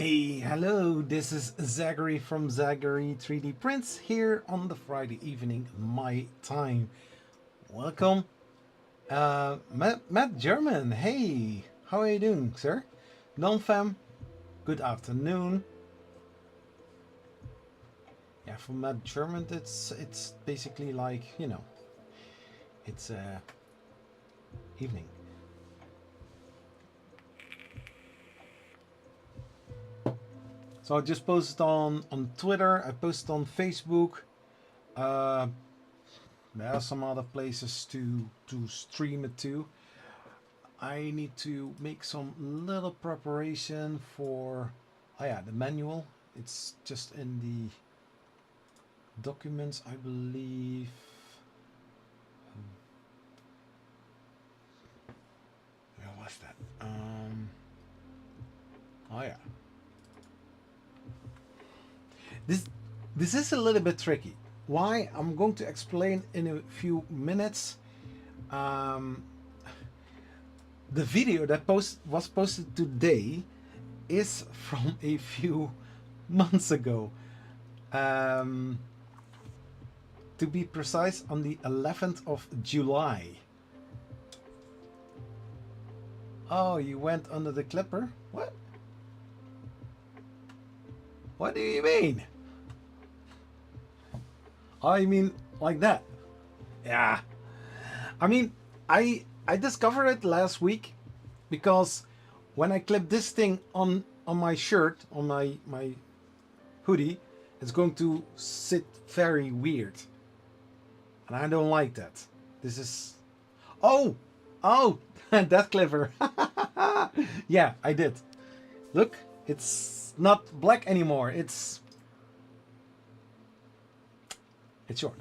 Hey, hello, this is Zachary from Zachary 3D Prints here on the Friday evening, my time. Welcome. Matt German, hey, how are you doing, sir? Non-fam, good afternoon. Yeah, for Matt German, it's basically like, you know, it's evening. So I just posted on Twitter, I posted on Facebook. There are some other places to stream it to. I need to make some little preparation for, oh yeah, the manual. It's just in the documents, I believe. Where was that? Oh yeah. This is a little bit tricky. Why? I'm going to explain in a few minutes. The video that was posted today is from a few months ago. To be precise, on the 11th of July. Oh, you went under the clipper? What? What do you mean? I mean, like that. Yeah. I mean, I discovered it last week because when I clip this thing on my shirt, on my hoodie, it's going to sit very weird. And I don't like that. This is... Oh! That clever. Yeah, I did. Look, it's not black anymore. It's short.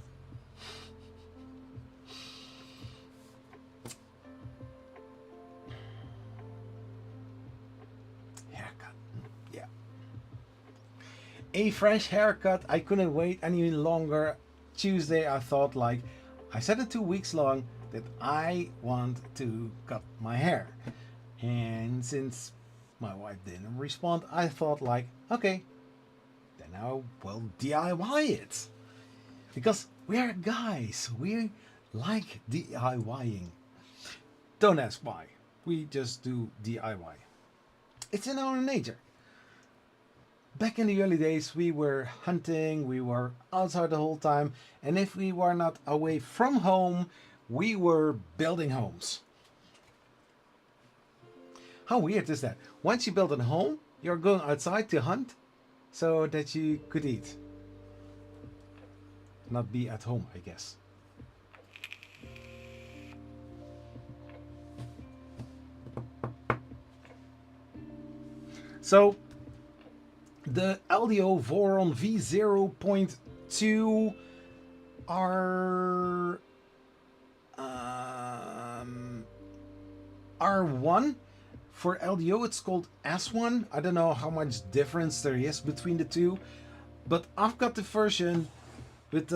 Haircut. Yeah. A fresh haircut. I couldn't wait any longer. Tuesday I thought, like, I said it 2 weeks long that I want to cut my hair. And since my wife didn't respond, I thought, like, okay, then I will DIY it. Because we're guys, we like DIYing. Don't ask why, we just do DIY. It's in our nature. Back in the early days, we were hunting, we were outside the whole time, and if we were not away from home, we were building homes. How weird is that? Once you build a home, you're going outside to hunt so that you could eat. Not be at home, I guess. So the LDO Voron V0.2 R1 for LDO. It's called S1. I don't know how much difference there is between the two, but I've got the version with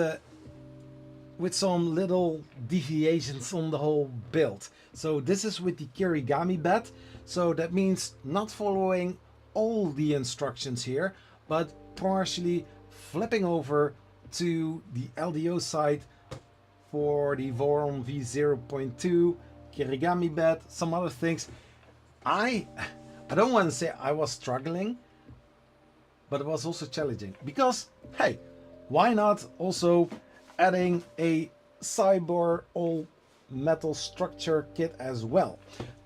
some little deviations on the whole build. So this is with the Kirigami bed, so that means not following all the instructions here, but partially flipping over to the LDO side for the Voron V0.2 Kirigami bed, some other things. I don't want to say I was struggling, but it was also challenging because, hey, why not also adding a cyber all metal structure kit as well?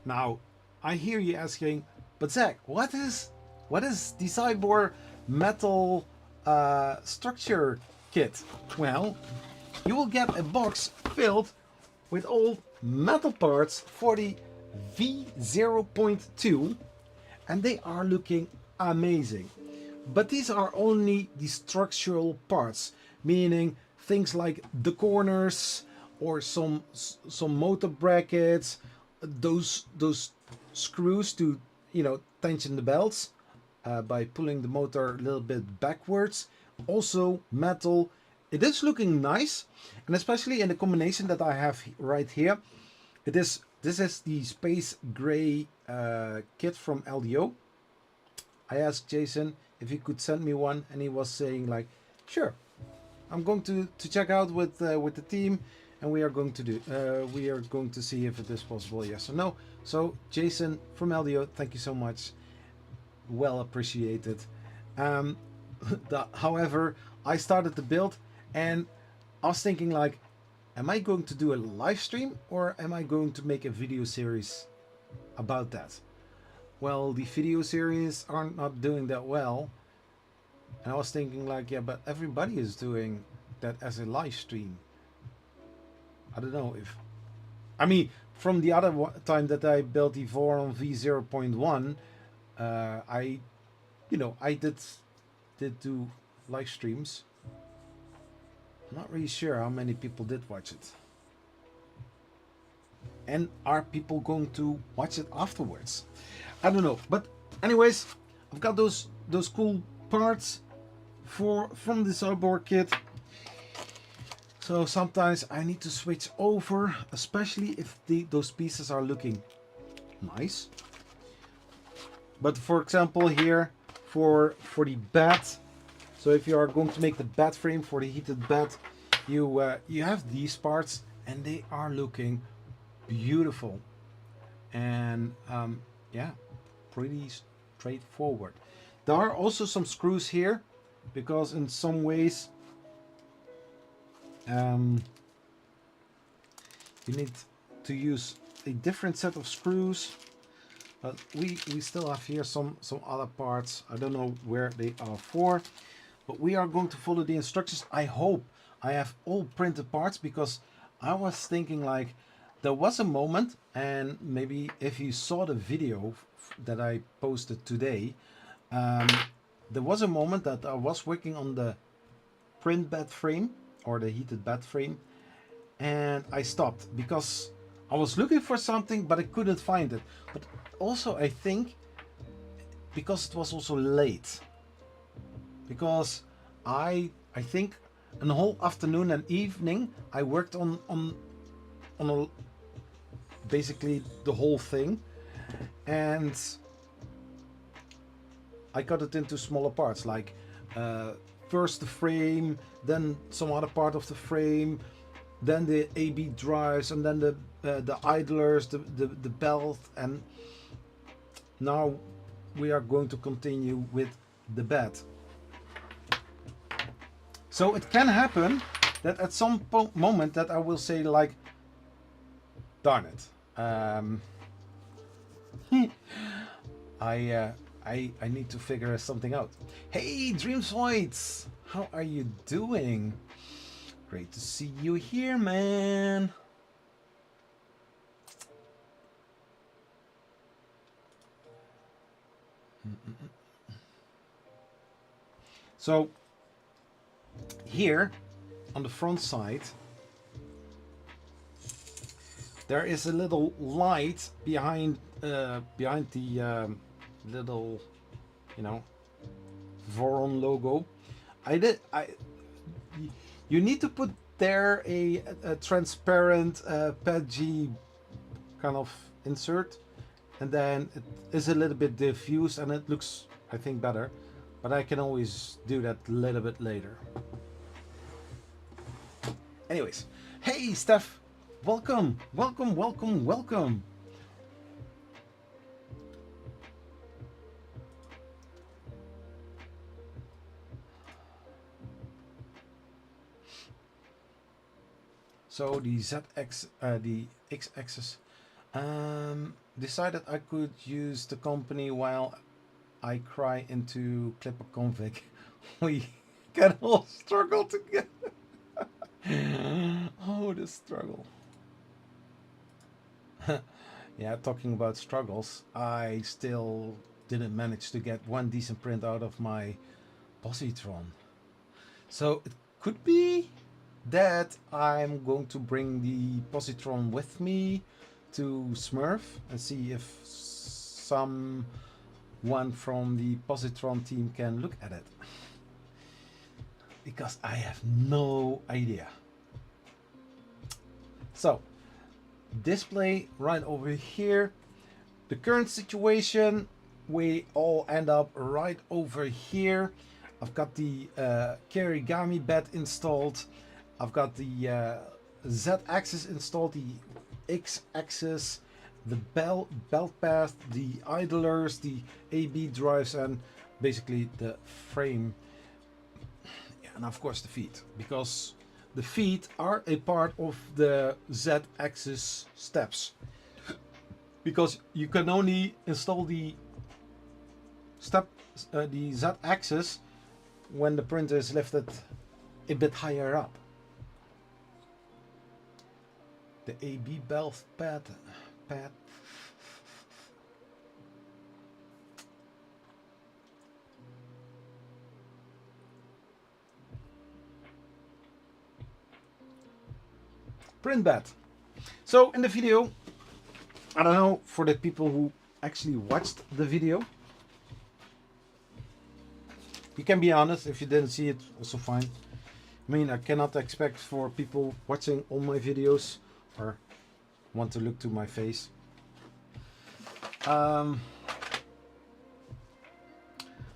Now, I hear you asking, but Zach, what is the cyber metal structure kit? Well, you will get a box filled with all metal parts for the V0.2, and they are looking amazing. But these are only the structural parts, meaning things like the corners or some motor brackets, those screws to, you know, tension the belts by pulling the motor a little bit backwards. Also metal. It is looking nice, and especially in the combination that I have right here. This is the space gray kit from LDO. I asked Jason if he could send me one, and he was saying like, sure, I'm going to check out with the team, and we are going to see if it is possible, yes or no. So Jason from LDO, thank you so much, well appreciated. Um, however, I started the build, and I was thinking like, am I going to do a live stream or am I going to make a video series about that? Well, the video series are not doing that well, and I was thinking like, yeah, but everybody is doing that as a live stream. I don't know if, I mean, from the other time that I built the Voron V0.1, I, I did do live streams. I'm not really sure how many people did watch it. And are people going to watch it afterwards? I don't know. But anyways, I've got those cool parts from the cyborg kit. So sometimes I need to switch over, especially if those pieces are looking nice. But for example here, for the bat, so if you are going to make the bat frame for the heated bat, you have these parts, and they are looking beautiful. And yeah, pretty straightforward. There are also some screws here, because in some ways you need to use a different set of screws. But we still have here some other parts. I don't know where they are for, but we are going to follow the instructions. I hope I have all printed parts, because I was thinking like, there was a moment, and maybe if you saw the video that I posted today, there was a moment that I was working on the print bed frame, or the heated bed frame, and I stopped because I was looking for something, but I couldn't find it. But also I think because it was also late, because I think a whole afternoon and evening I worked on basically the whole thing, and I cut it into smaller parts, like first the frame, then some other part of the frame, then the AB drives, and then the idlers, the belt, and now we are going to continue with the bed. So it can happen that at some moment that I will say like, darn it, I need to figure something out. Hey, Dreamsoids, how are you doing? Great to see you here, man. So here on the front side, there is a little light behind the little, Voron logo. You need to put there a transparent PETG kind of insert, and then it is a little bit diffused, and it looks, I think, better. But I can always do that a little bit later. Anyways, hey Steph, welcome. So the the X-axis, decided I could use the company while I cry into Clipper config. We can all struggle together. Oh, the struggle. Yeah, talking about struggles, I still didn't manage to get one decent print out of my positron. So it could be that I'm going to bring the positron with me to Smurf and see if someone from the positron team can look at it, because I have no idea. So display right over here. The current situation, we all end up right over here. I've got the Kirigami bed installed. I've got the Z-axis installed, the X-axis, the belt path, the idlers, the AB drives, and basically the frame. Yeah, and of course the feet, because the feet are a part of the Z-axis steps. Because you can only install the the Z-axis when the printer is lifted a bit higher up. The AB belt pad. Print bed. So in the video, I don't know, for the people who actually watched the video, you can be honest. If you didn't see it, also fine. I mean, I cannot expect for people watching all my videos or want to look to my face.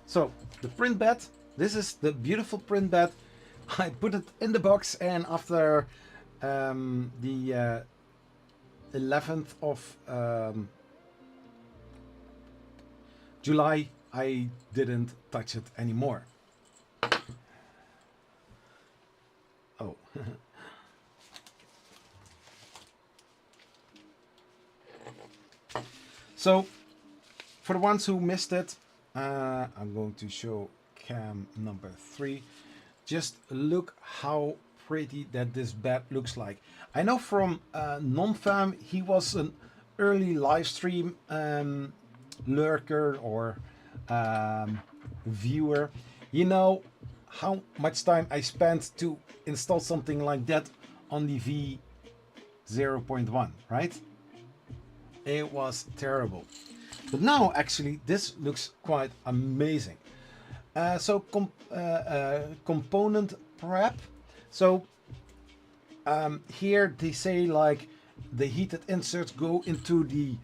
So the print bed, this is the beautiful print bed. I put it in the box, and after the 11th of July, I didn't touch it anymore. Oh. So, for the ones who missed it, I'm going to show cam number 3. Just look how pretty that this bed looks like. I know from NonFam, he was an early live stream lurker or viewer. You know how much time I spent to install something like that on the V0.1, right? It was terrible. But now actually this looks quite amazing. So component prep. So here they say like the heated inserts go into the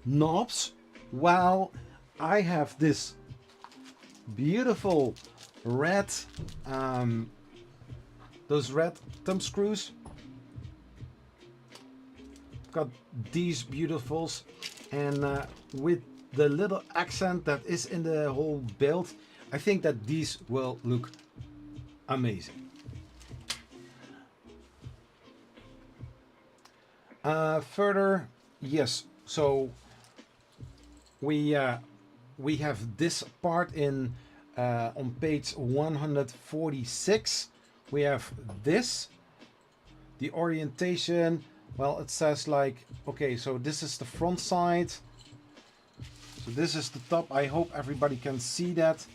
knobs, while I have this beautiful red, those red thumb screws. Got these beautifuls, and with the little accent that is in the whole build, I think that these will look amazing. Further, yes, so we have this part in on page 146. We have this, the orientation. Well, it says like, okay, so this is the front side. So this is the top. I hope everybody can see that.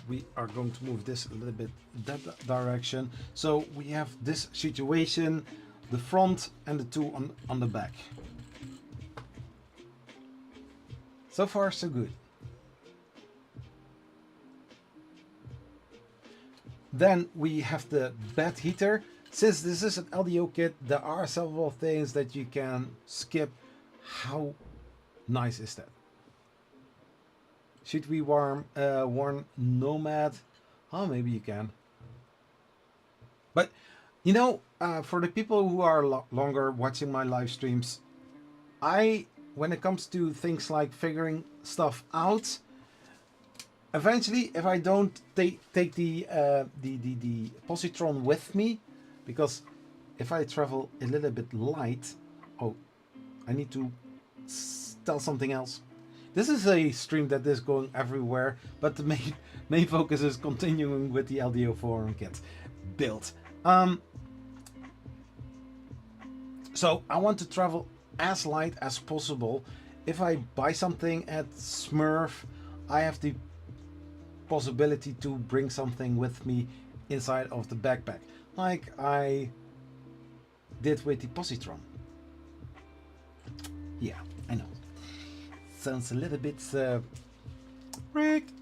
We are going to move this a little bit that direction. So we have this situation, the front and the two on the back. So far, so good. Then we have the bed heater. Since this is an LDO kit, there are several things that you can skip. How nice is that? Should we warn Nomad? Oh, maybe you can. But, you know, for the people who are longer watching my live streams, when it comes to things like figuring stuff out, eventually, if I don't take the positron with me, because if I travel a little bit light, oh, I need to tell something else. This is a stream that is going everywhere, but the main focus is continuing with the LDO Voron kit build. So I want to travel as light as possible. If I buy something at Smurf, I have the possibility to bring something with me inside of the backpack, like I did with the positron. Yeah, I know. Sounds a little bit rigged.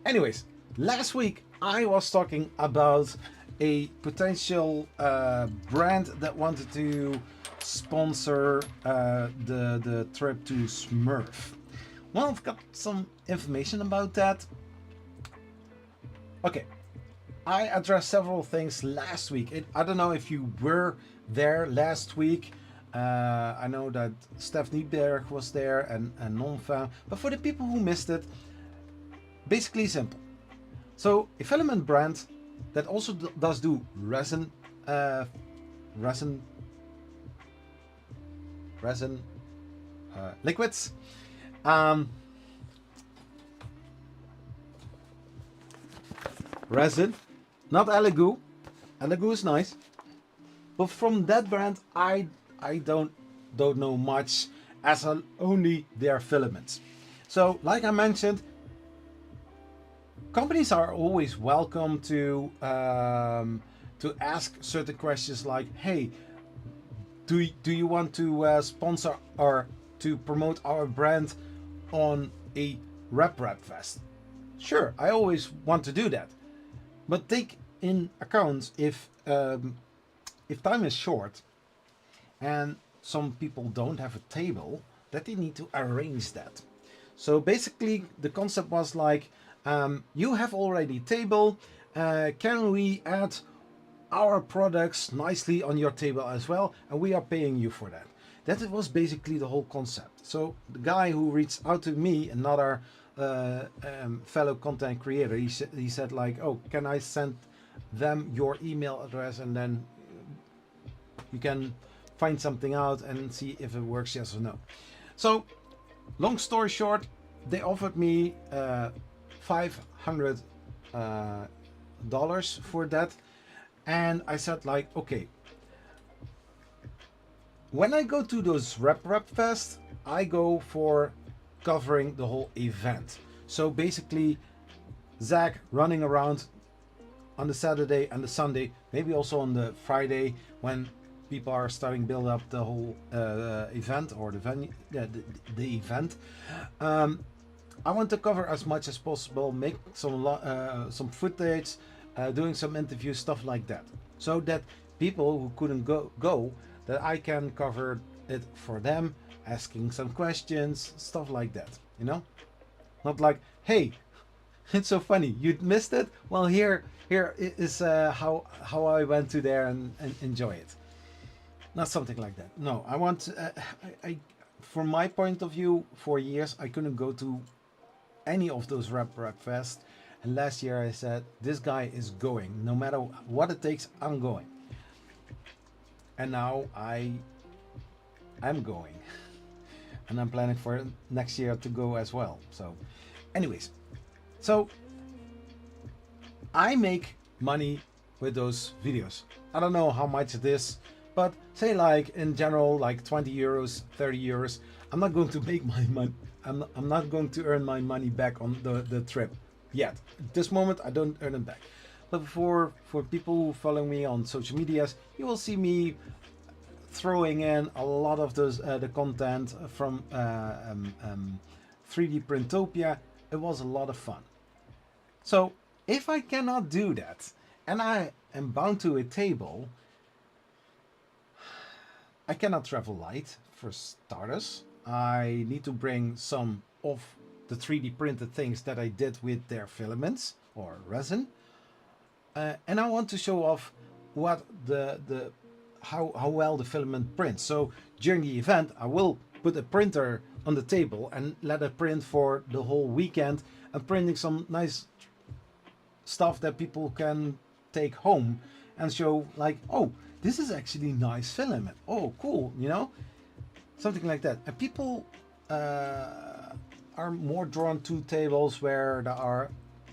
Anyways, last week I was talking about a potential brand that wanted to sponsor the trip to Smurf? Well, I've got some information about that. Okay, I addressed several things last week. I don't know if you were there last week. I know that Steph Nieberg was there and Non-Fan, but for the people who missed it, basically simple. So a filament brand that also does do resin liquids. Resin, not Elegoo. Elegoo is nice, but from that brand, I don't know much, as only their filaments. So, like I mentioned, companies are always welcome to ask certain questions like, "Hey, do you want to sponsor or to promote our brand on a rap fest?" Sure, I always want to do that, but take in account if time is short and some people don't have a table, that they need to arrange that. So basically, the concept was like, you have already table. Can we add our products nicely on your table as well? And we are paying you for that. That was basically the whole concept. So the guy who reached out to me, another fellow content creator, he said like, oh, can I send them your email address and then you can find something out and see if it works, yes or no. So long story short, they offered me $500 for that, and I said like, okay, when I go to those rap fest, I go for covering the whole event. So basically, Zach running around on the Saturday and the Sunday, maybe also on the Friday when people are starting to build up the whole event or the venue, the event. I want to cover as much as possible, make some footage, doing some interviews, stuff like that, so that people who couldn't go, that I can cover it for them, asking some questions, stuff like that. You know, not like, hey, it's so funny, you missed it. Well, here is how I went to there and enjoy it. Not something like that. No, I want. I from my point of view, for years I couldn't go to any of those rap fest, and last year I said, this guy is going, no matter what it takes, I'm going. And now I'm going, and I'm planning for next year to go as well. So anyways, so I make money with those videos. I don't know how much it is, but say like in general, like 20 euros, 30 euros. I'm not going to make my money. I'm not going to earn my money back on the trip yet. At this moment, I don't earn it back. But for people who follow me on social medias, you will see me throwing in a lot of those the content from 3D Printopia. It was a lot of fun. So if I cannot do that, and I am bound to a table, I cannot travel light for starters. I need to bring some of the 3D printed things that I did with their filaments or resin, and I want to show off what how well the filament prints. So during the event, I will put a printer on the table and let it print for the whole weekend, and printing some nice stuff that people can take home and show like, oh, this is actually nice filament. Oh, cool, you know, something like that. And people are more drawn to tables where there are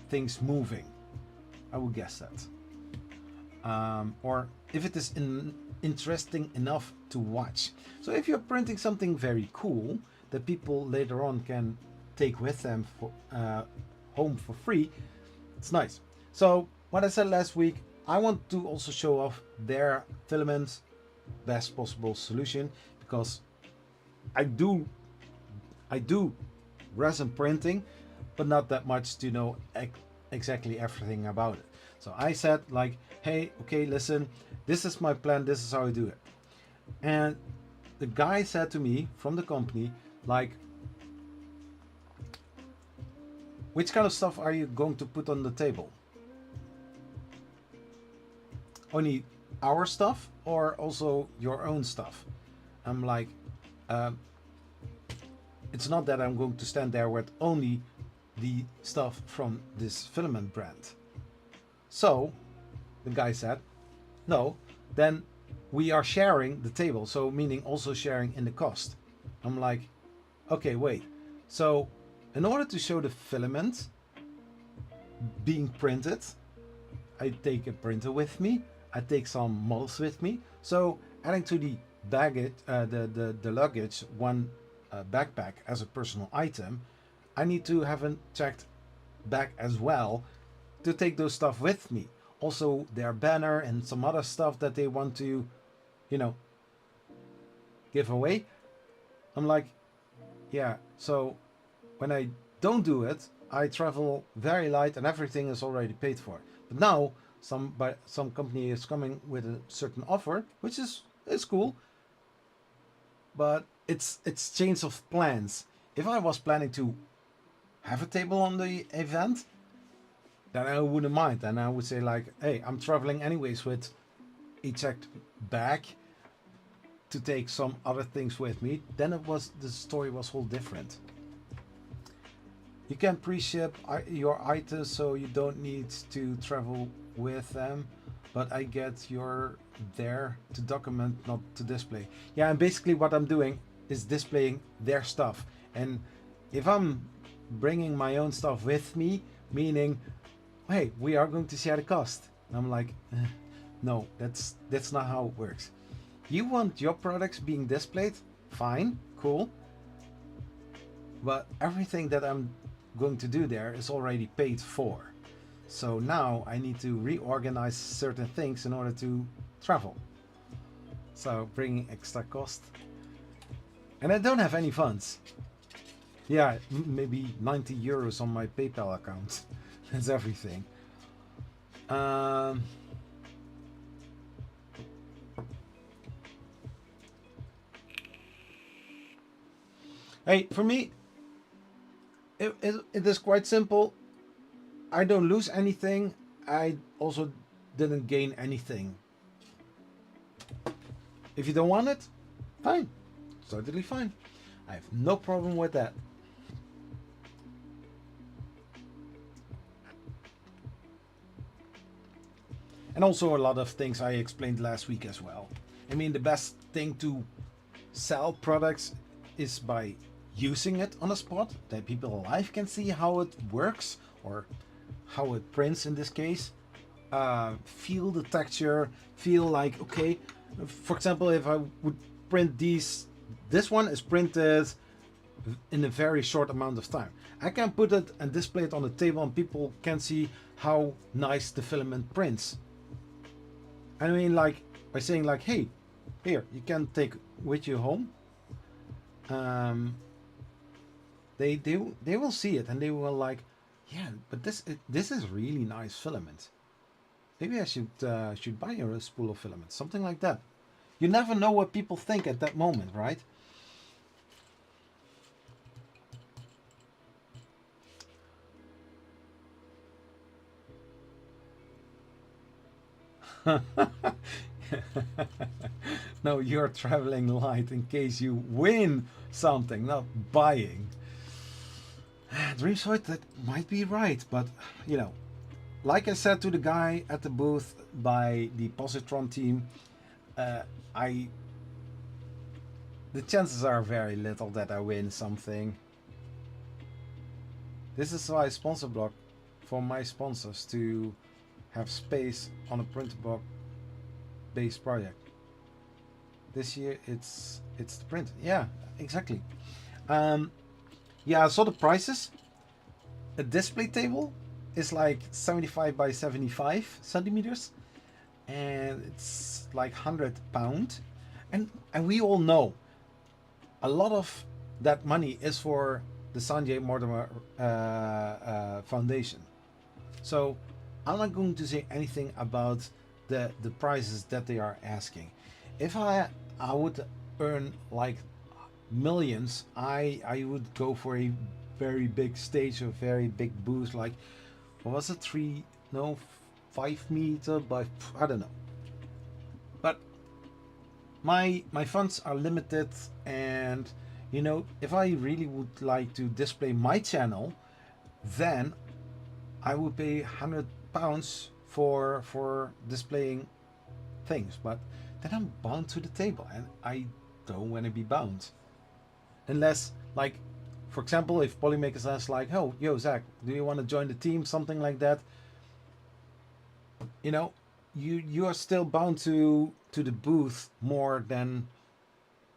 things moving. I would guess that. Or if it is interesting enough to watch. So if you're printing something very cool that people later on can take with them for home for free, it's nice. So what I said last week, I want to also show off their filament best possible solution, because I do resin printing, but not that much to know exactly everything about it. So I said like, hey, okay, listen, this is my plan, this is how I do it. And the guy said to me from the company, like, which kind of stuff are you going to put on the table? Only our stuff or also your own stuff? I'm like, it's not that I'm going to stand there with only the stuff from this filament brand. So the guy said, no, then we are sharing the table. So meaning also sharing in the cost. I'm like, okay, wait. So in order to show the filament being printed, I take a printer with me. I take some models with me. So adding to the baggage, the luggage, one backpack as a personal item, I need to have a checked bag as well to take those stuff with me. Also their banner and some other stuff that they want to, you know, give away. I'm like, yeah, so when I don't do it, I travel very light and everything is already paid for. But now some company is coming with a certain offer, which is cool. But it's change of plans. If I was planning to have a table on the event, then I wouldn't mind. And I would say like, hey, I'm traveling anyways with a checked bag to take some other things with me. Then the story was whole different. You can pre-ship your items so you don't need to travel with them, but I get you're there to document, not to display. Yeah, and basically what I'm doing is displaying their stuff. And if I'm bringing my own stuff with me, meaning, hey, we are going to share the cost. I'm like, no, that's not how it works. You want your products being displayed? Fine, cool. But everything that I'm going to do there is already paid for. So now I need to reorganize certain things in order to travel. So bringing extra cost. And I don't have any funds. Yeah, maybe 90 euros on my PayPal account. That's everything. Hey, for me, it is quite simple. I don't lose anything. I also didn't gain anything. If you don't want it, fine. Totally fine. I have no problem with that. And also a lot of things I explained last week as well. I mean, the best thing to sell products is by using it on a spot that people live can see how it works or how it prints in this case. Feel the texture, feel like, okay, for example, if I would print this one is printed in a very short amount of time. I can put it and display it on the table and people can see how nice the filament prints. I mean, like by saying like, hey, here, you can take with you home. They will see it and they will like, yeah, but this is really nice filament. Maybe I should buy a spool of filament, something like that. You never know what people think at that moment, right? No, you're traveling light in case you win something, not buying. Dreamsoid, that might be right, but you know, like I said to the guy at the booth by the Positron team, the chances are very little that I win something. This is why I sponsor block for my sponsors to have space on a printable based project. This year it's the print. Yeah, exactly. Yeah, I saw the prices. A display table is like 75 by 75 centimeters, and it's like £100. And we all know a lot of that money is for the Sanjay Mortimer Foundation. So I'm not going to say anything about the prices that they are asking. If I would earn like millions, I would go for a very big stage, a very big booth, like what was it, 5 meter by, I don't know. But my funds are limited, and you know, if I really would like to display my channel, then I would pay £100 for displaying things. But then I'm bound to the table, and I don't want to be bound. Unless, like, for example, if Polymakers asks like, "Oh, yo, Zach, do you want to join the team?" Something like that. You know, you are still bound to the booth more than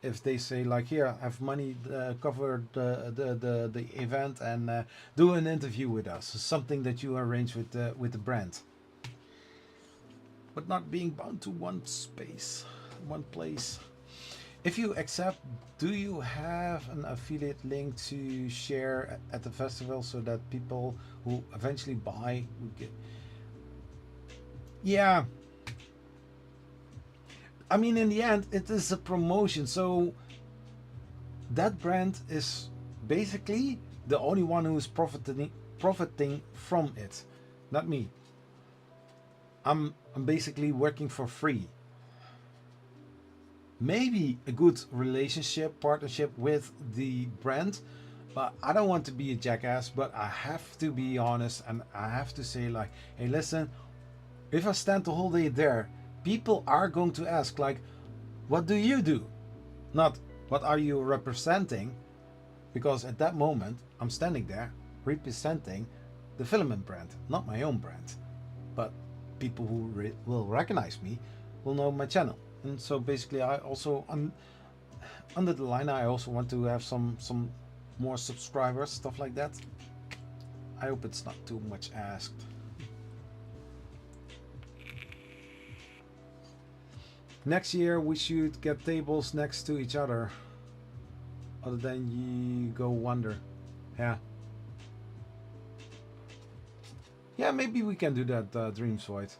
if they say like, "Here, have money, cover the event and do an interview with us." Something that you arrange with the brand, but not being bound to one space, one place. If you accept, do you have an affiliate link to share at the festival so that people who eventually buy would get? Yeah. I mean, in the end, it is a promotion. So that brand is basically the only one who is profiting from it, not me. I'm basically working for free. Maybe a good relationship, partnership with the brand, but I don't want to be a jackass, but I have to be honest, and I have to say like, hey, listen, if I stand the whole day there, people are going to ask like, what do you do? Not what are you representing? Because at that moment I'm standing there representing the filament brand, not my own brand. But people who will recognize me will know my channel. And so basically I also, under the line, I also want to have some more subscribers, stuff like that. I hope it's not too much asked. Next year we should get tables next to each other, other than you go wonder. Yeah. Yeah, maybe we can do that, Dreams Void.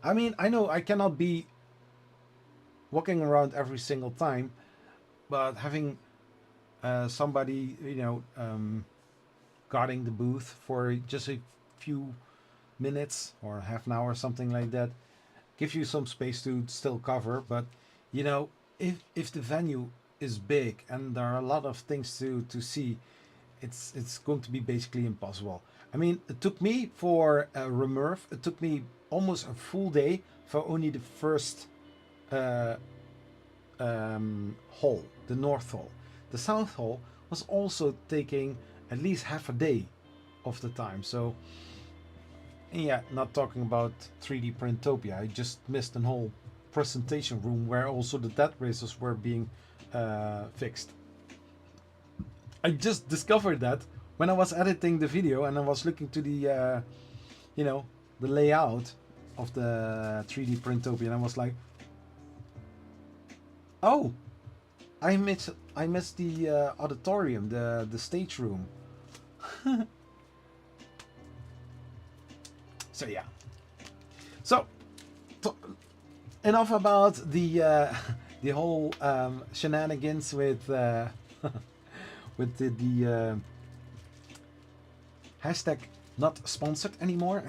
I mean, I know I cannot be walking around every single time, but having somebody, you know, guarding the booth for just a few minutes or half an hour, something like that, give you some space to still cover. But you know, if the venue is big and there are a lot of things to see, it's going to be basically impossible. I mean, it took me for Remurf, it took me almost a full day for only the first hall, the north hall. The south hall was also taking at least half a day of the time. So yeah, not talking about 3D Printopia. I just missed a whole presentation room where also the death races were being fixed. I just discovered that when I was editing the video and I was looking to the, you know, the layout of the 3D Printopia, and I was like, oh, I missed the auditorium, the stage room. So yeah. So enough about the the whole shenanigans with with the hashtag not sponsored anymore.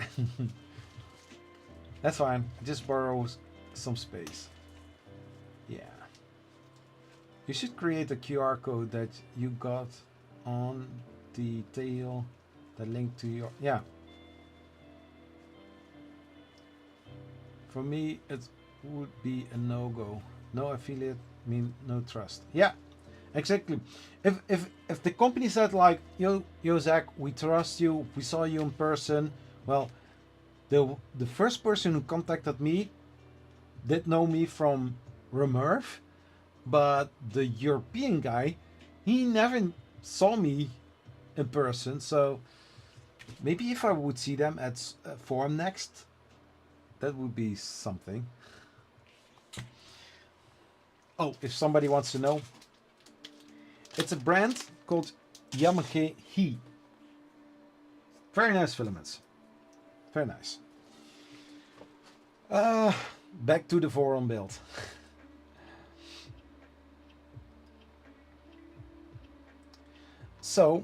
That's fine. Just borrow some space. Yeah. You should create a QR code that you got on the tail, the link to your, yeah. For me, it would be a no-go. No affiliate mean no trust. Yeah, exactly. If the company said like, yo Zach, we trust you, we saw you in person. Well, the first person who contacted me did know me from Remurf, but the European guy, he never saw me in person. So maybe if I would see them at Forum next, that would be something. Oh, if somebody wants to know, it's a brand called Yamahe He. Very nice filaments. Very nice. Back to the Voron build. So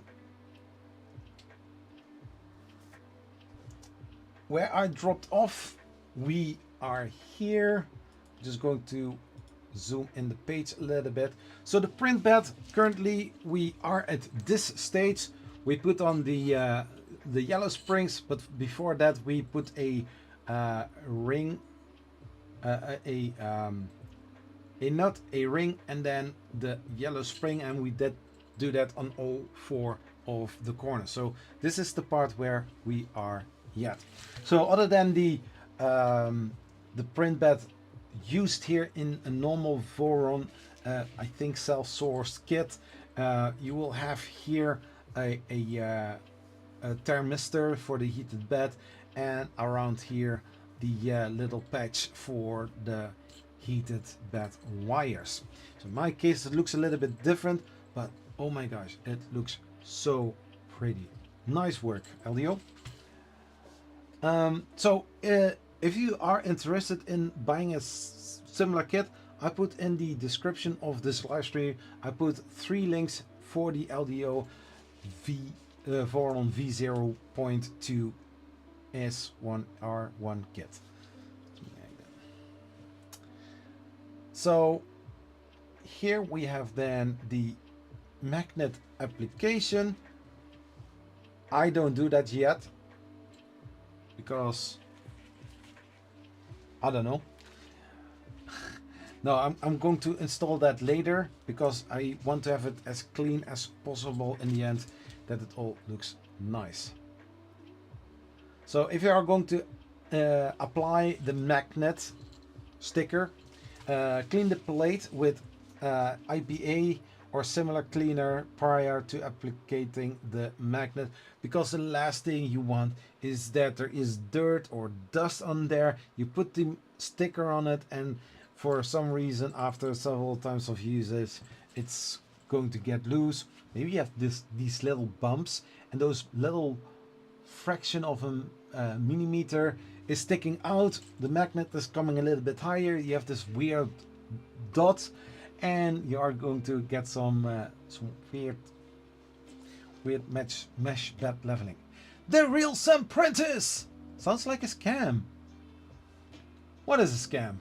where I dropped off, we are here. Just going to zoom in the page a little bit. So the print bed, currently we are at this stage. We put on the yellow springs, but before that we put a ring, a nut, a ring, and then the yellow spring, and we did do that on all 4 of the corners. So this is the part where we are yet. So other than the print bed used here in a normal Voron, I think self-sourced kit, you will have here a thermistor for the heated bed, and around here the little patch for the heated bed wires. So in my case it looks a little bit different, but oh my gosh, it looks so pretty. Nice work, LDO. So if you are interested in buying a similar kit, I put in the description of this live stream, I put 3 links for the LDO Voron V0.2 S1R1 kit. So here we have then the magnet application. I don't do that yet because I don't know. No, I'm going to install that later because I want to have it as clean as possible in the end, that it all looks nice. So if you are going to apply the magnet sticker, clean the plate with IPA or similar cleaner prior to applicating the magnet, because the last thing you want is that there is dirt or dust on there. You put the sticker on it, and for some reason after several times of usage it's going to get loose. Maybe you have these little bumps, and those little fraction of a millimeter is sticking out. The magnet is coming a little bit higher. You have this weird dot, and you are going to get some weird mesh bed leveling. The real Sam Prentice sounds like a scam. What is a scam?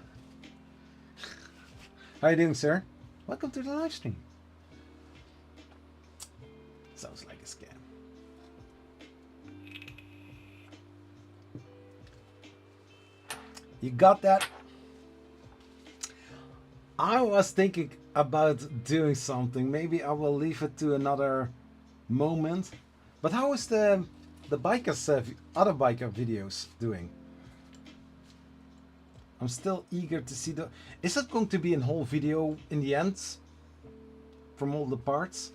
How you doing, sir? Welcome to the live stream. Sounds like a scam. You got that? I was thinking about doing something. Maybe I will leave it to another moment. But how is the bikers, other biker videos doing? I'm still eager to see the... Is it going to be a whole video in the end? From all the parts?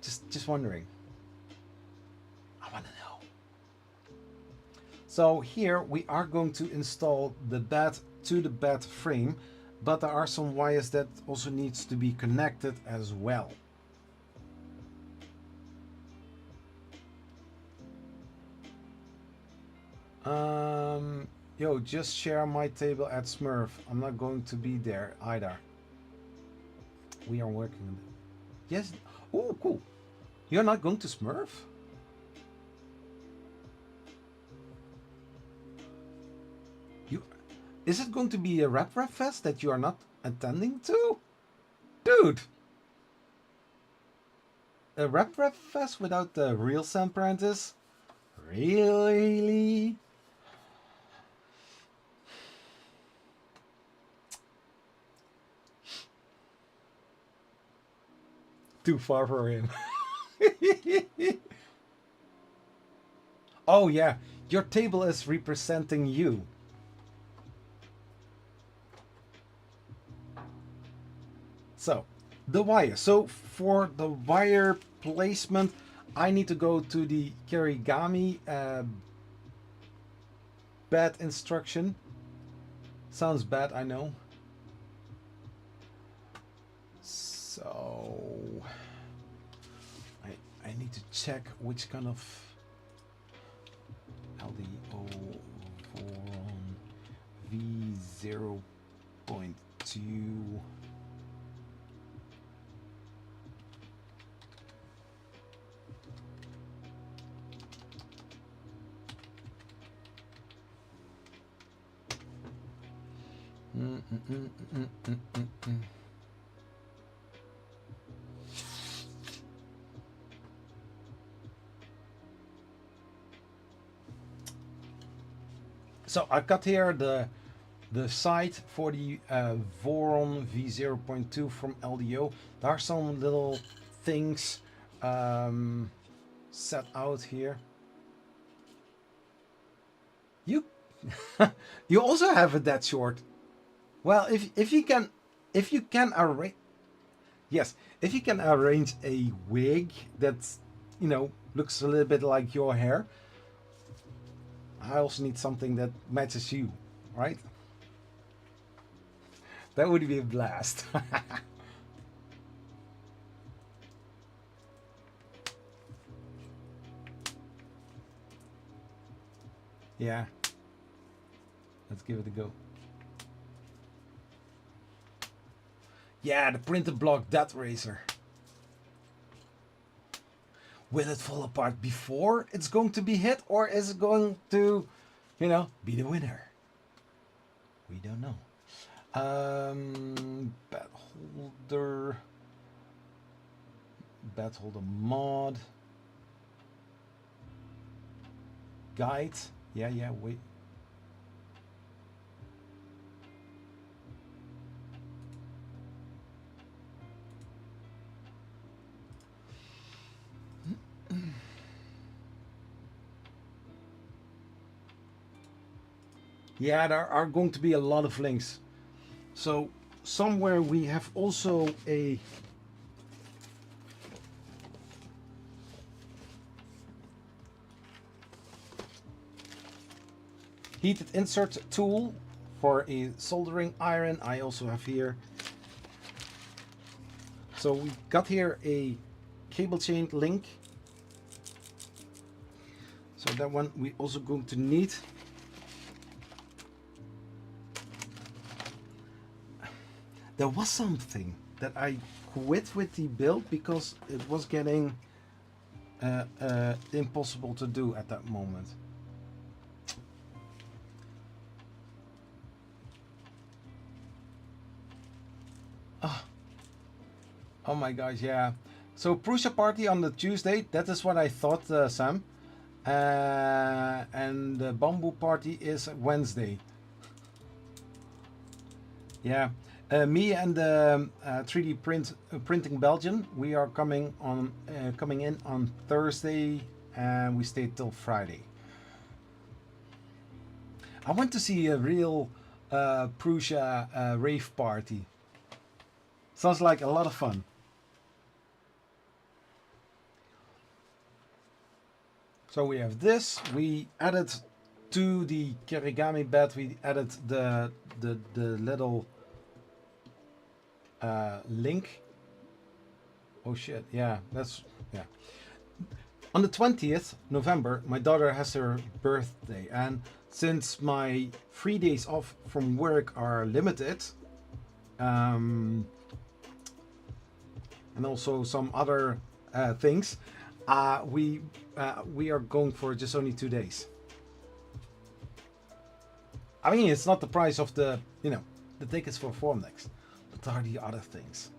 Just wondering. I want to know. So here we are going to install the bed to the bed frame, but there are some wires that also needs to be connected as well. Yo, just share my table at Smurf. I'm not going to be there either. We are working on it. Yes. Oh, cool. You're not going to Smurf? Is it going to be a Rap Fest that you are not attending to? Dude! A Rap Fest without the real Sam Prentice? Really? Too far for him. Oh yeah, your table is representing you. So, the wire. So for the wire placement, I need to go to the Kirigami bed instruction. Sounds bad, I know. So I need to check which kind of LDO Voron V0.2. Mm, mm, mm, mm, mm, mm, mm. So I've got here the site for the Voron V0.2 from LDO. There are some little things set out here. You you also have it that short. Well, if you can arrange, yes, if you can arrange a wig that's, you know, looks a little bit like your hair. I also need something that matches you, right? That would be a blast. Yeah, let's give it a go. Yeah, the printed block death racer. Will it fall apart before it's going to be hit, or is it going to, you know, be the winner? We don't know. Bat holder mod guide. Yeah, wait. Yeah, there are going to be a lot of links. So somewhere we have also a heated insert tool for a soldering iron. I also have here. So we got here a cable chain link. So that one we also going to need. There was something that I quit with the build because it was getting impossible to do at that moment. Oh my gosh, yeah. So Prusa party on the Tuesday, that is what I thought, Sam. And the bamboo party is Wednesday. Yeah. Me and the 3D printing Belgian, we are coming in on Thursday, and we stay till Friday. I want to see a real Prusa rave party. Sounds like a lot of fun. So we have this. We added to the Kirigami bed. We added the little link. Oh shit! Yeah, that's yeah. On the 20th November, my daughter has her birthday, and since my 3 days off from work are limited, and also some other things, we are going for just only 2 days. I mean, it's not the price of the, you know, the tickets for Formnext, but there are the other things.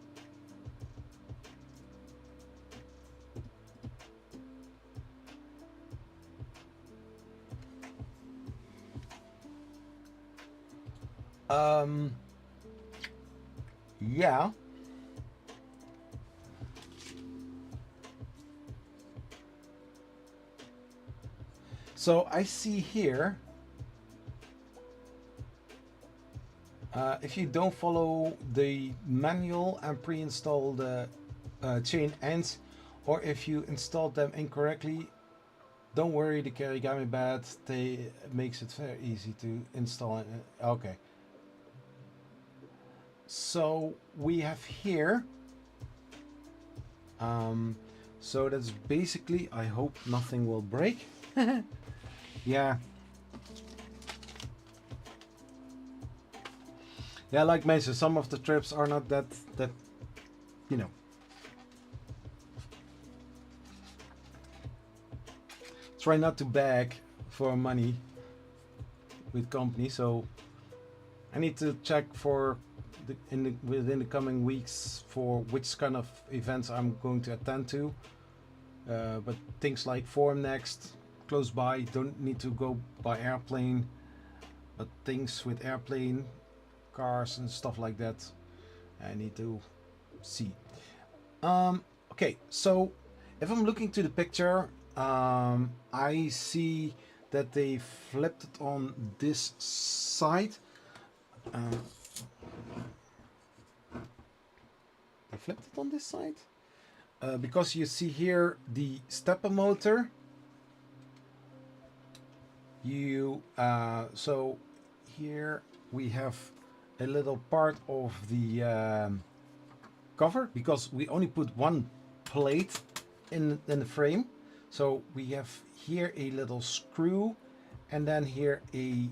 Yeah. So I see here, if you don't follow the manual and pre-install the chain ends, or if you installed them incorrectly, don't worry, the Kirigami bed makes it very easy to install it. Okay. So we have here, so that's basically, I hope nothing will break. Yeah. Yeah, like mentioned, some of the trips are not that, you know. Try not to beg for money with company, so I need to check for within the coming weeks for which kind of events I'm going to attend to. But things like Forum Next, close by, don't need to go by airplane. But things with airplane, cars and stuff like that, I need to see. Okay, so if I'm looking to the picture, I see that they flipped it on this side. They flipped it on this side because you see here the stepper motor. So here we have a little part of the cover because we only put one plate in the frame. So we have here a little screw and then here a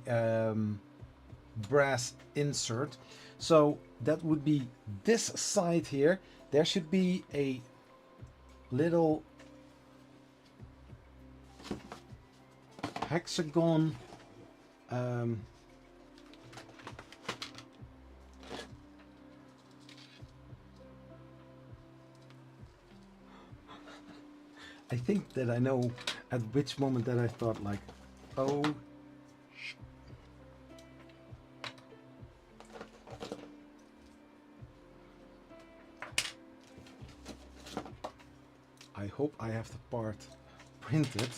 brass insert. So that would be this side here. There should be a little hexagon I think that I know at which moment that I thought like, oh, I hope I have the part printed.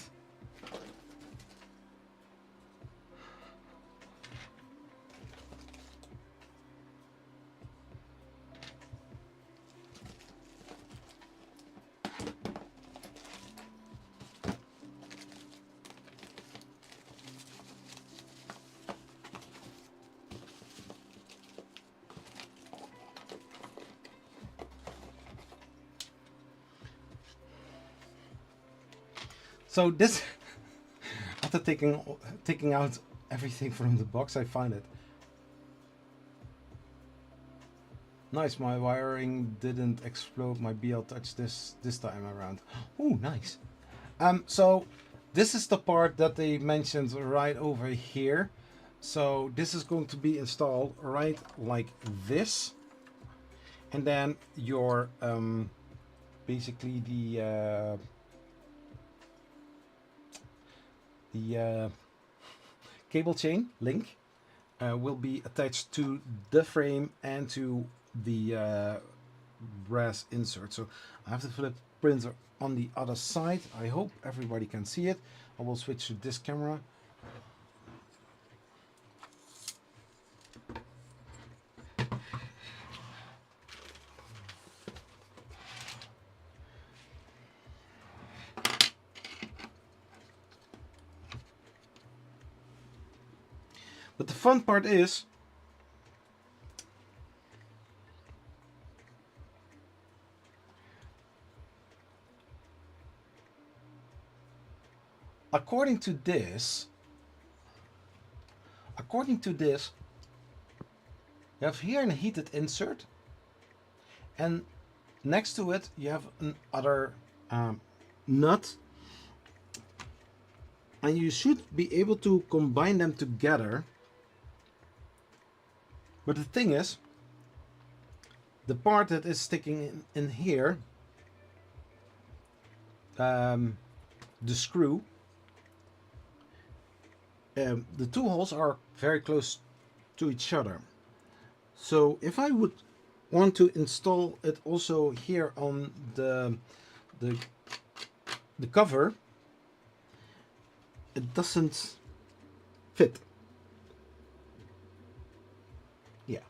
So this, after taking out everything from the box, I find it nice. My wiring didn't explode my BL Touch this time around. Oh, nice. So this is the part that they mentioned right over here. So this is going to be installed right like this, and then your basically the cable chain link will be attached to the frame and to the brass insert. So I have the flip printer on the other side. I hope everybody can see it. I will switch to this camera. But the fun part is according to this, you have here a heated insert, and next to it you have another nut, and you should be able to combine them together. But the thing is, the part that is sticking in here, the screw, the two holes are very close to each other. So if I would want to install it also here on the cover, it doesn't fit. Yeah,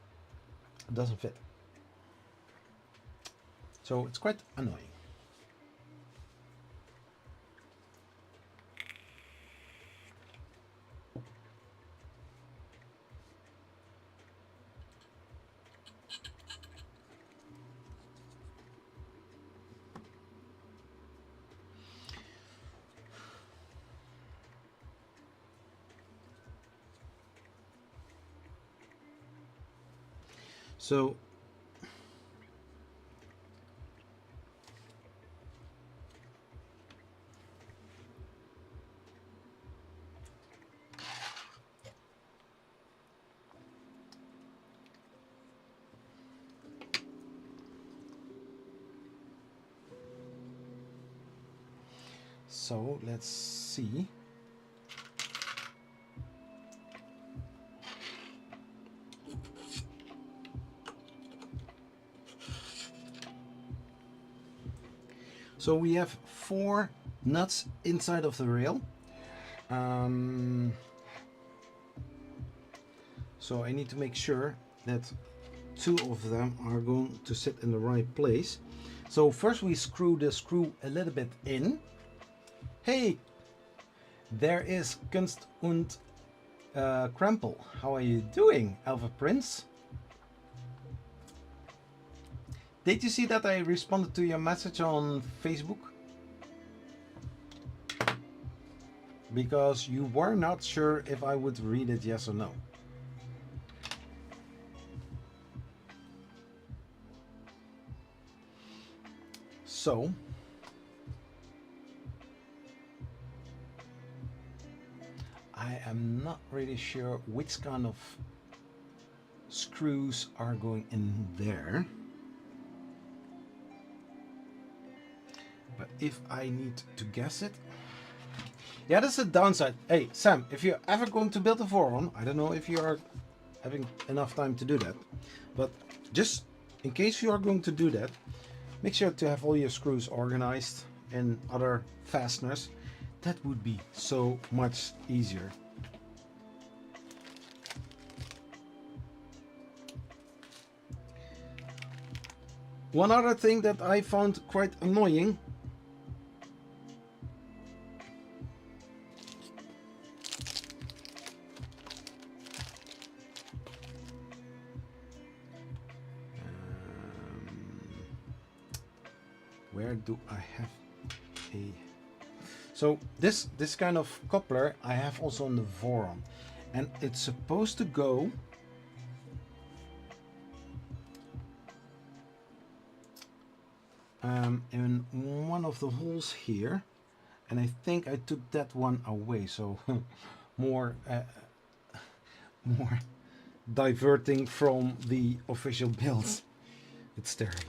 it doesn't fit. So it's quite annoying. So So let's see. So we have 4 nuts inside of the rail. So I need to make sure that 2 of them are going to sit in the right place. So first we screw the screw a little bit in. Hey, there is Kunst und Krempel. How are you doing, Alpha Prince? Did you see that I responded to your message on Facebook? Because you were not sure if I would read it, yes or no. So, I am not really sure which kind of screws are going in there. But if I need to guess it, yeah, that's a downside. Hey, Sam, if you're ever going to build a Voron, I don't know if you are having enough time to do that, but just in case you are going to do that, make sure to have all your screws organized and other fasteners. That would be so much easier. One other thing that I found quite annoying, where do I have a... So this kind of coupler I have also on the Voron, and it's supposed to go in one of the holes here, and I think I took that one away, so more diverting from the official builds. It's terrible.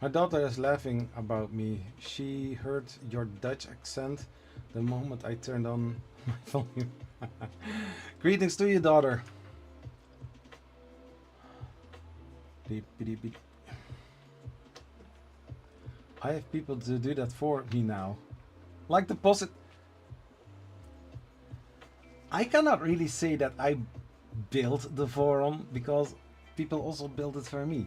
My daughter is laughing about me. She heard your Dutch accent the moment I turned on my volume. Greetings to you, daughter. Beep, beep, beep. I have people to do that for me now. Like deposit. I cannot really say that I built the Voron because people also build it for me.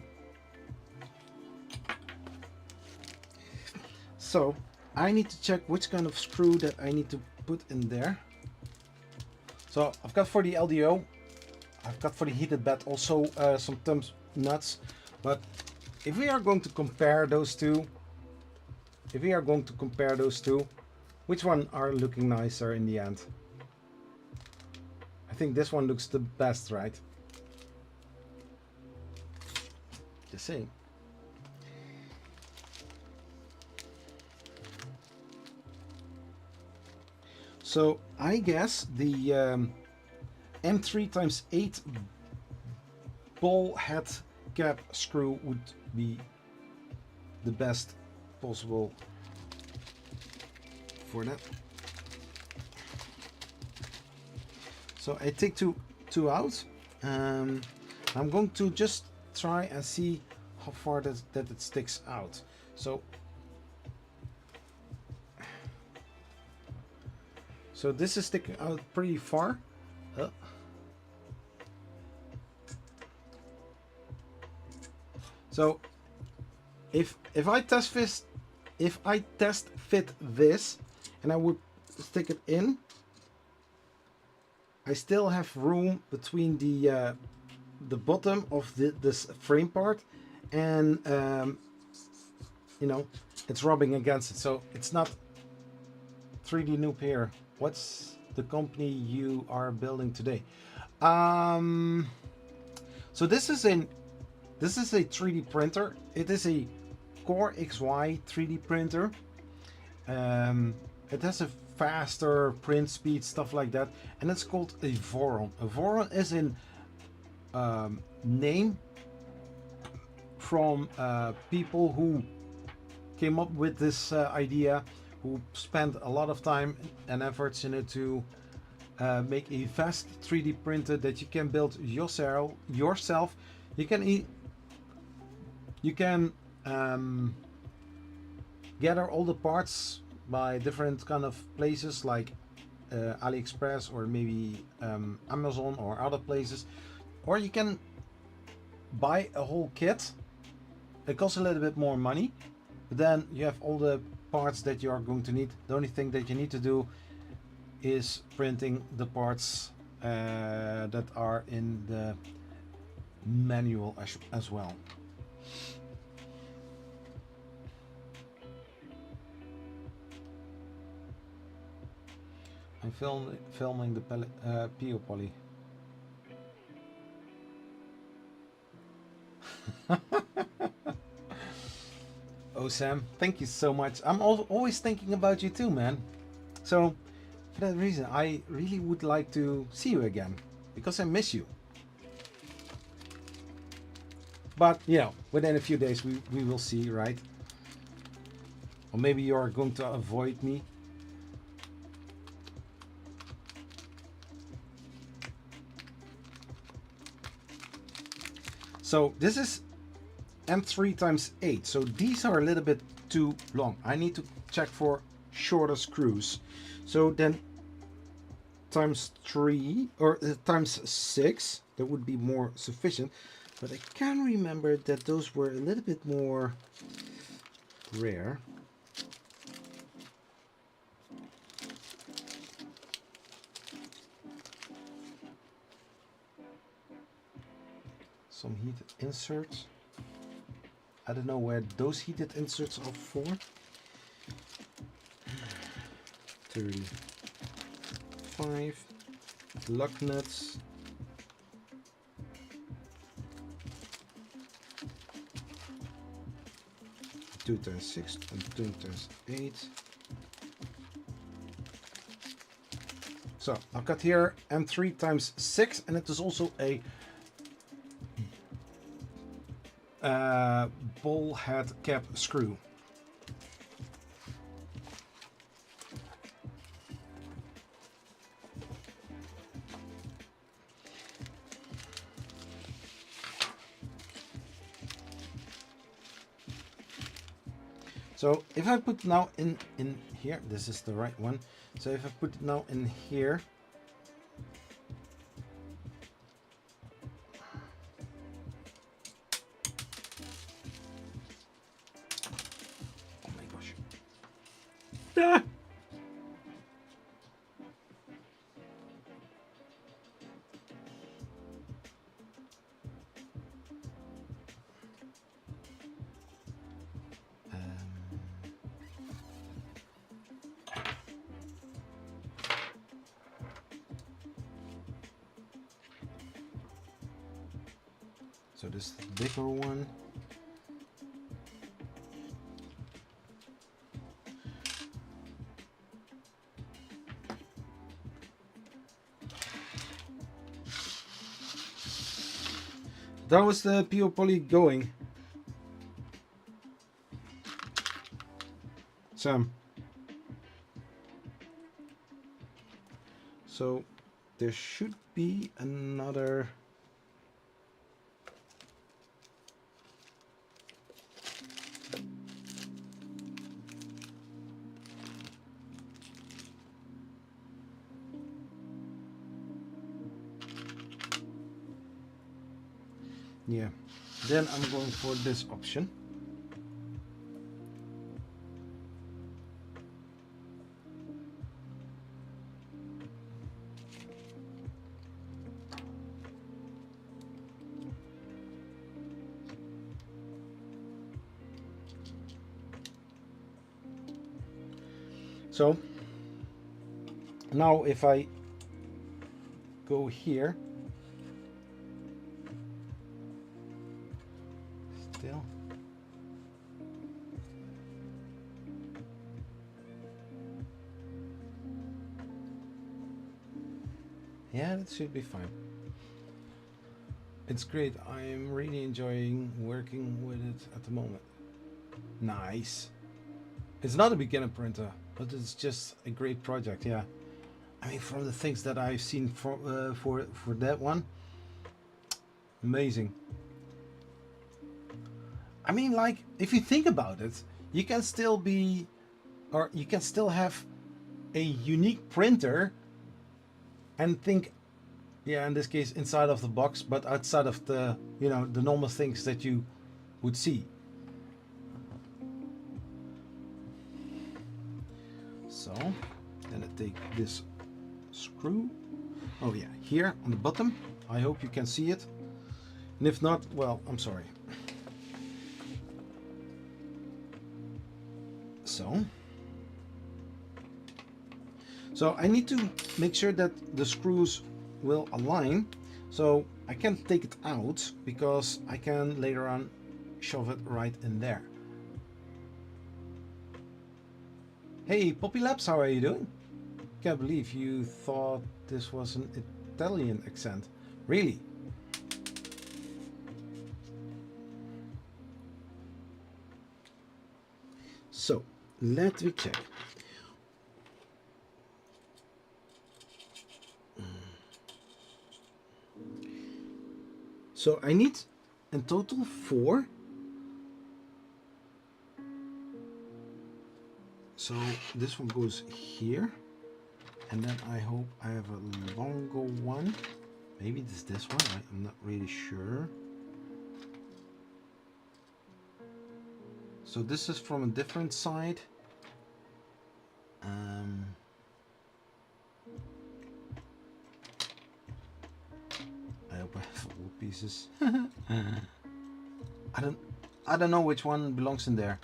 So I need to check which kind of screw that I need to put in there. So I've got for the LDO, I've got for the heated bed also some thumb nuts. But if we are going to compare those two, which one are looking nicer in the end? I think this one looks the best, right? Just saying. So I guess the M3x8 ball head cap screw would be the best possible for that. So I take two out. I'm going to just try and see how far that it sticks out. So this is sticking out pretty far. So if I test fit this and I would stick it in, I still have room between the bottom of this frame part and you know, it's rubbing against it, so it's not 3D noob here. What's the company you are building today? So this is a 3D printer. It is a Core XY 3D printer. It has a faster print speed, stuff like that, and it's called a Voron. A Voron is in name from people who came up with this idea, who spent a lot of time and efforts in it to make a fast 3D printer that you can build yourself. You can gather all the parts by different kind of places like AliExpress or maybe Amazon or other places, or you can buy a whole kit. It costs a little bit more money, but then you have all the parts that you are going to need. The only thing that you need to do is printing the parts that are in the manual as well. I'm filming the PO Poly. Oh Sam, thank you so much. I'm always thinking about you too, man. So for that reason, I really would like to see you again, because I miss you. But you know, within a few days we will see, right? Or maybe you are going to avoid me. So this is M3x8. So these are a little bit too long. I need to check for shorter screws. So then times 3 or times 6, that would be more sufficient. But I can remember that those were a little bit more rare. Some heated inserts. I don't know where those heated inserts are for. 35 lug nuts. Two times 6 and 2 times 8. So I've got here M3 times 6, and it is also a ball head cap screw. So if I put now in here, this is the right one. So if I put it now in here, oh my gosh. Ah! So this is the bigger one. That was the PO Poly going. Sam. So there should be another. Yeah, then I'm going for this option. So now if I go here, still Yeah, that should be fine. It's great. I'm really enjoying working with it at the moment. Nice. It's not a beginner printer, but it's just a great project. Yeah. I mean, from the things that I've seen for that one, amazing. I mean, like, if you think about it, you can still be, or you can still have a unique printer and think, yeah, in this case, inside of the box, but outside of the, you know, the normal things that you would see. So, then I take this screw. Oh yeah, here on the bottom. I hope you can see it. And if not, well, I'm sorry. So I need to make sure that the screws will align. So I can take it out because I can later on shove it right in there. Hey Poppy Labs, how are you doing? Can't believe you thought this was an Italian accent. Really? So let me check. So I need in total 4. So this one goes here, and then I hope I have a longer one. Maybe this one, I'm not really sure. So this is from a different side. I hope I have all pieces. I don't know which one belongs in there.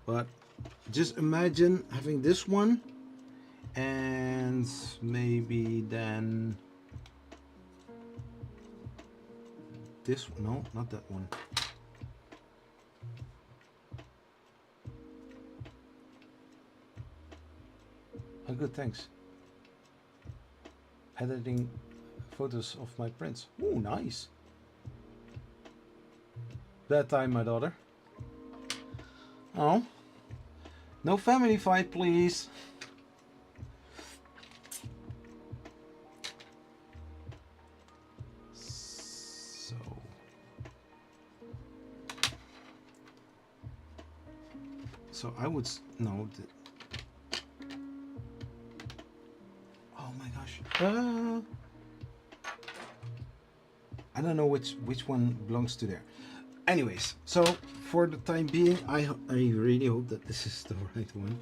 But just imagine having this one and maybe then this one. No, not that one. Oh, good, thanks. Editing photos of my prints. Oh, nice. Bad time, my daughter. Oh. No family fight, please. So I would no. Oh my gosh. I don't know which one belongs to there. Anyways, so for the time being, I really hope that this is the right one.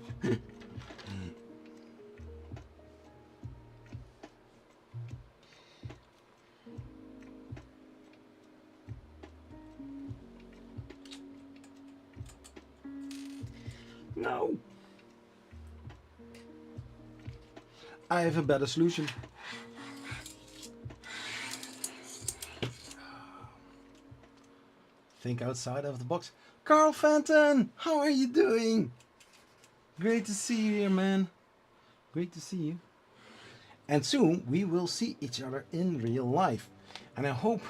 No. I have a better solution. Think outside of the box. Carl Fenton, how are you doing? Great to see you here, man. Great to see you. And soon we will see each other in real life. And I hope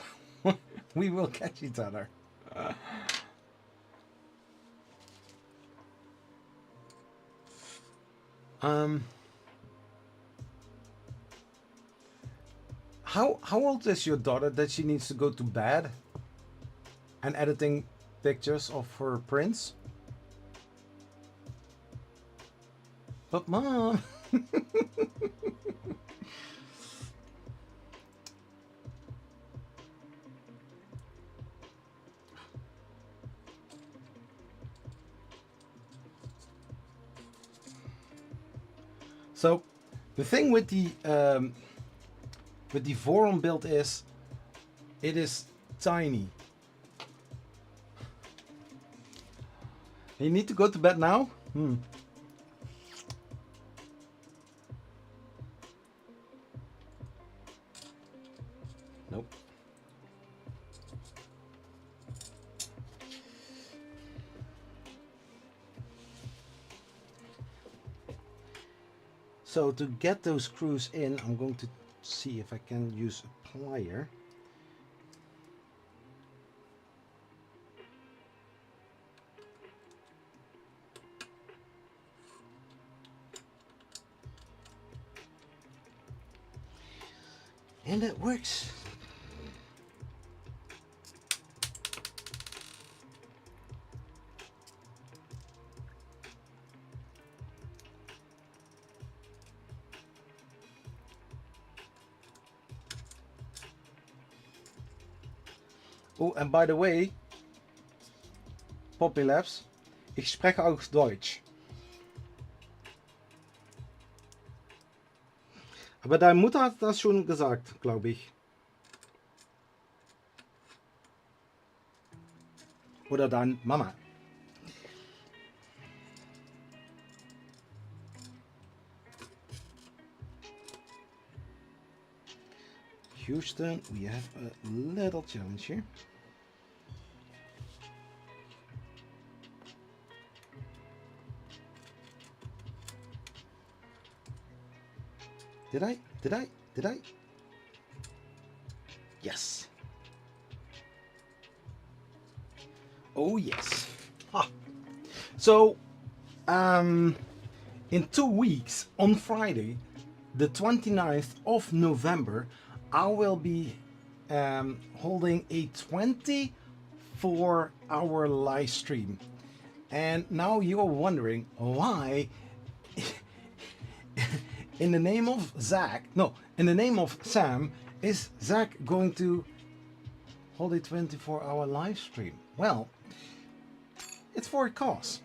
we will catch each other. How old is your daughter that she needs to go to bed? And editing pictures of her prints? But mom. So the thing with the Voron build is it is tiny. You need to go to bed now? Nope. So to get those screws in, I'm going to see if I can use a plier. And it works. Oh, and by the way, Poppy Labs, ich spreche auch Deutsch. Aber deine Mutter hat das schon gesagt, glaube ich. Oder deine Mama. Houston, we have a little challenge here. Did I? Yes. Oh yes. Ah. So, in 2 weeks, on Friday, the 29th of November, I will be holding a 24-hour live stream. And now you are wondering why in the name of in the name of Sam, is Zach going to hold a 24-hour live stream? Well, it's for a cause.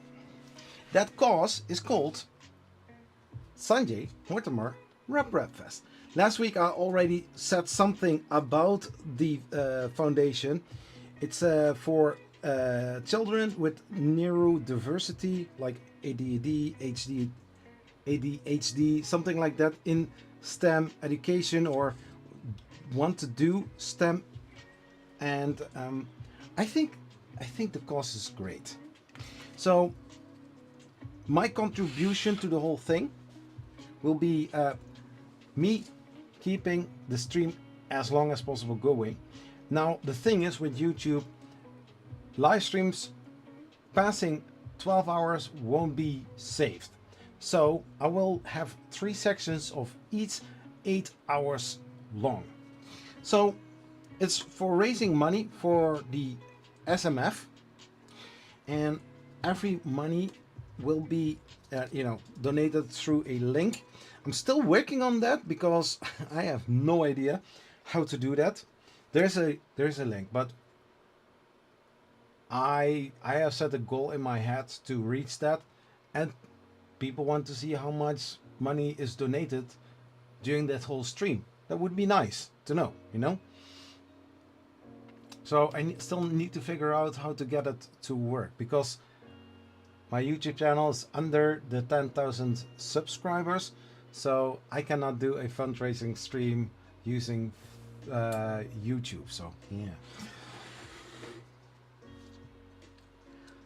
That cause is called Sanjay Mortimer Rap Fest. Last week I already said something about the foundation. It's for children with neurodiversity, like ADHD, something like that, in STEM education or want to do STEM. And I think the cause is great. So my contribution to the whole thing will be me keeping the stream as long as possible going. Now the thing is, with YouTube, live streams passing 12 hours won't be saved. So I will have 3 sections of each 8 hours long. So it's for raising money for the SMF, and every money will be donated through a link. I'm still working on that because I have no idea how to do that. There's a link, but I have set a goal in my head to reach that, and people want to see how much money is donated during that whole stream. That would be nice to know, you know? So I still need to figure out how to get it to work, because my YouTube channel is under the 10,000 subscribers, so I cannot do a fundraising stream using YouTube. So yeah.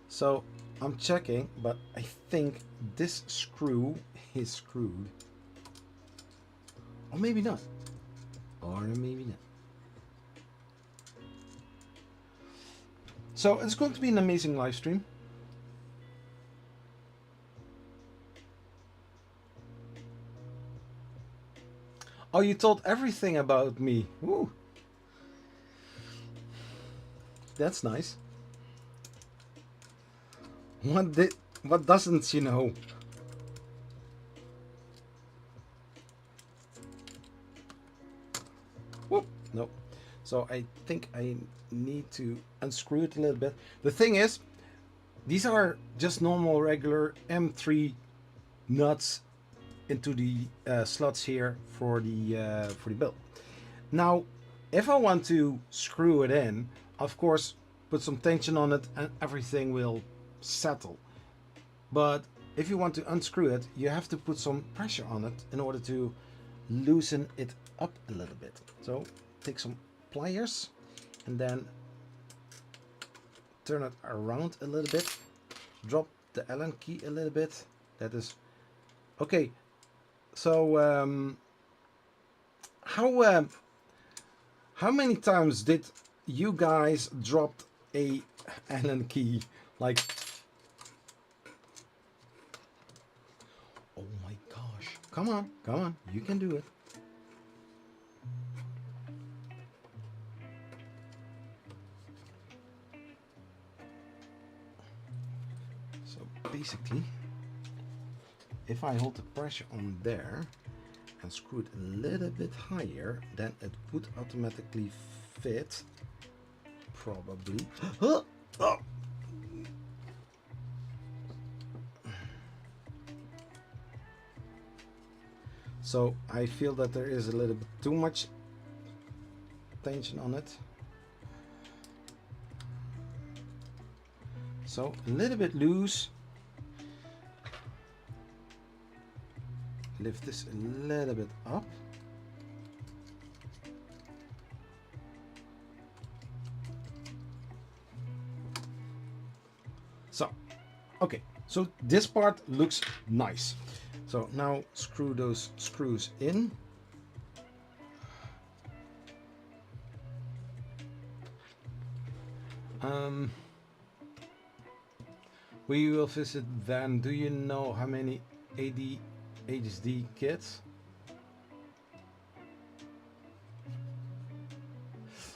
So I'm checking, but I think this screw is screwed. Or maybe not. Or maybe not. So it's going to be an amazing live stream. Oh, you told everything about me. Woo. That's nice. What doesn't she know? Whoop, no. So I think I need to unscrew it a little bit. The thing is, these are just normal regular M3 nuts into the slots here for the build. Now, if I want to screw it in, of course, put some tension on it and everything will settle. But if you want to unscrew it, you have to put some pressure on it in order to loosen it up a little bit. So take some pliers and then turn it around a little bit. Drop the Allen key a little bit. That is okay. So how many times did you guys drop a Allen key? Like, oh my gosh! Come on! You can do it. So basically, if I hold the pressure on there and screw it a little bit higher, then it would automatically fit. Probably. Oh. So I feel that there is a little bit too much tension on it. So a little bit loose. Lift this a little bit up. So, okay, so this part looks nice. So now screw those screws in. We will visit then. Do you know how many HDD kits?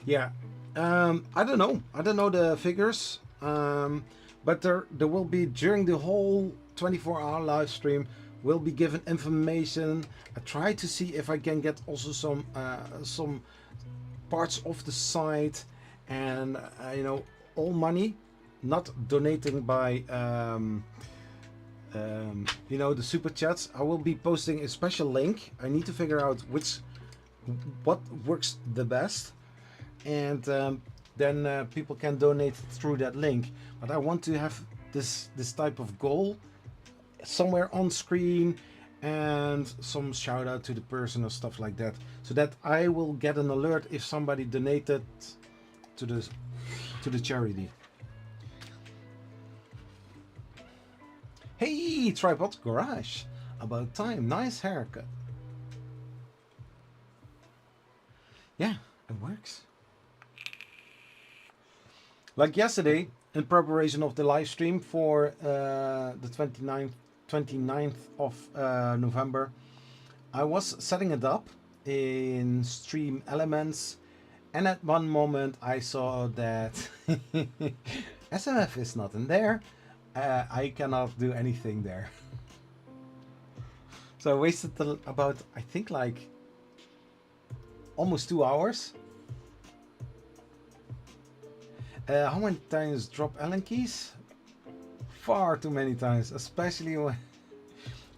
Yeah, I don't know. I don't know the figures. But there will be, during the whole 24-hour live stream, will be given information. I try to see if I can get also some parts of the site, and you know, all money, not donating by you know, the super chats. I will be posting a special link. I need to figure out what works the best, and then people can donate through that link. But I want to have this type of goal somewhere on screen, and some shout out to the person or stuff like that, so that I will get an alert if somebody donated to the charity. Hey, Tripod Garage, about time. Nice haircut. Yeah, it works. Like yesterday, in preparation of the live stream for the 29th of November, I was setting it up in Stream Elements, and at one moment I saw that SMF is not in there. I cannot do anything there. So I wasted about, I think, like almost 2 hours. How many times drop Allen keys? Far too many times, especially when...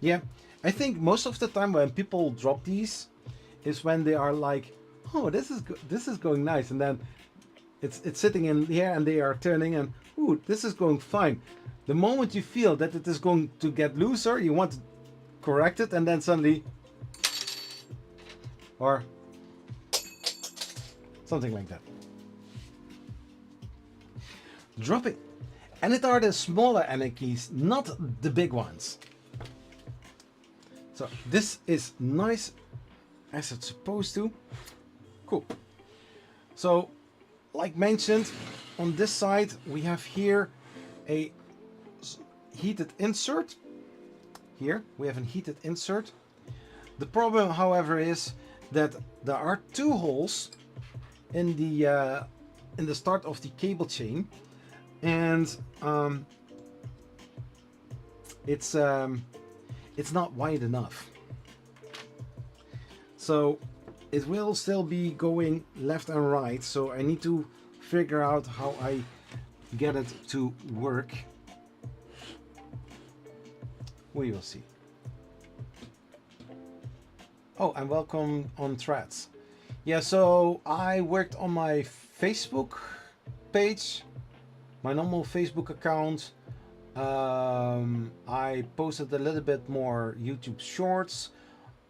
Yeah, I think most of the time when people drop these is when they are like, oh, this is going nice, and then it's sitting in here and they are turning, and ooh, this is going fine. The moment you feel that it is going to get looser, you want to correct it, and then suddenly, or something like that. Drop it. And it are the smaller Allen keys, not the big ones. So this is nice as it's supposed to. Cool. So, like mentioned, on this side we have here a heated insert. Here we have a heated insert. The problem, however, is that there are two holes in the start of the cable chain, and it's not wide enough. So it will still be going left and right. So I need to figure out how I get it to work. We will see. Oh, and welcome on Threads. Yeah, so I worked on my Facebook page, my normal Facebook account. I posted a little bit more YouTube shorts.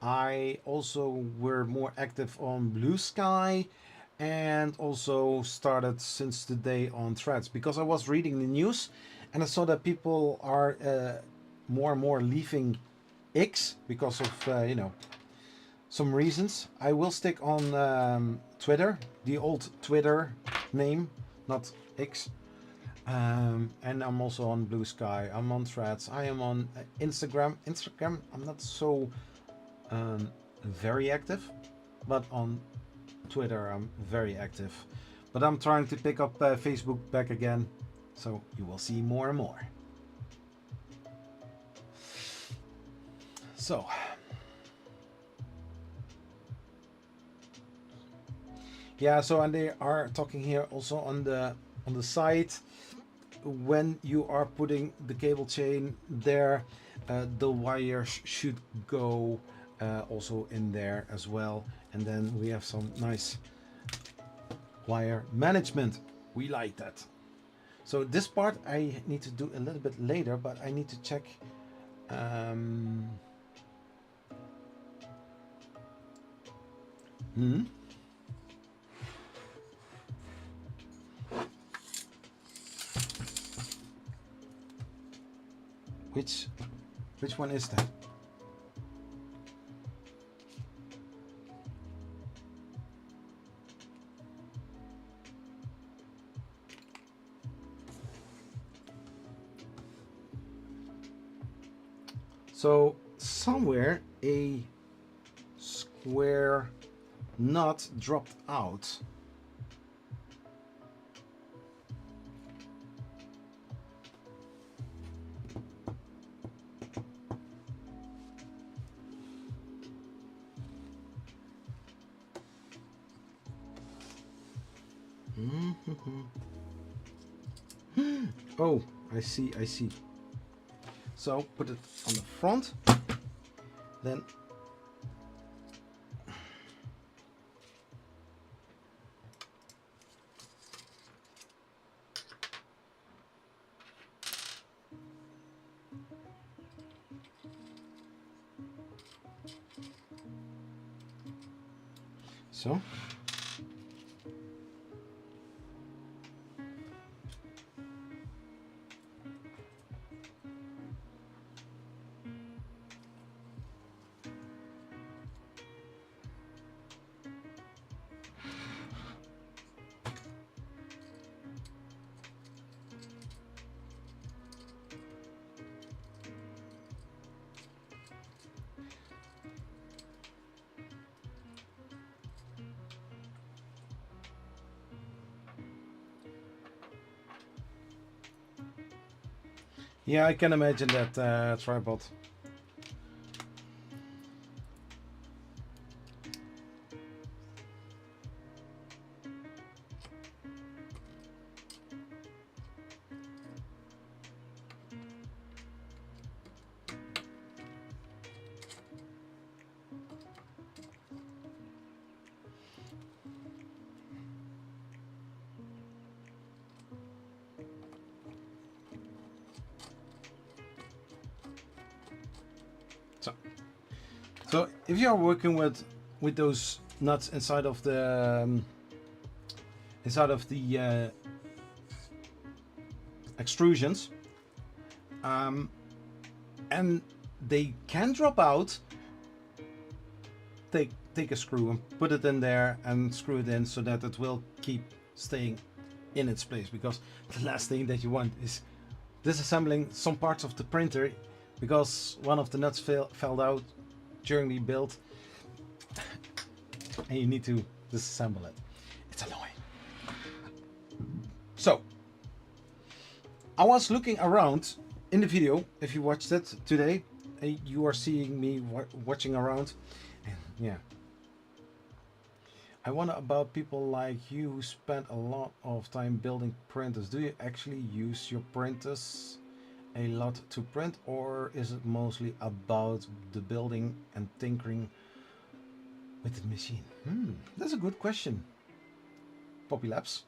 I also were more active on Blue Sky, and also started since today on Threads, because I was reading the news and I saw that people are more and more leaving X because of you know, some reasons. I will stick on Twitter, the old Twitter name, not X. And I'm also on Blue Sky. I'm on Threads. I am on Instagram. I'm not so very active, but on Twitter I'm very active. But I'm trying to pick up Facebook back again, so you will see more and more. So yeah, so and they are talking here also on the site, when you are putting the cable chain there, the wires should go also in there as well, and then we have some nice wire management. We like that. So this part I need to do a little bit later, but I need to check which one is that? So somewhere a square nut dropped out. Oh, I see. So put it on the front, then so. Yeah, I can imagine that tripod. So if you are working with those nuts inside of the extrusions, and they can drop out, take a screw and put it in there and screw it in so that it will keep staying in its place, because the last thing that you want is disassembling some parts of the printer because one of the nuts fell out during the build and you need to disassemble it. It's annoying. So I was looking around in the video. If you watched it today, you are seeing me watching around, and yeah, I wonder about people like you who spend a lot of time building printers. Do you actually use your printers a lot to print, or is it mostly about the building and tinkering with the machine? That's a good question, Poppy Labs.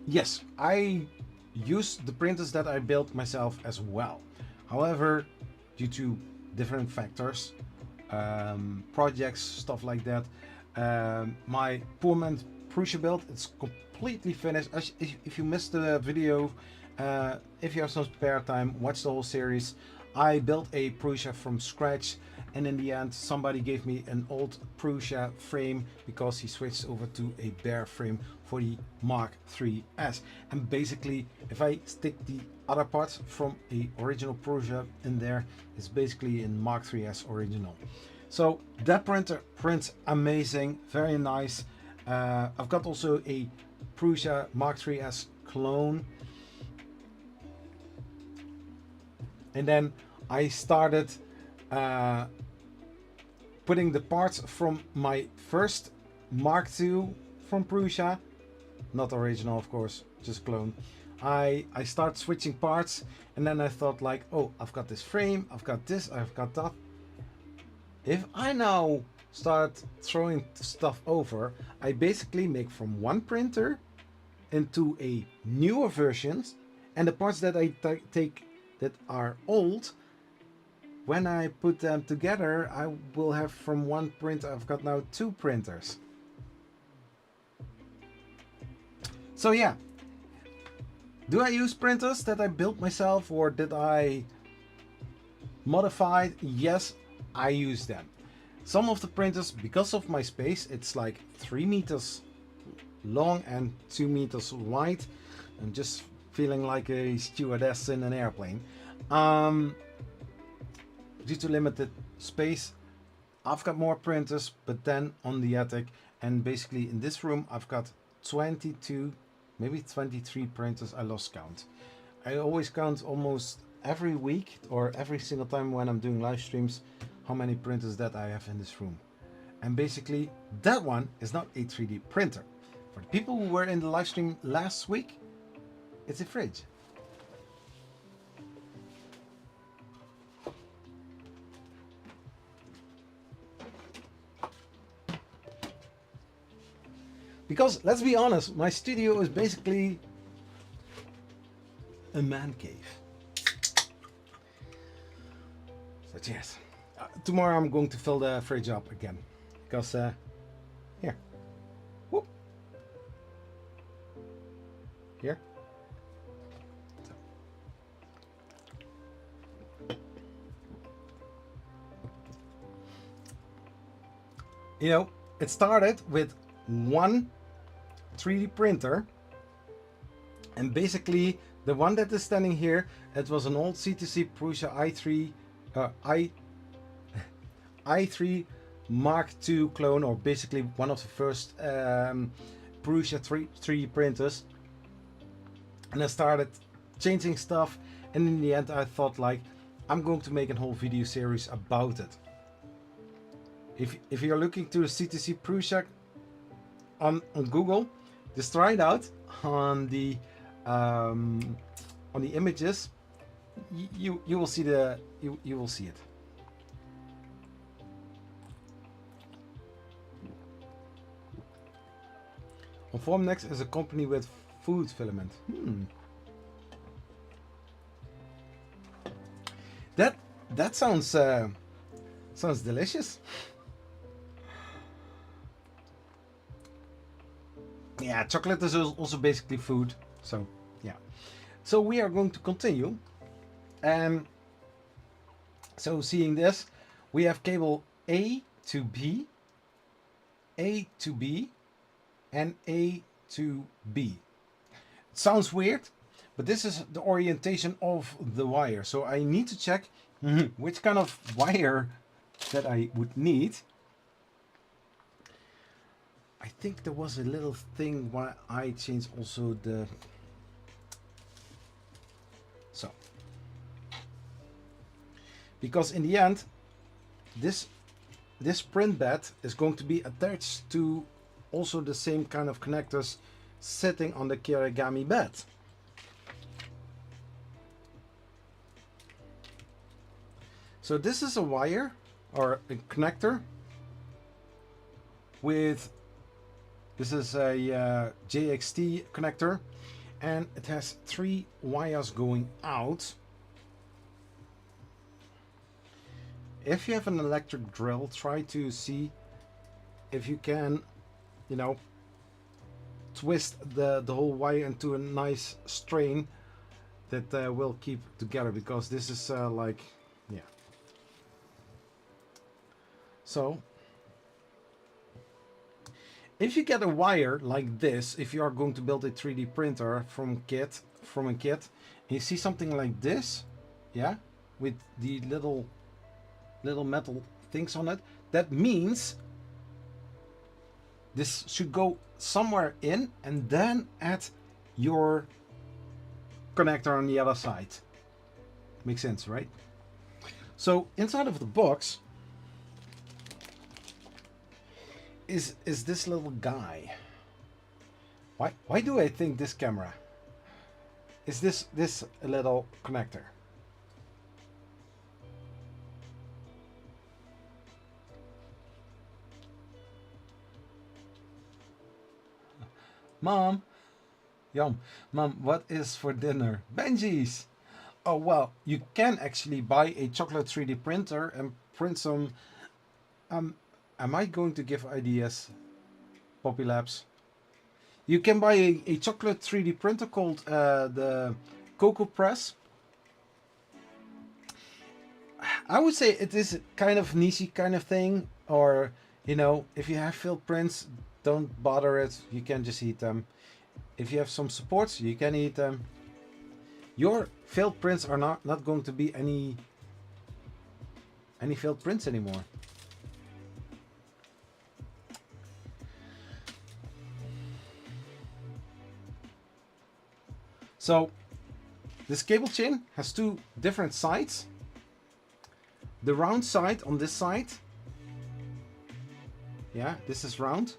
Yes, I use the printers that I built myself as well. However, due to different factors, projects, stuff like that, my poor man's Prusa build, it's completely finished. If you missed the video, if you have some spare time, watch the whole series. I built a Prusa from scratch, and in the end somebody gave me an old Prusa frame because he switched over to a bare frame for the Mark III's. And basically if I stick the other parts from a original Prusa in there, it's basically in Mark III's original. So that printer prints amazing, very nice. I've got also a Prusa Mark III's clone. And then I started putting the parts from my first Mark II from Prusa, not original of course, just clone. I start switching parts, and then I thought like, oh, I've got this frame, I've got this, I've got that. If I now start throwing stuff over, I basically make from one printer into a newer versions, and the parts that I take that are old, when I put them together, I will have from one printer, I've got now 2 printers. So yeah, do I use printers that I built myself, or did I modify? Yes, I use them. Some of the printers, because of my space, it's like 3 meters long and 2 meters wide. I'm just feeling like a stewardess in an airplane. Due to limited space, I've got more printers, but then on the attic, and basically in this room I've got 22, maybe 23 printers. I lost count. I always count almost every week or every single time when I'm doing live streams how many printers that I have in this room. And basically that one is not a 3D printer. For the people who were in the live stream last week, it's a fridge. Because let's be honest, my studio is basically a man cave. So yes, tomorrow I'm going to fill the fridge up again, because here, whoop, here. You know, it started with one 3D printer, and basically the one that is standing here, it was an old CTC Prusa i3 Mark II clone, or basically one of the first Prusa 3D printers. And I started changing stuff, and in the end I thought like, I'm going to make a whole video series about it. If you're looking to a CTC Prusa on Google, just try it out on the images. You will see you will see it. On Formnext is a company with food filament. That sounds delicious. Yeah, chocolate is also basically food. So yeah. So we are going to continue. So seeing this, we have cable A to B, A to B, and A to B. It sounds weird, but this is the orientation of the wire. So I need to check which kind of wire that I would need. I think there was a little thing why I changed also the... So. Because in the end, this print bed is going to be attached to also the same kind of connectors sitting on the Kirigami bed. So this is a wire or a connector with, this is a JXT connector, and it has 3 wires going out. If you have an electric drill, try to see if you can, you know, twist the whole wire into a nice strain that will keep together, because this is like So if you get a wire like this, if you are going to build a 3D printer from a kit, and you see something like this, yeah, with the little metal things on it, that means this should go somewhere in and then at your connector on the other side. Makes sense, right? So inside of the box is this little guy. Why do I think this camera is this little connector? Mom, Mom, what is for dinner? Benji's. Oh well, you can actually buy a chocolate 3D printer and print some. Am I going to give ideas, Poppy Labs? You can buy a chocolate 3D printer called the Cocoa Press. I would say it is kind of niche kind of thing, or you know, if you have filled prints, don't bother it. You can just eat them. If you have some supports, you can eat them. Your failed prints are not going to be any failed prints anymore. So this cable chain has two different sides. The round side on this side, yeah, this is round,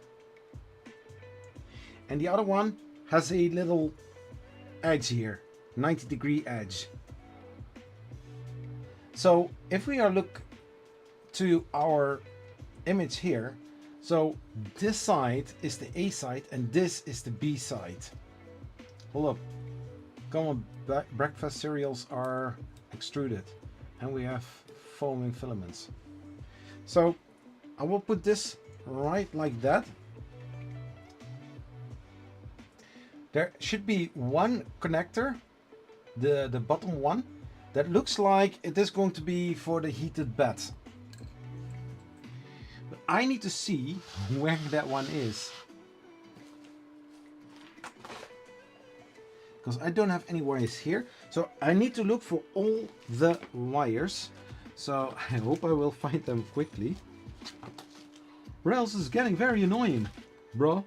and the other one has a little edge here, 90-degree edge. So if we are look to our image here, so this side is the A side and this is the B side. Hold up, come on, breakfast cereals are extruded and we have foaming filaments. So I will put this right like that. There should be one connector, the bottom one, that looks like it is going to be for the heated bed. But I need to see where that one is, because I don't have any wires here. So I need to look for all the wires. So I hope I will find them quickly, or else it's getting very annoying, bro.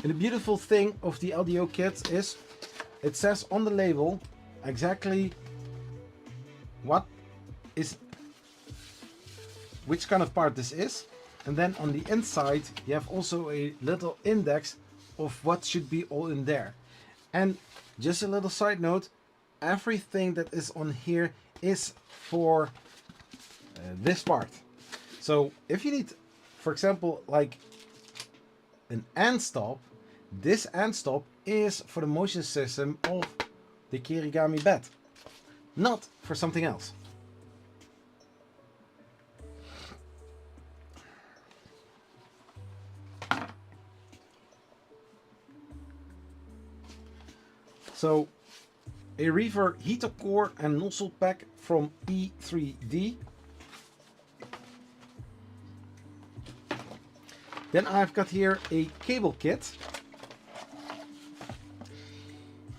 And the beautiful thing of the LDO kit is it says on the label exactly which kind of part this is, and then on the inside you have also a little index of what should be all in there. And just a little side note, everything that is on here is for this part. So if you need, for example, like an end stop, this end stop is for the motion system of the Kirigami bed, not for something else. So a reverb heater core and nozzle pack from E3D. Then I've got here a cable kit.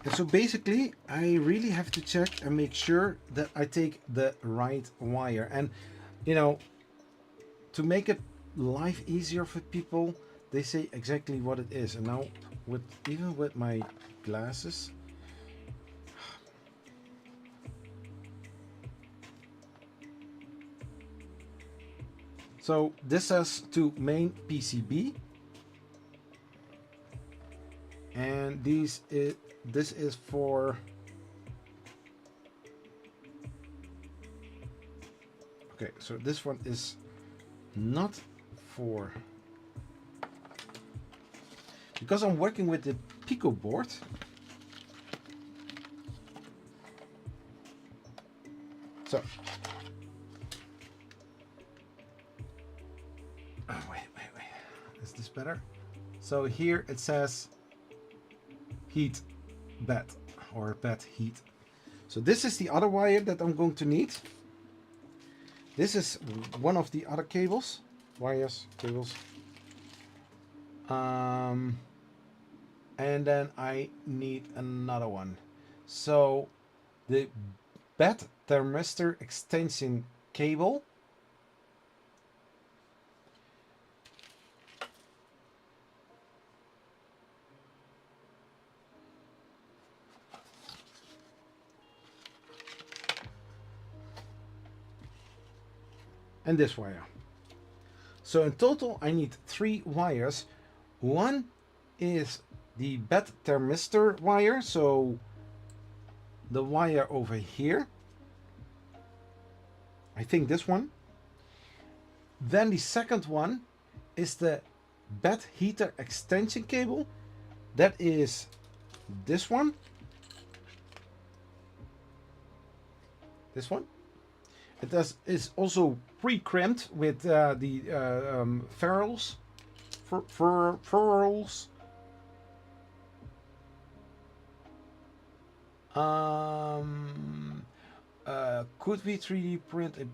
And so basically I really have to check and make sure that I take the right wire. And you know, to make it life easier for people, they say exactly what it is. And now even with my glasses, so this says to main PCB, and this is for, okay, so this one is not for, because I'm working with the Pico board. So wait, is this better? So here it says heat bed. or bed heat. So this is the other wire that I'm going to need. This is one of the other cables, cables. And then I need another one. So the bed thermistor extension cable. And this wire. So in total I need 3 wires. One is the bed thermistor wire, so the wire over here. I think this one. Then the second one is the bed heater extension cable. That is this one. This one. It is also pre-crimped with the ferrules. Ferrules. Could we 3D print a?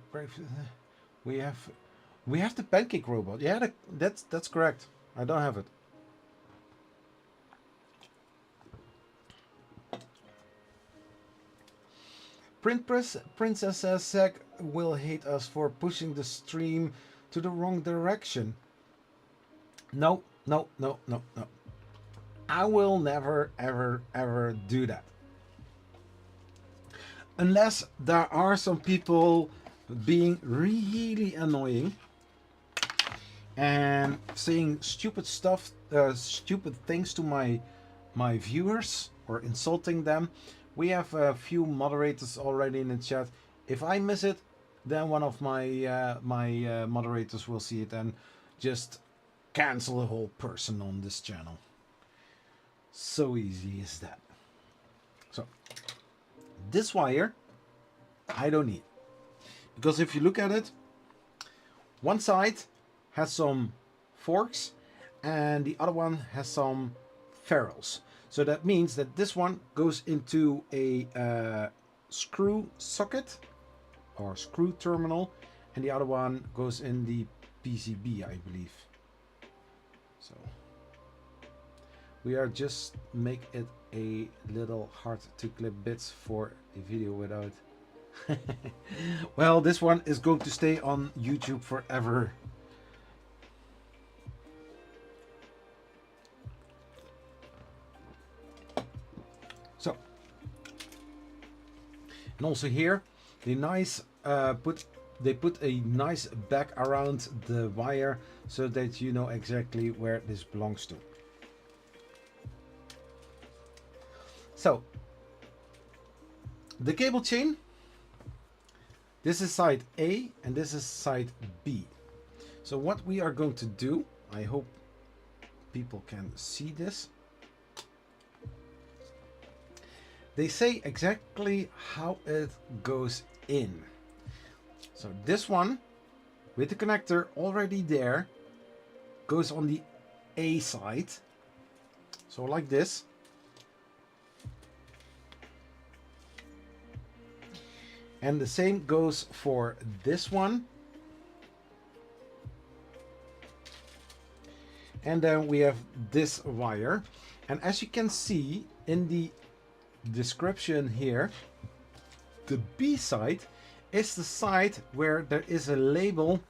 We have the pancake robot. Yeah, that's correct. I don't have it. Princess says Zach will hate us for pushing the stream to the wrong direction. No. I will never, ever do that. Unless there are some people being really annoying and saying stupid stuff, stupid things to my viewers or insulting them. We have a few moderators already in the chat. If I miss it, then one of my moderators will see it and just cancel the whole person on this channel. So easy is that. So this wire I don't need, because if you look at it, one side has some forks and the other one has some ferrules. So that means that this one goes into a screw socket or screw terminal, and the other one goes in the PCB, I believe. So we are just make it a little hard to clip bits for a video without. Well, this one is going to stay on YouTube forever. So, and also here, the nice they put a nice bag around the wire so that you know exactly where this belongs to. So, the cable chain. This is side A and this is side B. So what we are going to do, I hope people can see this. They say exactly how it goes in. So this one with the connector already there goes on the A side. So like this. And the same goes for this one. And then we have this wire. And as you can see in the description here, the B side is the side where there is a label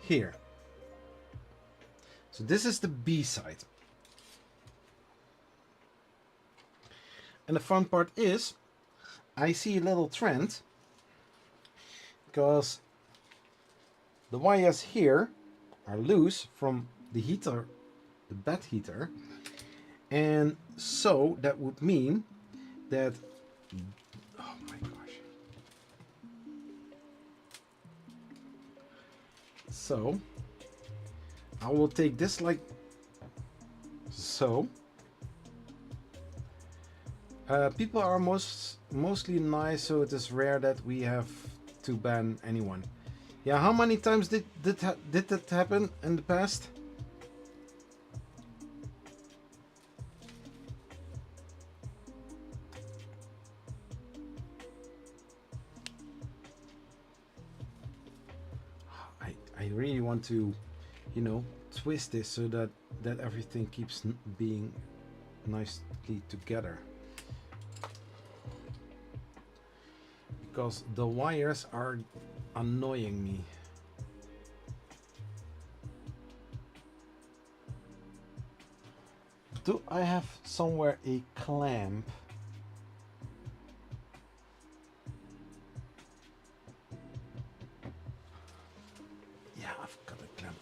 here. So this is the B side. And the fun part is, I see a little trend, because the wires here are loose from the heater, the bed heater, and so that would mean that, oh my gosh. So I will take this like so. People are mostly nice, so it is rare that we have to ban anyone. Yeah, how many times did that happen in the past? I really want to, you know, twist this so that everything keeps being nicely together, because the wires are annoying me. Do I have somewhere a clamp? Yeah, I've got a clamp.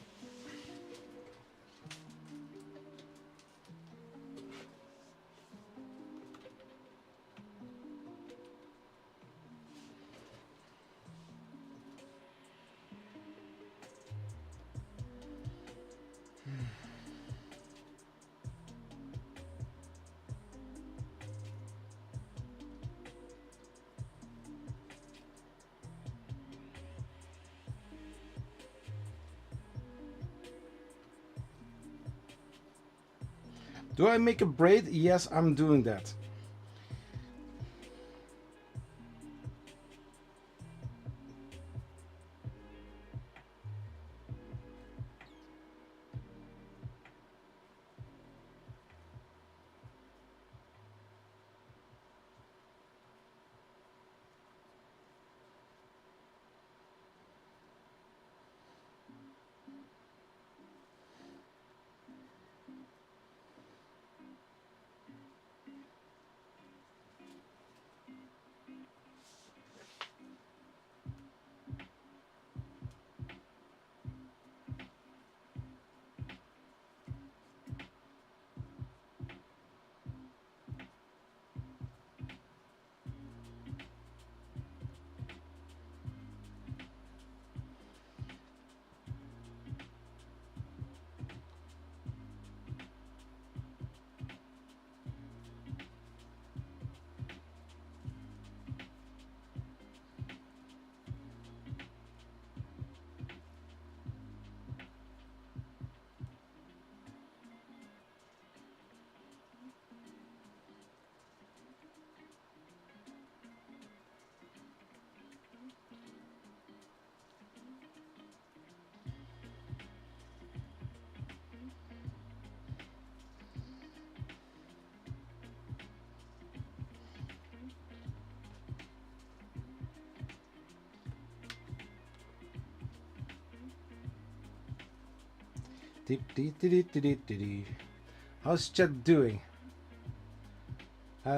Do I make a braid? Yes, I'm doing that. How's chat doing?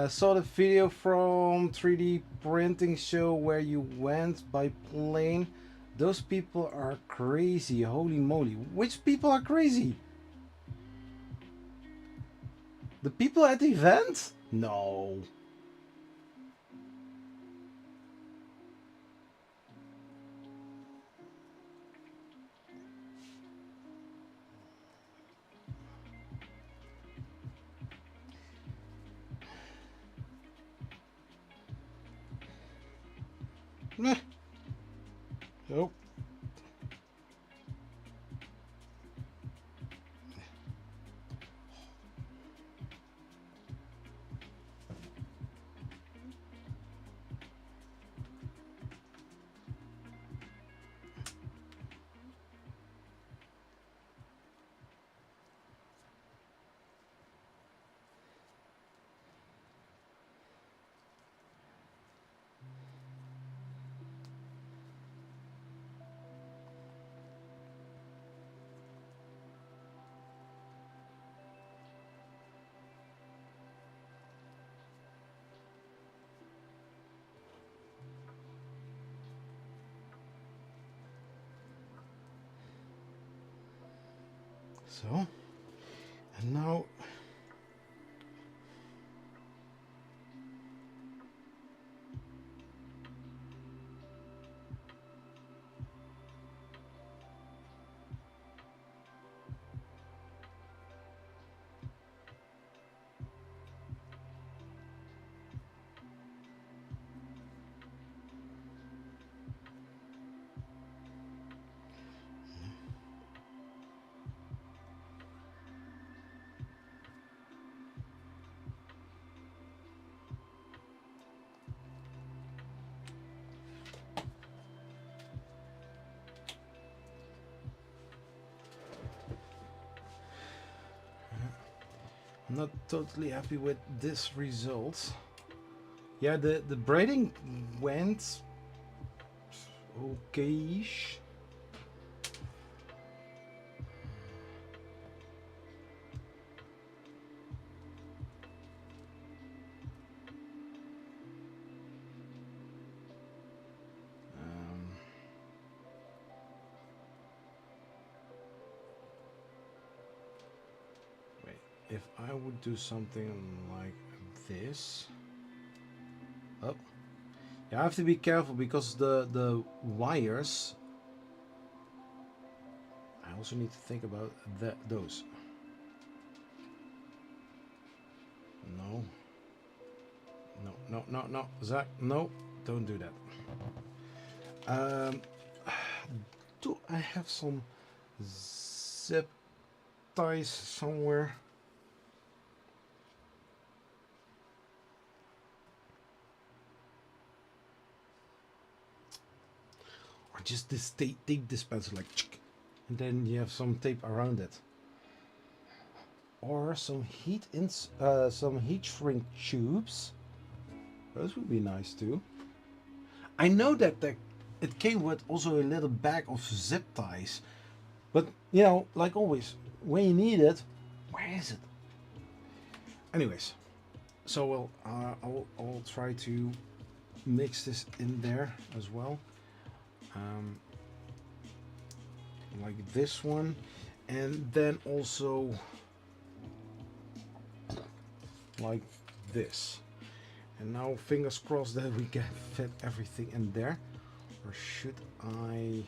Saw the video from 3D printing show where you went by plane. Those people are crazy. Holy moly. Which people are crazy? The people at the event? No. Nope. So, and now I'm not totally happy with this result. Yeah, the braiding went okay-ish. If I would do something like this, oh, yeah, I have to be careful because the wires. I also need to think about those. No, no, no, no, no, Zach, no, don't do that. Do I have some zip ties somewhere? Or just this tape dispenser, like, and then you have some tape around it. Or some some heat shrink tubes. Those would be nice too. I know that it came with also a little bag of zip ties, but you know, like always, when you need it, where is it? Anyways, so I'll try to mix this in there as well, like this one, and then also like this. And now fingers crossed that we can fit everything in there. Or should I?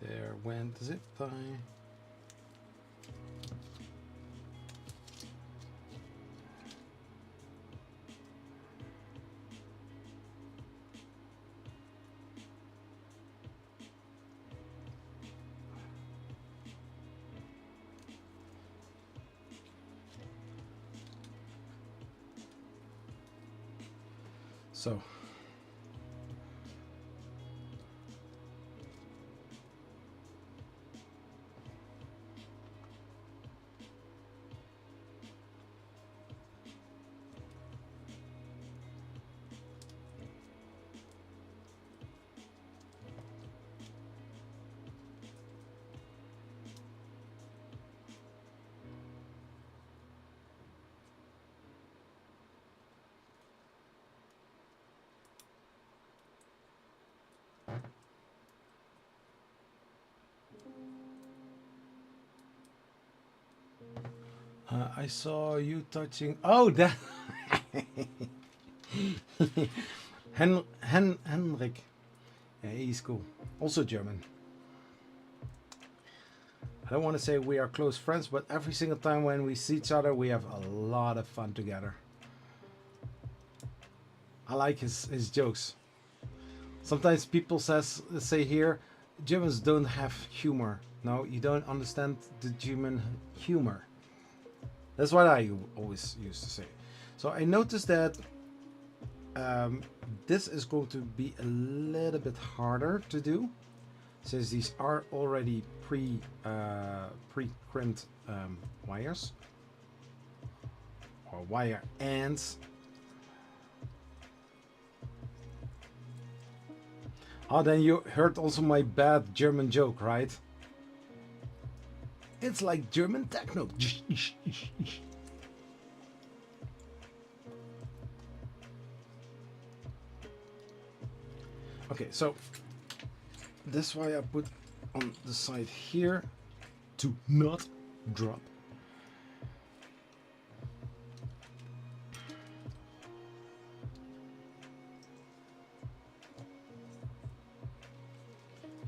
There went the zip tie. So I saw you touching. Oh, that. Henrik. Yeah, he's cool. Also German. I don't want to say we are close friends, but every single time when we see each other, we have a lot of fun together. I like his jokes. Sometimes people say here, Germans don't have humor. No, you don't understand the German humor. That's what I always used to say. So I noticed that this is going to be a little bit harder to do, since these are already pre-crimped wires or wire ends. Oh, then you heard also my bad German joke, right? It's like German techno. Okay, so that's why I put on the side here to not drop.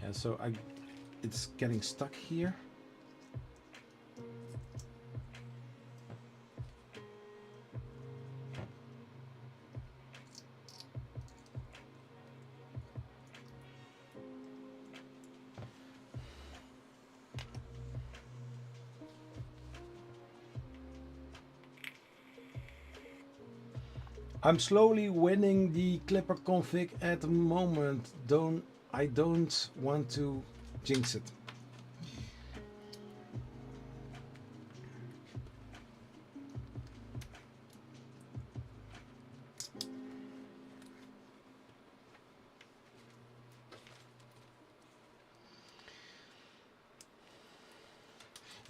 Yeah, so it's getting stuck here. I'm slowly winning the clipper config at the moment. I don't want to jinx it.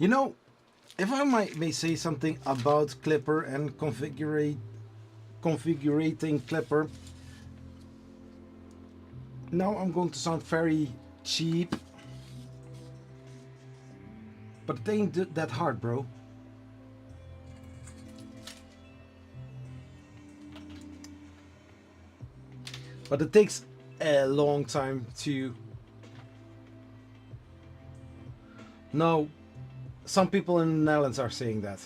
You know, if I may say something about Clipper and configuring Clipper, now I'm going to sound very cheap, but it ain't that hard, bro. But it takes a long time to... No, some people in the Netherlands are saying that.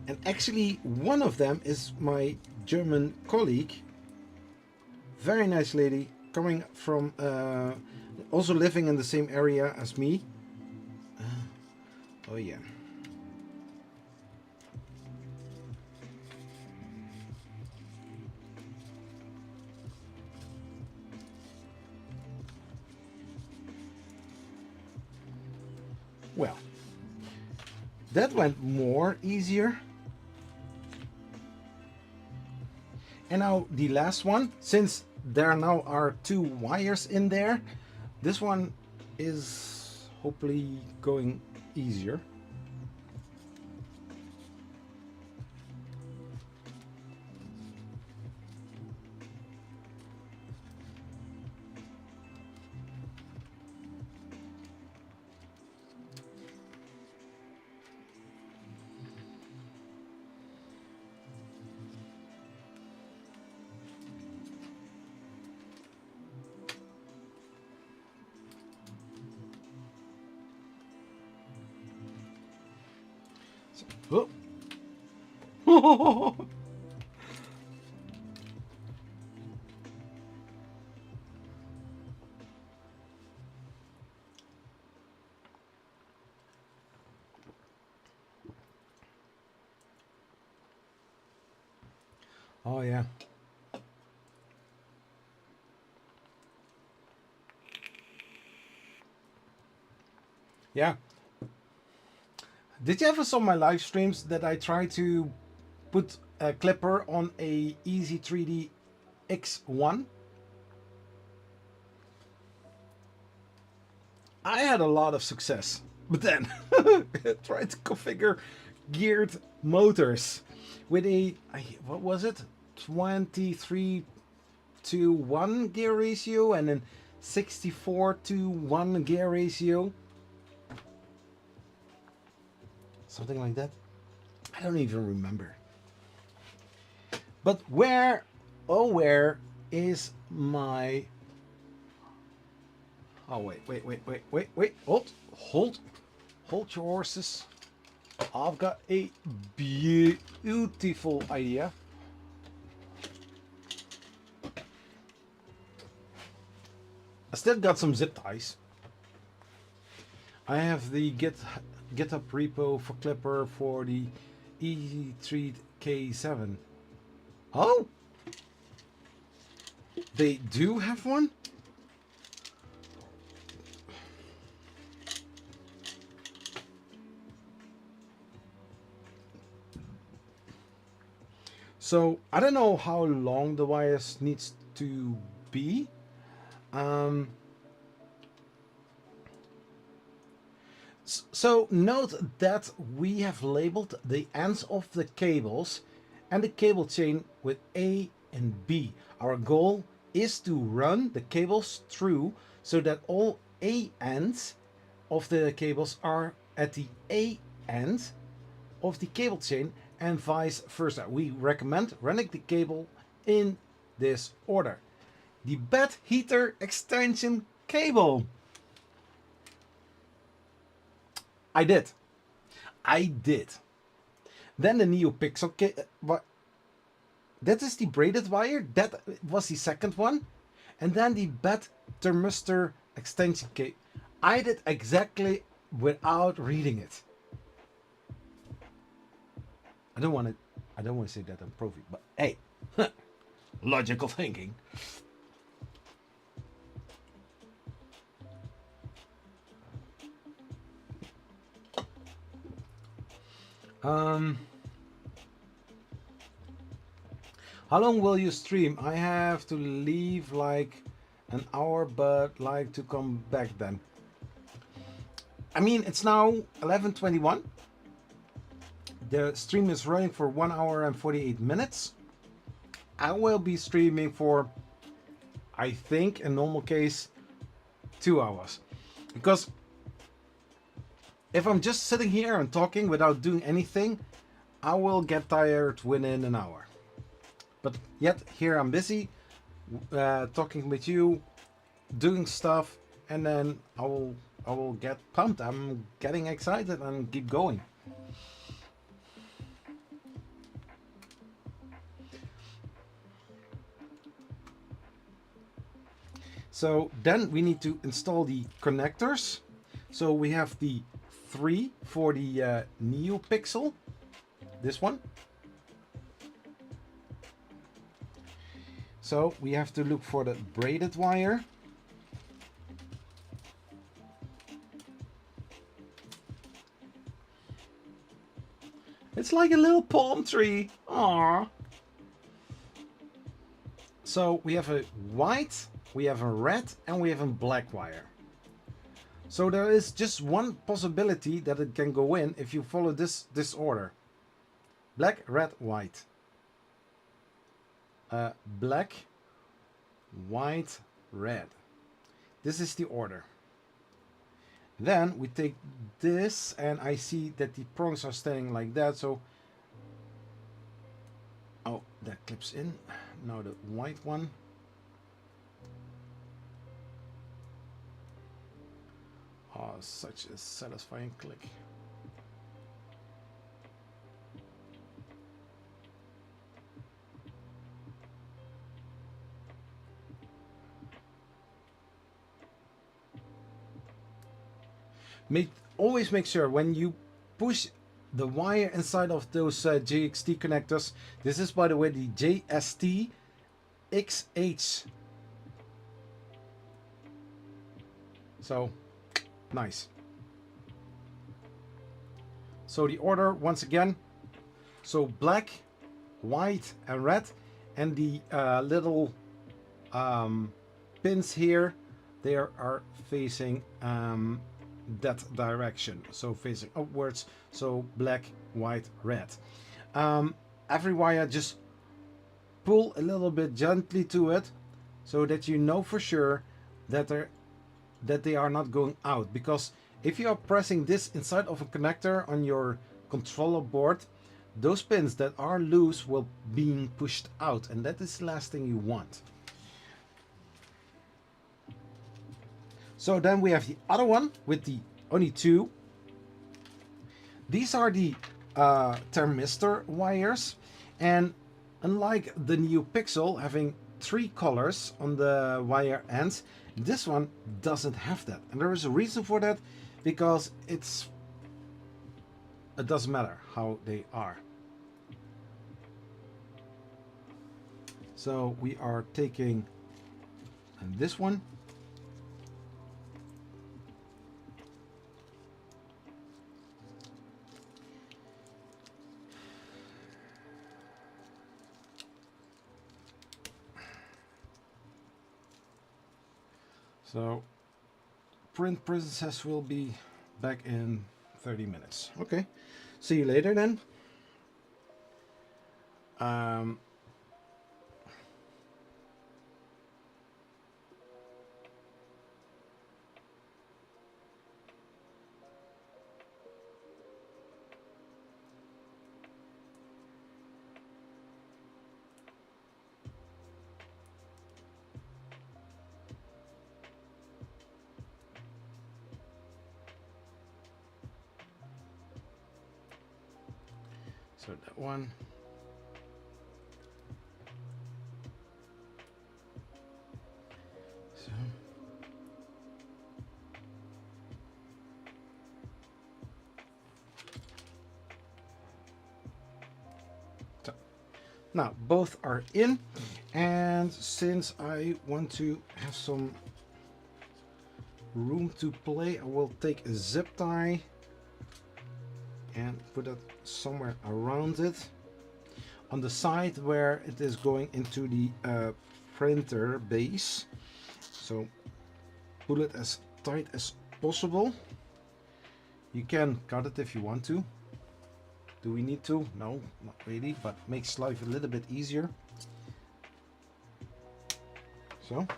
And actually, one of them is my German colleague. Very nice lady, coming from, also living in the same area as me. Oh yeah. Well, that went more easier. And now the last one, since there now are 2 wires in there, this one is hopefully going easier. Oh. Oh yeah. Yeah. Did you ever saw my live streams that I try to put a clipper on a Easy 3D X1? I had a lot of success, but then I tried to configure geared motors with a, what was it, 23:1 gear ratio and then 64:1 gear ratio, something like that. I don't even remember. But where, oh where is my... Oh wait, hold your horses. I've got a beautiful idea. I still got some zip ties. I have the GitHub repo for Clipper for the E3K7. Oh, they do have one? So I don't know how long the wires needs to be. So note that we have labeled the ends of the cables and the cable chain with A and B. Our goal is to run the cables through so that all A ends of the cables are at the A end of the cable chain and vice versa. We recommend running the cable in this order. The bed heater extension cable. I did. Then the NeoPixel cable. That is the braided wire. That was the second one. And then the bed thermistor extension cable. I did exactly without reading it. I don't want to say that I'm profi, but hey, logical thinking. How long will you stream? I have to leave like an hour, but like to come back then. I mean, it's now 11:21. The stream is running for 1 hour and 48 minutes. I will be streaming for, I think, in normal case, 2 hours. Because if I'm just sitting here and talking without doing anything, I will get tired within an hour. But yet here I'm busy talking with you, doing stuff, and then I will get pumped. I'm getting excited and keep going. So then we need to install the connectors. So we have the 3 for the NeoPixel, this one. So we have to look for the braided wire. It's like a little palm tree. Aww. So we have a white, we have a red, and we have a black wire. So there is just one possibility that it can go in if you follow this order. Black, red, white. Black, white, red. This is the order. Then we take this, and I see that the prongs are staying like that, so... Oh, that clips in. Now the white one. Oh, such a satisfying click. Always make sure when you push the wire inside of those JXT connectors. This is, by the way, the JST XH. So, nice. So the order, once again, so black, white, and red, and the little pins here, they are facing that direction, so facing upwards. So black, white, red. Every wire, just pull a little bit gently to it, so that you know for sure that they are not going out. Because if you are pressing this inside of a connector on your controller board, those pins that are loose will be pushed out, and that is the last thing you want. So then we have the other one with the only 2. These are the thermistor wires, and unlike the NeoPixel having 3 colors on the wire ends, this one doesn't have that. And there is a reason for that, because it doesn't matter how they are. So we are taking this one. So print process will be back in 30 minutes. Okay, see you later then. So that one. So. Now both are in, and since I want to have some room to play, I will take a zip tie and put it somewhere around it on the side where it is going into the printer base. So pull it as tight as possible. You can cut it if you want to. Do we need to? No, not really, but makes life a little bit easier. So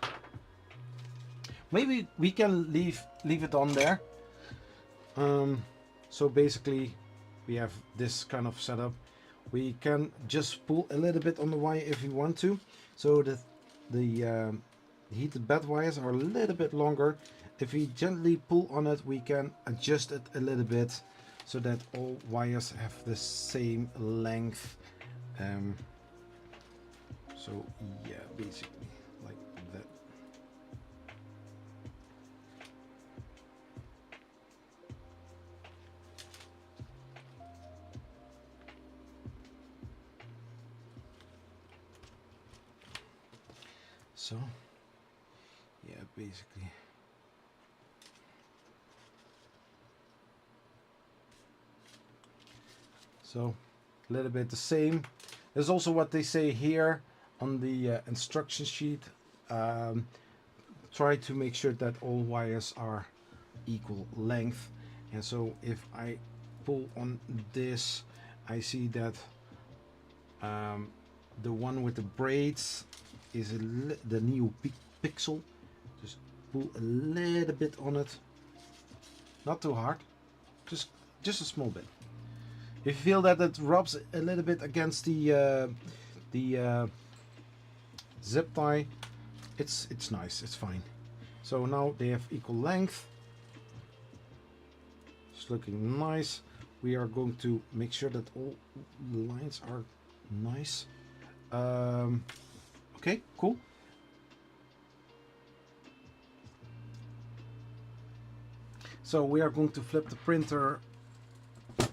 maybe we can leave it on there. So basically we have this kind of setup. We can just pull a little bit on the wire if we want to, so that the heated bed wires are a little bit longer. If we gently pull on it, we can adjust it a little bit so that all wires have the same length. So yeah, basically like that. So yeah, basically. So a little bit the same. There's also what they say here on the instruction sheet. Try to make sure that all wires are equal length. And so if I pull on this, I see that the one with the braids is the new pixel. Just pull a little bit on it, not too hard, just a small bit. If you feel that it rubs a little bit against the zip tie, it's nice, it's fine. So now they have equal length. It's looking nice. We are going to make sure that all lines are nice. Okay, cool. So we are going to flip the printer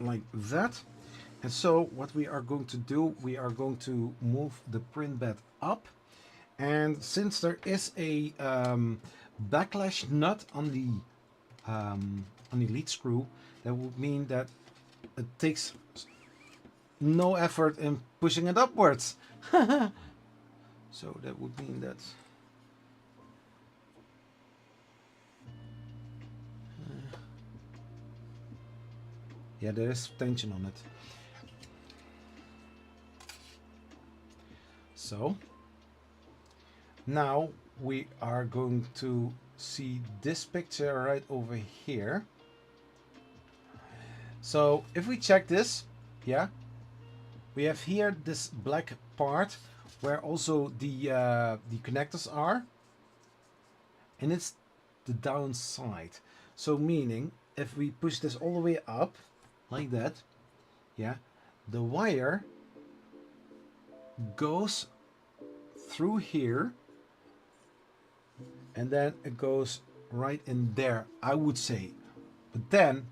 like that. And so what we are going to do, we are going to move the print bed up. And since there is a backlash nut on the lead screw, that would mean that it takes no effort in pushing it upwards. So that would mean that yeah, there is tension on it. So now we are going to see this picture right over here. So if we check this, yeah, we have here this black part where also the connectors are, and it's the downside. So meaning if we push this all the way up like that, yeah, the wire goes through here and then it goes right in there, I would say. But then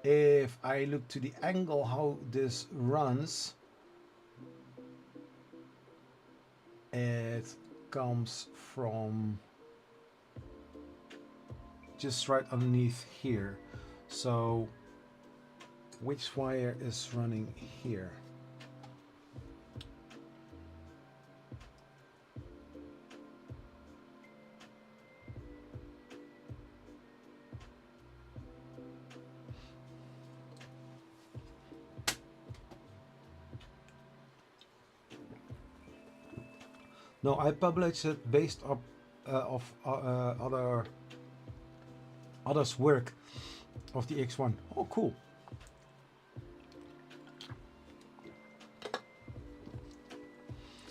if I look to the angle how this runs, it comes from just right underneath here. So which wire is running here? No, I published it based up of others' work of the X1. Oh, cool.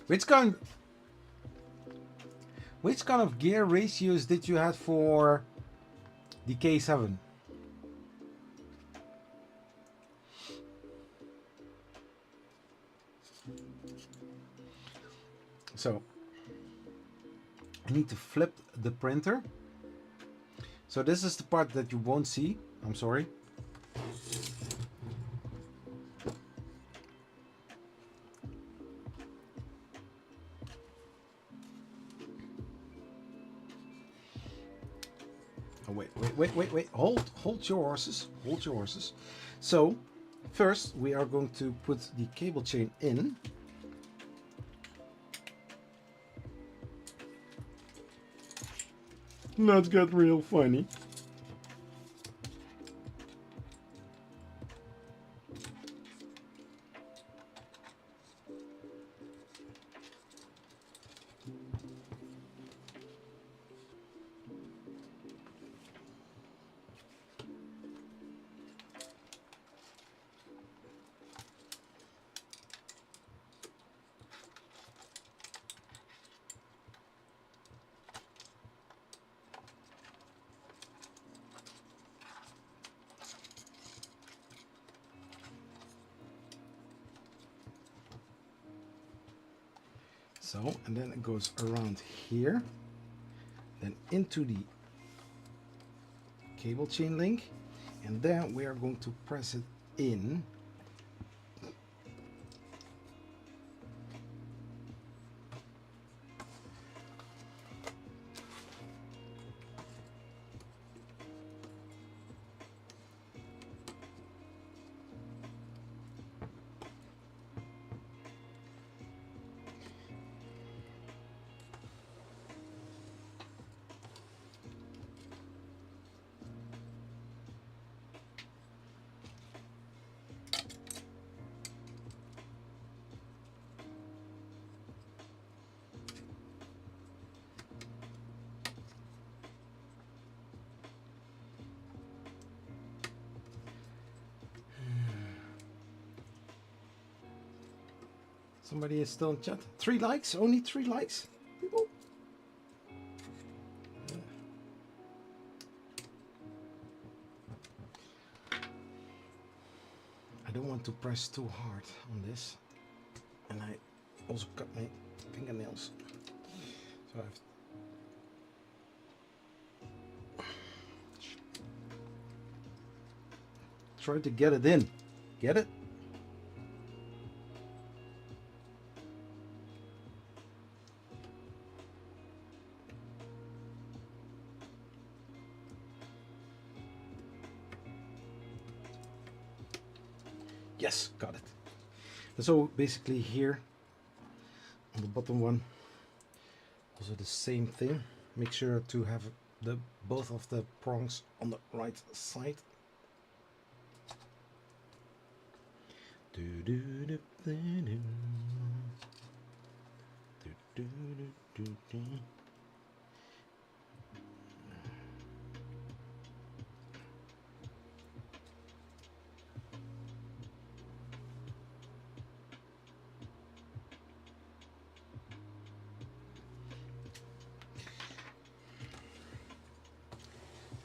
Which kind of gear ratios did you have for the K7? So I need to flip the printer. So this is the part that you won't see. I'm sorry. Oh, wait. Hold your horses. Hold your horses. So, first we are going to put the cable chain in. Let's get real funny. So, and then it goes around here, then into the cable chain link, and then we are going to press it in. Somebody is still in chat. 3 likes, only 3 likes, people. I don't want to press too hard on this, and I also cut my fingernails, so I've tried to get it in. Get it? Yes, got it. And so basically here on the bottom one, also the same thing. Make sure to have the both of the prongs on the right side.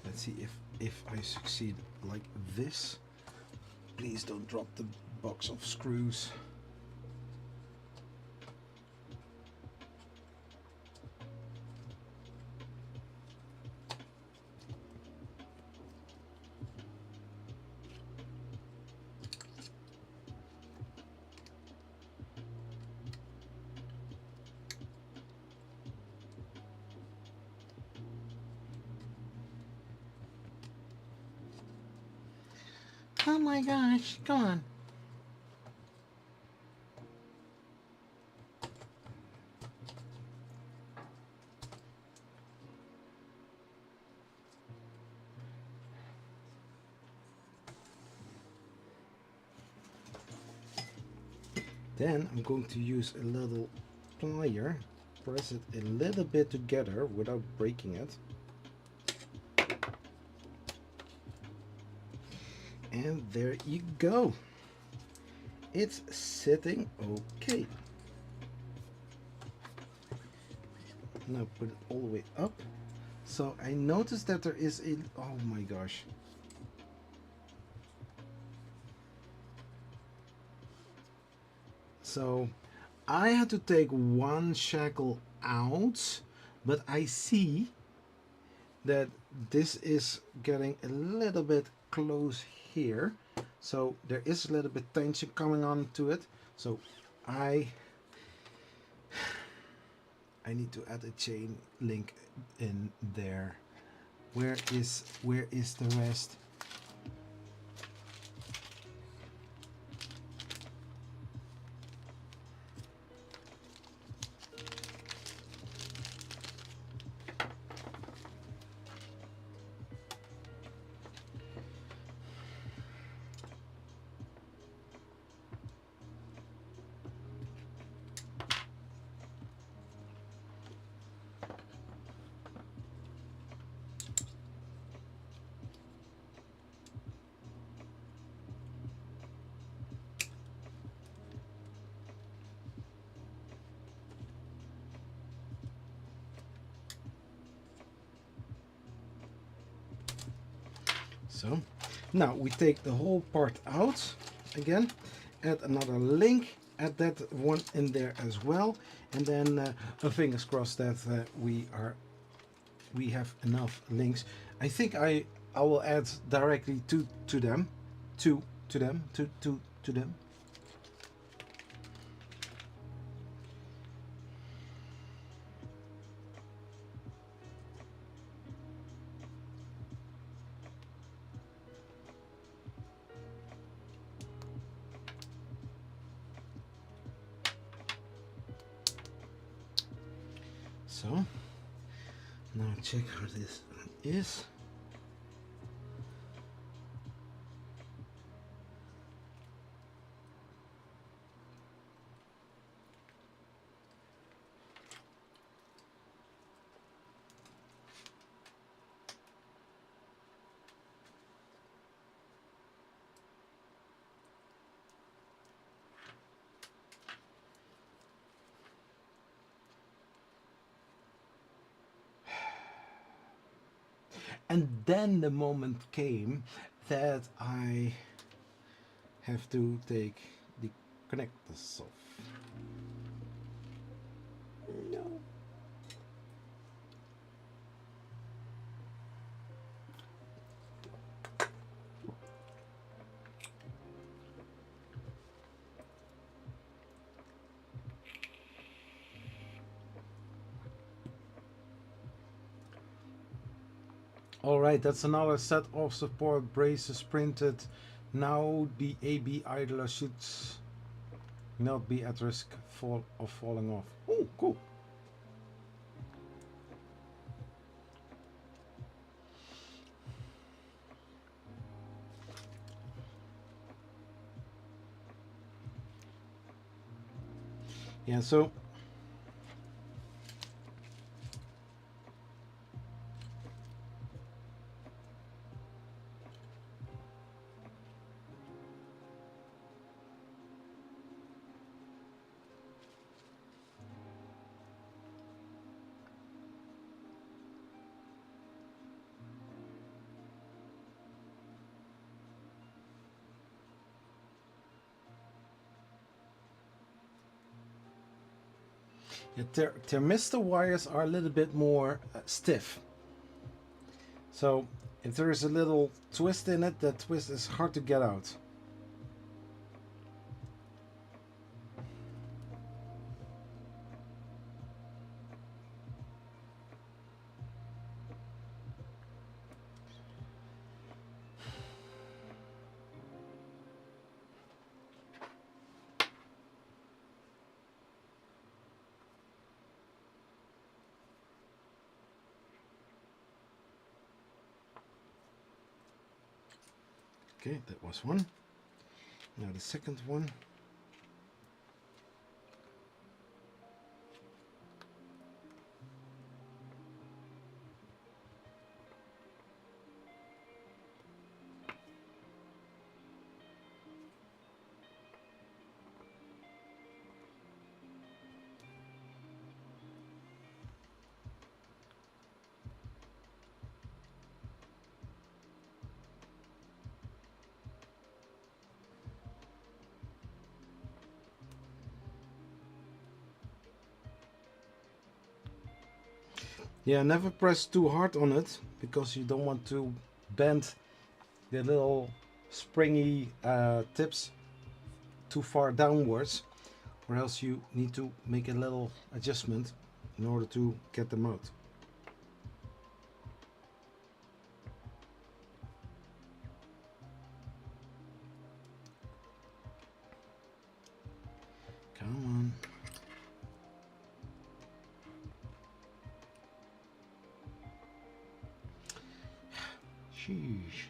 Let's see if I succeed like this. Please don't drop the box of screws. Oh my gosh, go on. Then I'm going to use a little plier, press it a little bit together without breaking it. And there you go. It's sitting okay. Now put it all the way up. So I noticed that there is a, oh my gosh. So I had to take one shackle out, but I see that this is getting a little bit close here. So there is a little bit tension coming on to it. So I need to add a chain link in there. Where is the rest? So now we take the whole part out again, add another link, add that one in there as well, and then fingers crossed that we have enough links. I think I will add directly to them. So now check how this is. And then the moment came that I have to take the connectors off. No. Alright, that's another set of support braces printed. Now the AB idler should not be at risk of falling off. Oh, cool. Yeah, so yeah, thermistor wires are a little bit more stiff. So if there is a little twist in it, that twist is hard to get out. Okay, that was one. Now the second one. Yeah, never press too hard on it because you don't want to bend the little springy tips too far downwards, or else you need to make a little adjustment in order to get them out. Sheesh.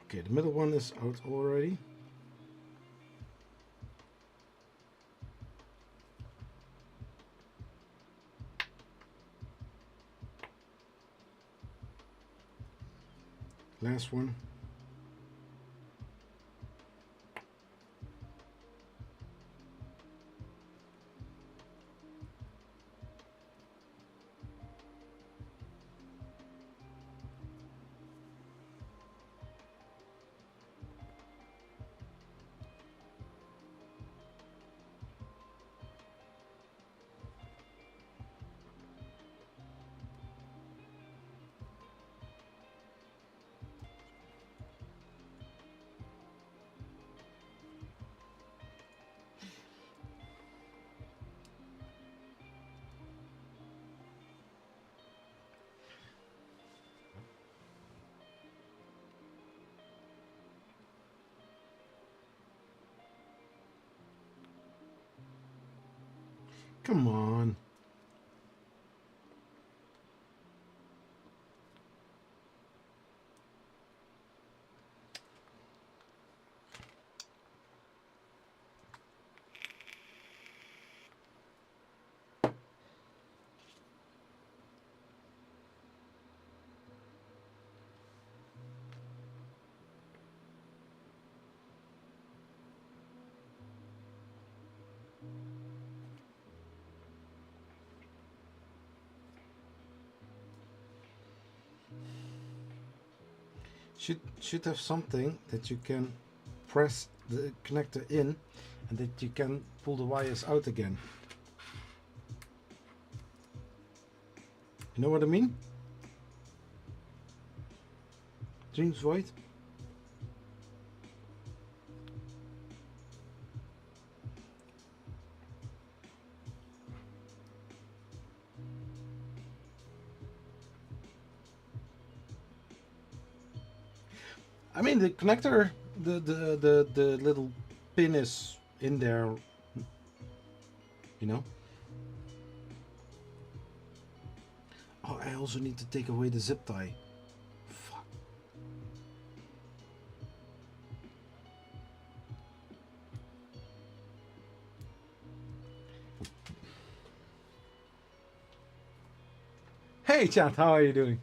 Okay, the middle one is out already. Last one. Come on. Should have something that you can press the connector in and that you can pull the wires out again. You know what I mean? Dreams Void? I mean, the connector, the little pin is in there, you know. Oh, I also need to take away the zip tie. Fuck. Hey chat, how are you doing?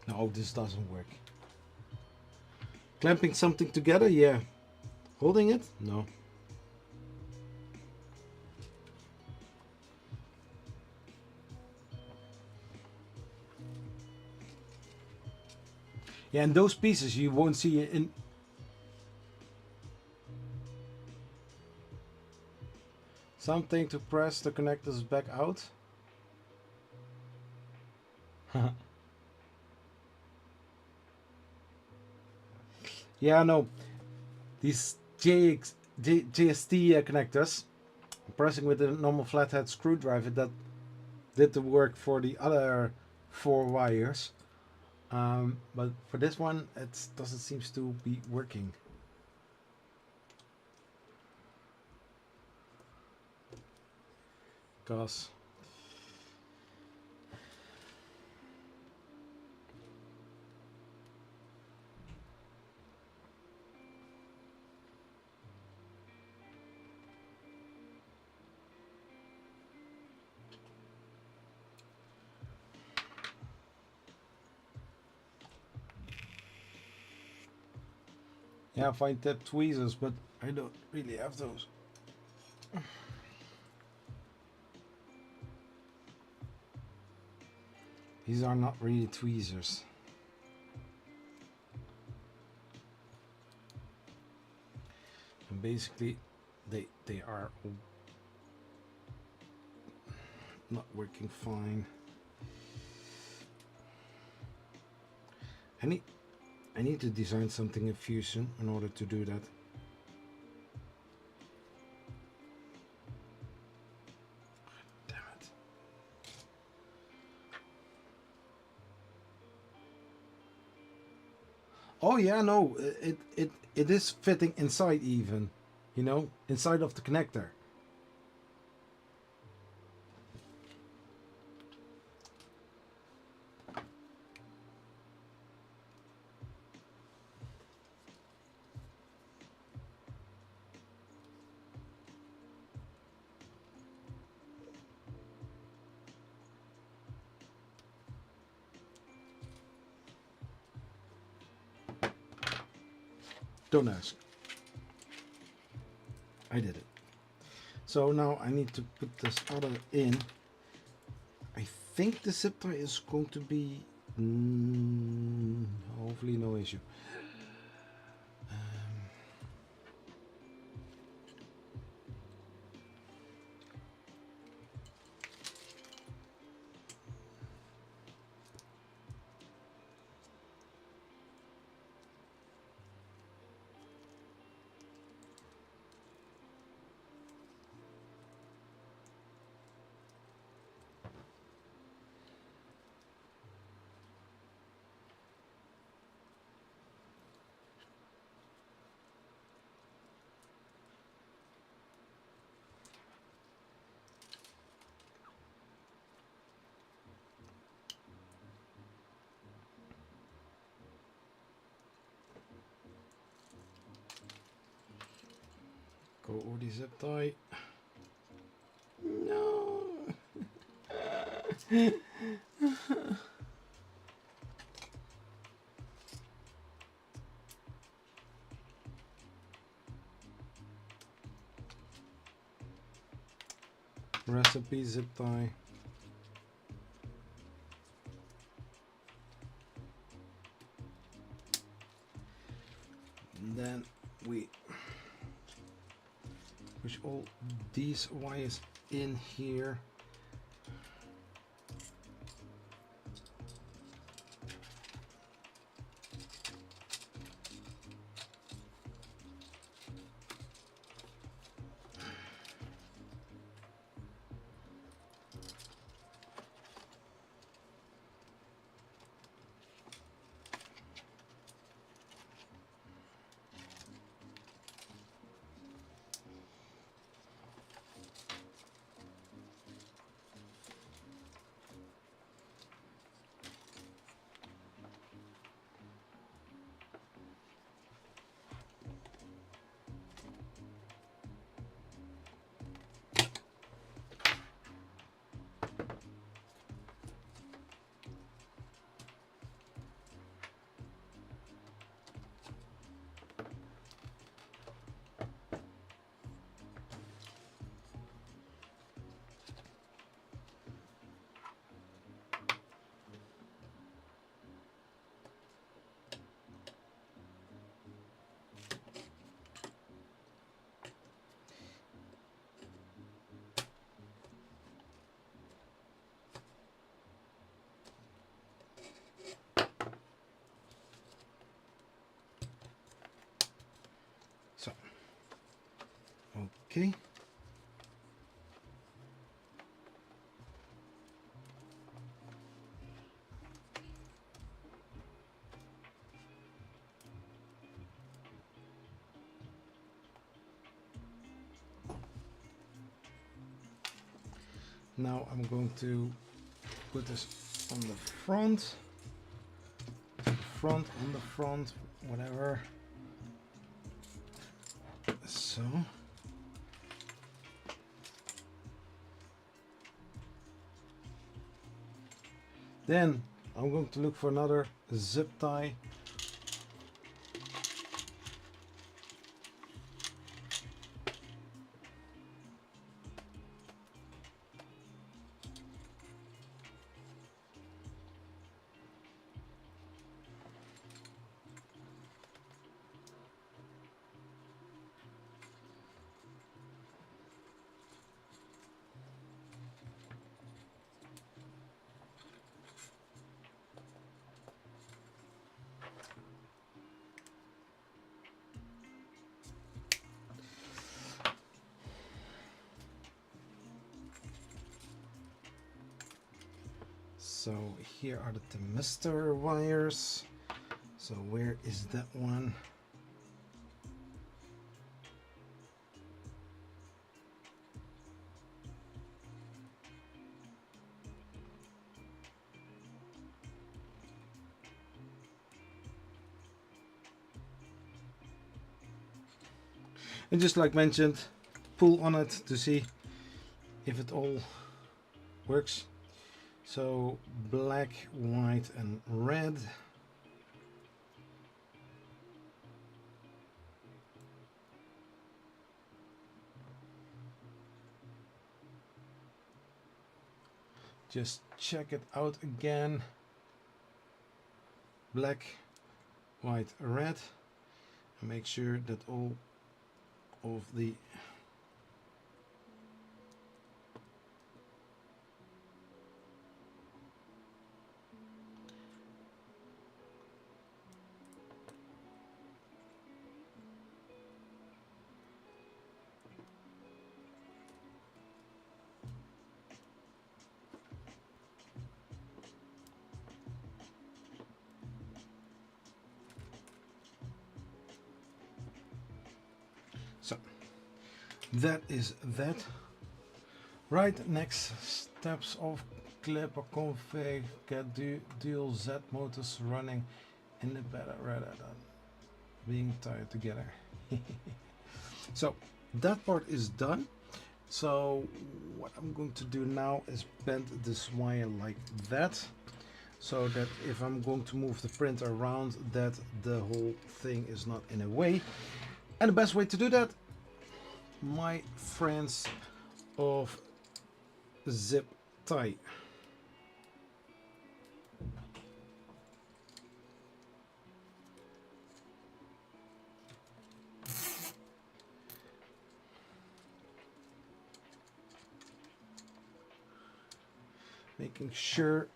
No, this doesn't work. Clamping something together, yeah. Holding it? No. Yeah, and those pieces you won't see in... Something to press the connectors back out. Yeah, no. These JST connectors, pressing with a normal flathead screwdriver, that did the work for the other 4 wires. But for this one, it doesn't seem to be working. Because Yeah, fine tip tweezers, but I don't really have those. These are not really tweezers. And basically they are not working fine. I need to design something in Fusion in order to do that. Damn it. Oh yeah, no, it is fitting inside even, you know, inside of the connector. Don't ask. I did it. So now I need to put this other in. I think the zip tie is going to be hopefully no issue. Go over the zip tie. No. Recipe zip tie. And then we push all these wires in here. So, okay. Now I'm going to put this on the front, on the front, whatever. So. Then I'm going to look for another zip tie. So here are the thermistor wires. So where is that one? And just like mentioned, pull on it to see if it all works. So black, white and red. Just check it out again. Black, white, red. And make sure that all of the so that is that. Right, next steps of clipper config, get dual Z motors running in the battery rather than being tied together. So that part is done. So what I'm going to do now is bend this wire like that, so that if I'm going to move the printer around, that the whole thing is not in a way. And the best way to do that, my friends of zip tie. Making sure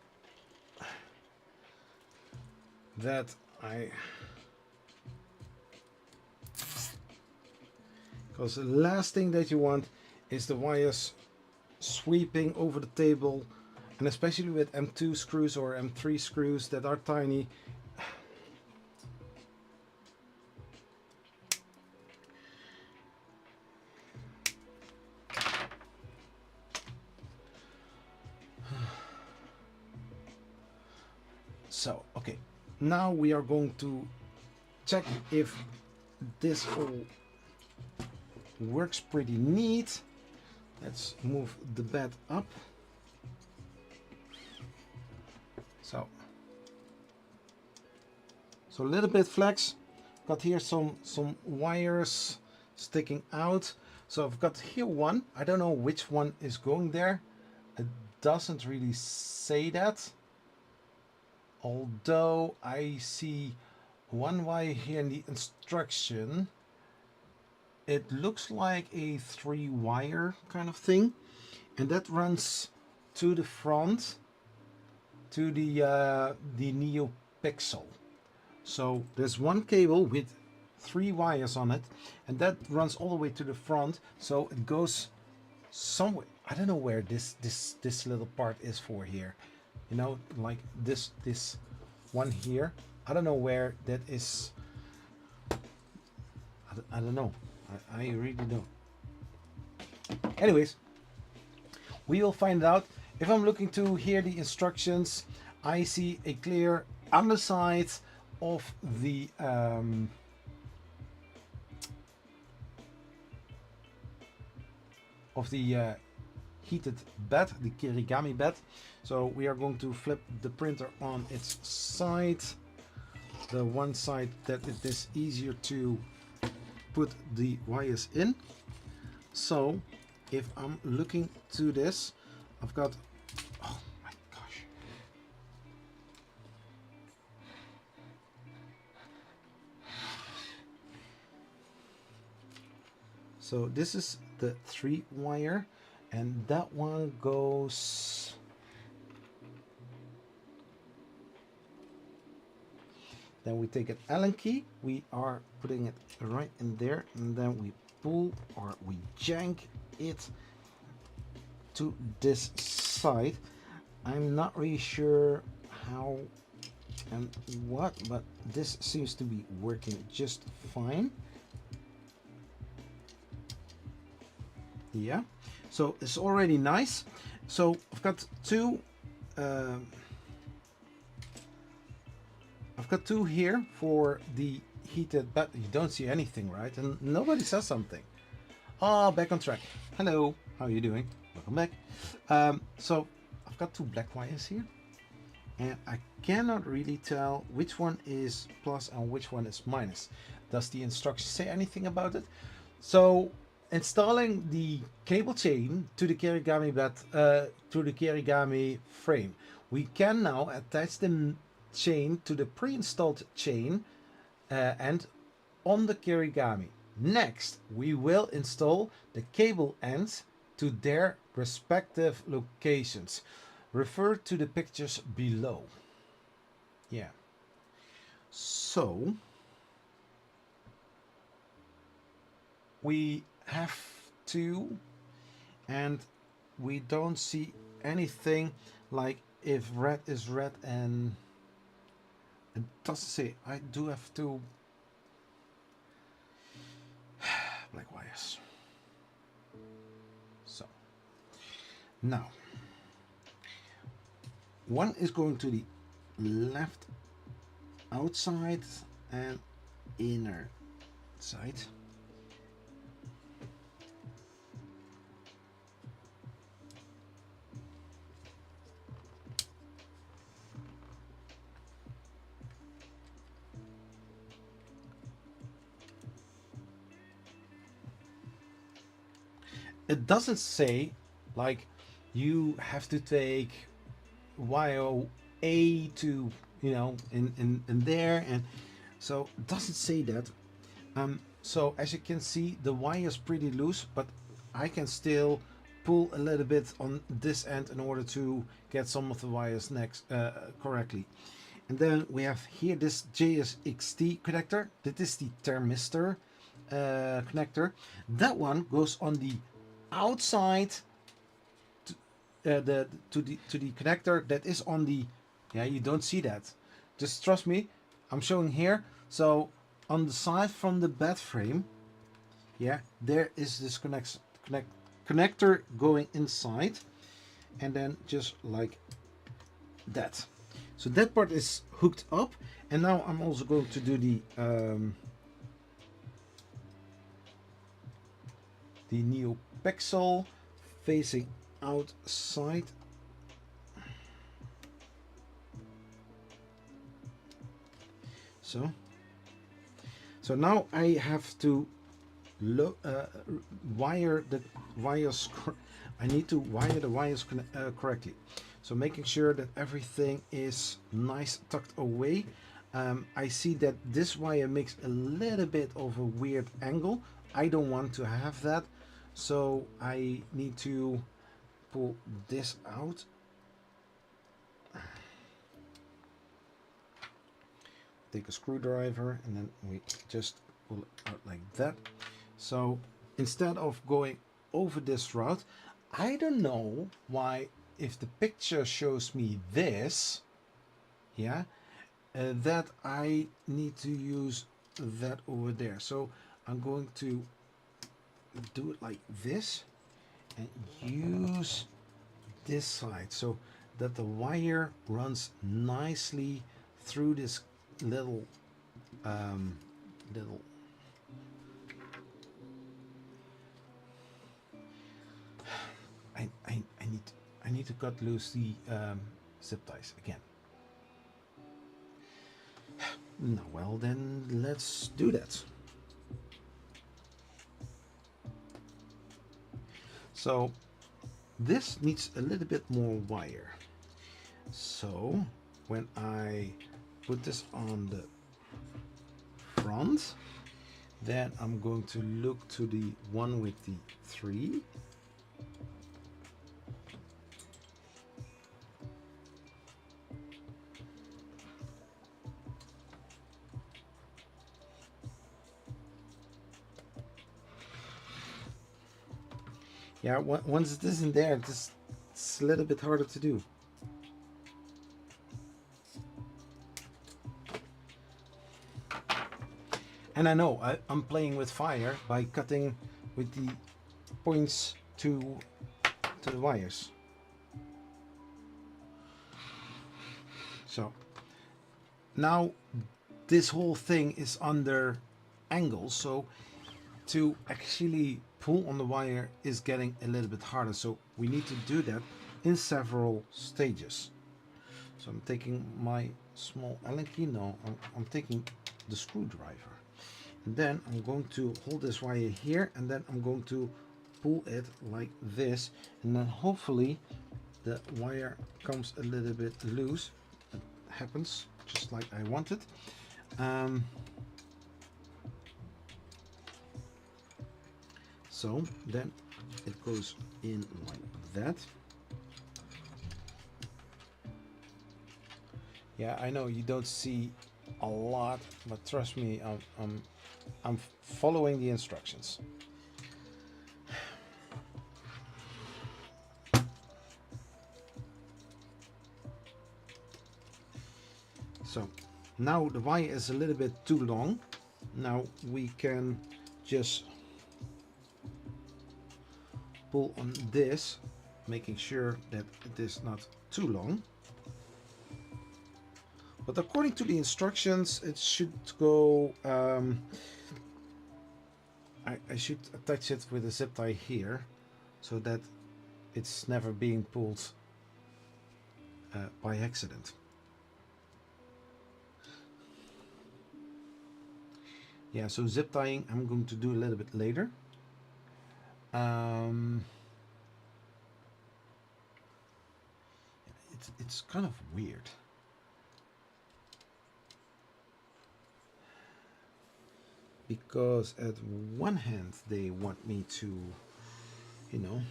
that because the last thing that you want is the wires sweeping over the table, and especially with M2 screws or M3 screws that are tiny. So okay, now we are going to check if this all works pretty neat. Let's move the bed up. So a little bit flex. Got here some wires sticking out. So I've got here one. I don't know which one is going there. It doesn't really say that. Although I see one wire here in the instruction. It looks like a 3-wire kind of thing, and that runs to the front to the NeoPixel. So there's one cable with 3 wires on it, and that runs all the way to the front. So it goes somewhere. I don't know where this little part is for here. You know, like this one here. I don't know where that is. I don't know. I really don't. Anyways, we will find out. If I'm looking to hear the instructions, I see a clear underside of the heated bed, the kirigami bed. So we are going to flip the printer on its side, the one side that it is easier to put the wires in. So if I'm looking to this, I've got, oh my gosh, so this is the 3-wire, and that one goes, then we take an Allen key, we are putting it right in there, and then we pull or we jank it to this side. I'm not really sure how and what, but this seems to be working just fine. Yeah, so it's already nice. So I've got two here for the heated, but you don't see anything, right? And nobody says something. Ah, back on track. Hello, how are you doing? Welcome back. So I've got two black wires here, and I cannot really tell which one is plus and which one is minus. Does the instruction say anything about it? So installing the cable chain to the Kirigami to the Kirigami frame, we can now attach the chain to the pre-installed chain and on the Kirigami. Next, we will install the cable ends to their respective locations. Refer to the pictures below. Yeah. So we have to, and we don't see anything like if red is red, and it doesn't say. I do have two black wires. So now one is going to the left outside and inner side. It doesn't say like you have to take wire A to, you know, in there, and so it doesn't say that. So as you can see, the wire is pretty loose, but I can still pull a little bit on this end in order to get some of the wires next correctly. And then we have here this JSXT connector. That is the thermistor connector. That one goes on the outside to the connector that is on the, yeah, you don't see that, just trust me, I'm showing here. So on the side from the bed frame, yeah, there is this connector going inside, and then just like that. So that part is hooked up, and now I'm also going to do the NeoPixel facing outside. So now I have to wire the wires. I need to wire the wires correctly. So making sure that everything is nice tucked away. I see that this wire makes a little bit of a weird angle. I don't want to have that. So I need to pull this out. Take a screwdriver and then we just pull it out like that. So instead of going over this route, I don't know why, if the picture shows me this, yeah, that I need to use that over there. So I'm going to do it like this and use this side so that the wire runs nicely through this little I need to cut loose the zip ties again. No, well then let's do that. So this needs a little bit more wire. So when I put this on the front, then I'm going to look to the one with the 3. Yeah, once it isn't there, it's a little bit harder to do. And I know I'm playing with fire by cutting with the points to the wires. So now this whole thing is under angle, so to actually pull on the wire is getting a little bit harder. So we need to do that in several stages. So I'm taking my small Allen key. No, I'm taking the screwdriver. And then I'm going to hold this wire here, and then I'm going to pull it like this, and then hopefully the wire comes a little bit loose. It happens just like I wanted. So then it goes in like that. Yeah, I know you don't see a lot, but trust me, I'm following the instructions. So now the wire is a little bit too long. Now we can just pull on this, making sure that it is not too long. But according to the instructions, it should go, I should attach it with a zip tie here, so that it's never being pulled by accident. Yeah, so zip tying I'm going to do a little bit later. It's kind of weird. Because at one hand they want me to, you know,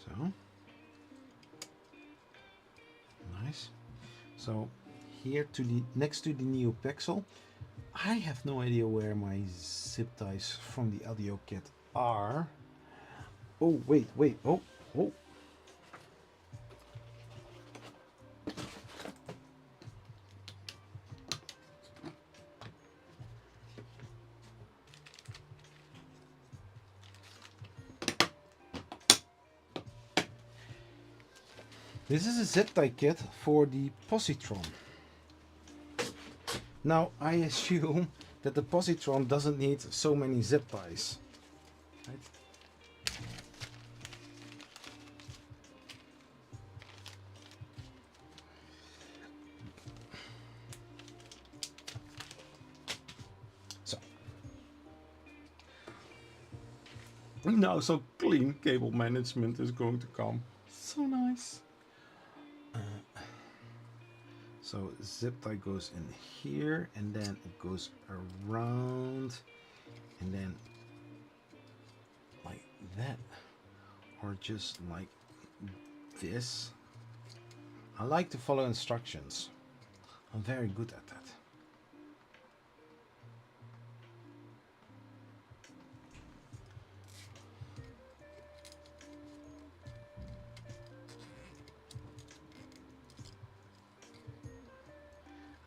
so nice. So here to the next to the NeoPixel, I have no idea where my zip ties from the LDO kit are. Oh, wait, oh. This is a zip tie kit for the positron. Now I assume that the positron doesn't need so many zip ties. Right? So now some clean cable management is going to come. So nice. So zip tie goes in here, and then it goes around, and then like that, or just like this. I like to follow instructions. I'm very good at that.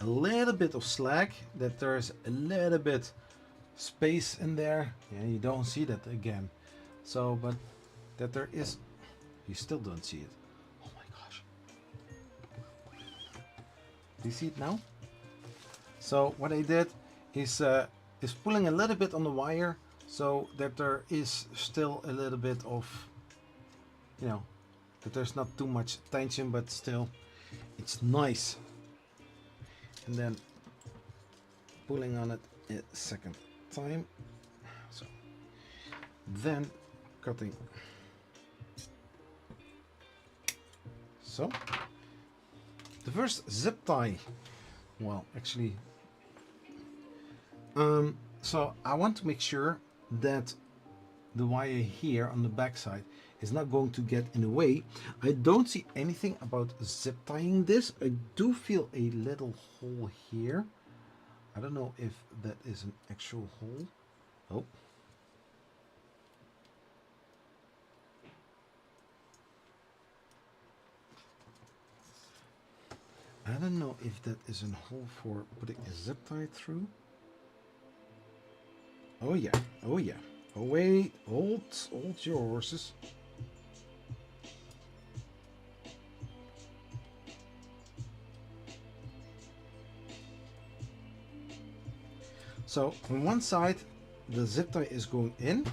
A little bit of slack, that there's a little bit space in there. Yeah, you don't see that again. So, but that there is, you still don't see it. Oh my gosh. Do you see it now? So what I did is pulling a little bit on the wire, so that there is still a little bit of, you know, that there's not too much tension, but still it's nice. And then pulling on it a second time. So then cutting. So the first zip tie, well, actually, so I want to make sure that the wire here on the back side is not going to get in the way. I don't see anything about zip tying this. I do feel a little hole here. I don't know if that is an actual hole. Oh. I don't know if that is a hole for putting a zip tie through. Oh yeah, oh yeah. Oh wait, hold your horses. So on one side the zip tie is going in,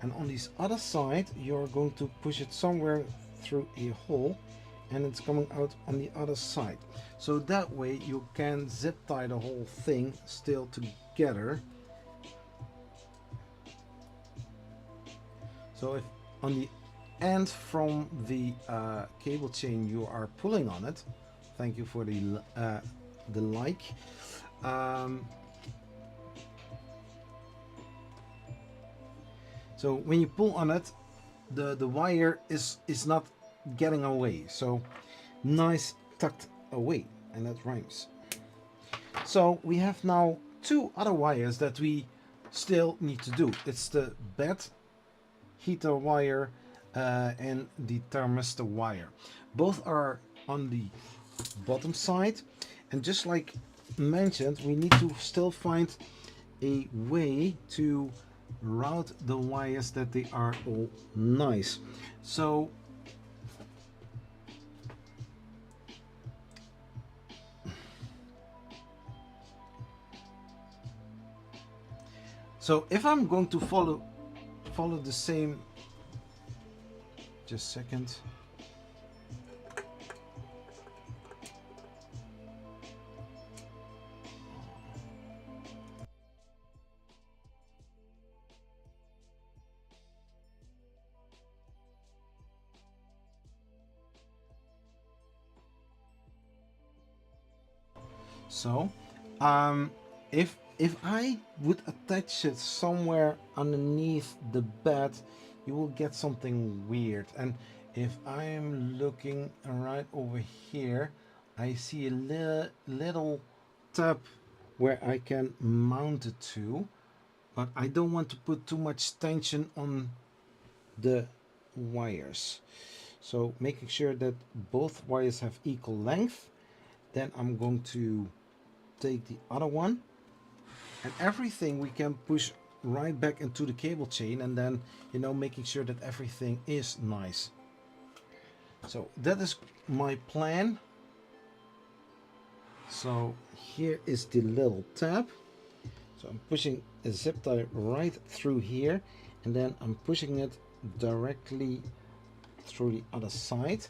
and on this other side you're going to push it somewhere through a hole, and it's coming out on the other side. So that way you can zip tie the whole thing still together. So if on the end from the cable chain you are pulling on it, thank you for the like. So when you pull on it, the wire is not getting away. So nice tucked away, and that rhymes. So we have now two other wires that we still need to do. It's the bed heater wire and the thermistor wire. Both are on the bottom side, and just like mentioned, we need to still find a way to route the wires that they are all nice. So if I'm going to follow the same, just a second. So if I would attach it somewhere underneath the bed, you will get something weird. And if I'm looking right over here, I see a little tab where I can mount it to, but I don't want to put too much tension on the wires. So making sure that both wires have equal length, then I'm going to take the other one, and everything we can push right back into the cable chain, and then, you know, making sure that everything is nice. So that is my plan. So here is the little tab. So I'm pushing a zip tie right through here, and then I'm pushing it directly through the other side.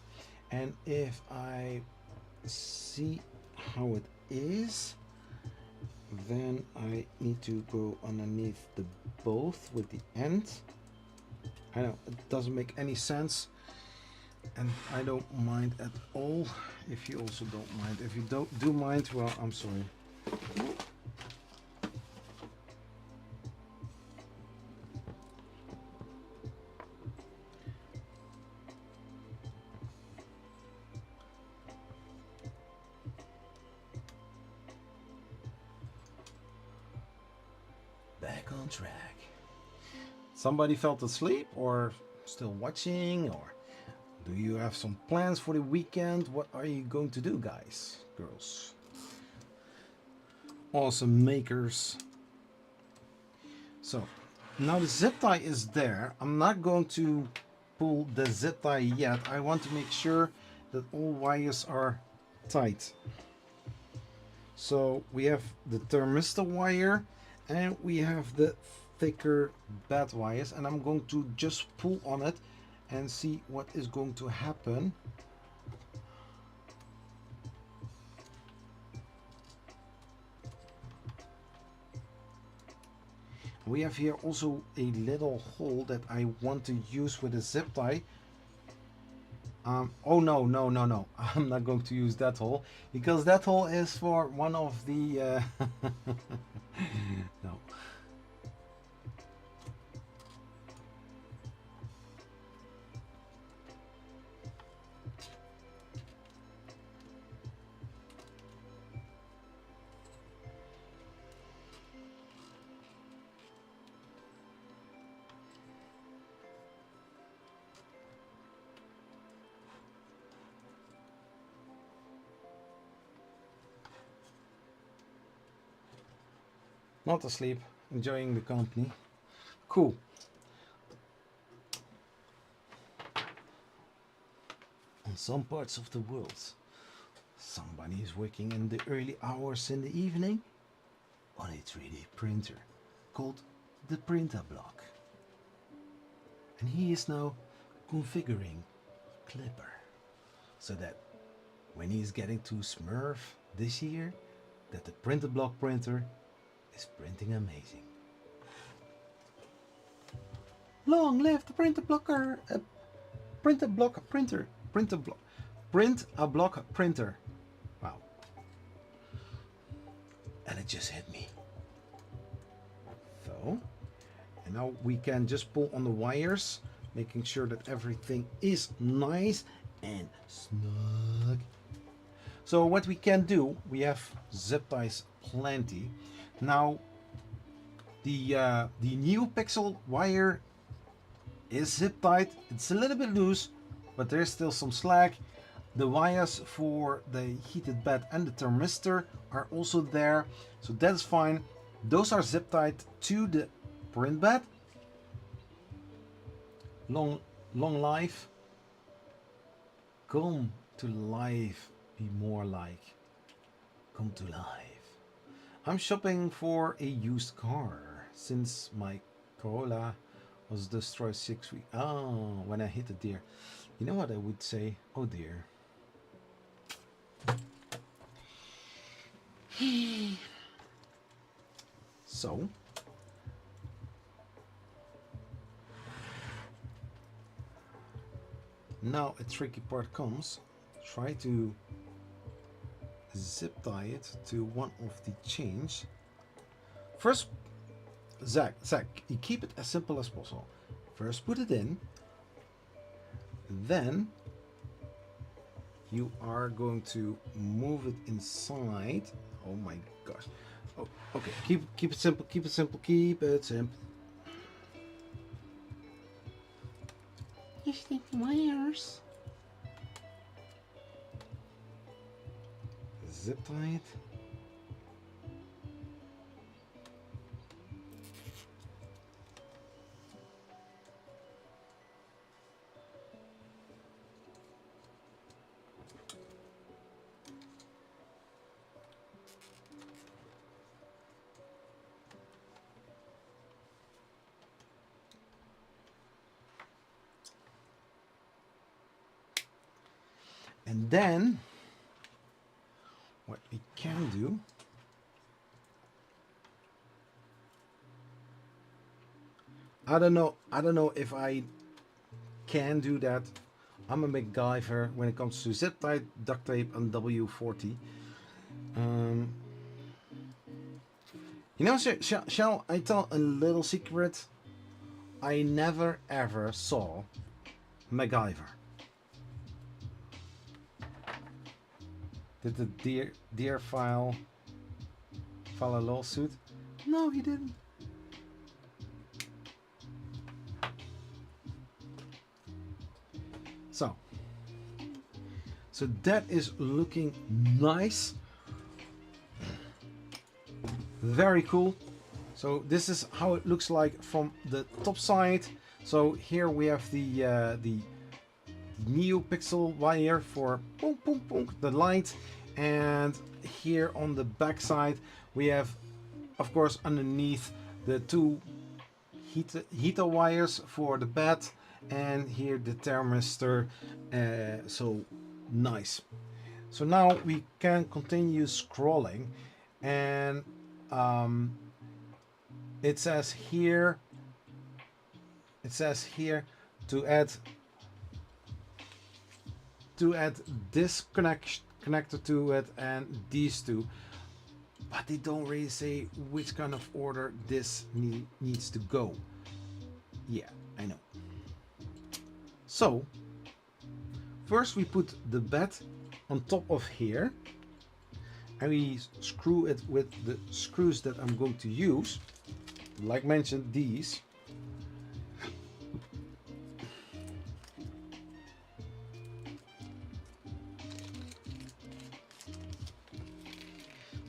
And if I see how it is, then I need to go underneath the both with the end. I know it doesn't make any sense, and I don't mind at all if you also don't mind. If you do mind, well, I'm sorry. Back on track. Somebody fell asleep or still watching, or do you have some plans for the weekend? What are you going to do, guys, girls? Awesome makers. So now the zip tie is there. I'm not going to pull the zip tie yet. I want to make sure that all wires are tight. So we have the thermistor wire, and we have the thicker bed wires, and I'm going to just pull on it and see what is going to happen. We have here also a little hole that I want to use with a zip tie. Oh no, I'm not going to use that hole, because that hole is for one of the no. Not asleep, enjoying the company. Cool. On some parts of the world, somebody is working in the early hours in the evening on a 3D printer called the printer block. And he is now configuring Clipper so that when he is getting to Smurf this year, that the printer block printer is printing amazing. Long live the printer blocker! Printer block printer! Printer block! Print a block printer! Wow. And it just hit me. So, and now we can just pull on the wires, making sure that everything is nice and snug. So what we can do, we have zip ties plenty. Now the new pixel wire is zip tied. It's a little bit loose, but there's still some slack. The wires for the heated bed and the thermistor are also there, so that's fine. Those are zip tied to the print bed. Long life. Come to life. Be more like. Come to life. I'm shopping for a used car since my Corolla was destroyed 6 weeks. Oh, when I hit a deer. You know what I would say? Oh dear. So now a tricky part comes. Try to zip tie it to one of the chains. First, Zach, you keep it as simple as possible. First put it in, then you are going to move it inside. Oh my gosh. Oh, okay, keep it simple, keep it simple, keep it simple. Just take the wires. Zip tie it. And then what we can do, I don't know if I can do that. I'm a MacGyver when it comes to zip tie, duct tape, and W40. You know, shall I tell a little secret? I never ever saw MacGyver. Did the deer file a lawsuit? No, he didn't. So that is looking nice. Very cool. So this is how it looks like from the top side. So here we have the NeoPixel wire for boom, boom, boom, the light, and here on the back side we have, of course, underneath the two heater wires for the bed, and here the thermistor. So nice. So now we can continue scrolling, and it says here to add this connector to it and these two, but they don't really say which kind of order this needs to go. Yeah, I know. So first we put the bed on top of here, and we screw it with the screws that I'm going to use, like mentioned, these.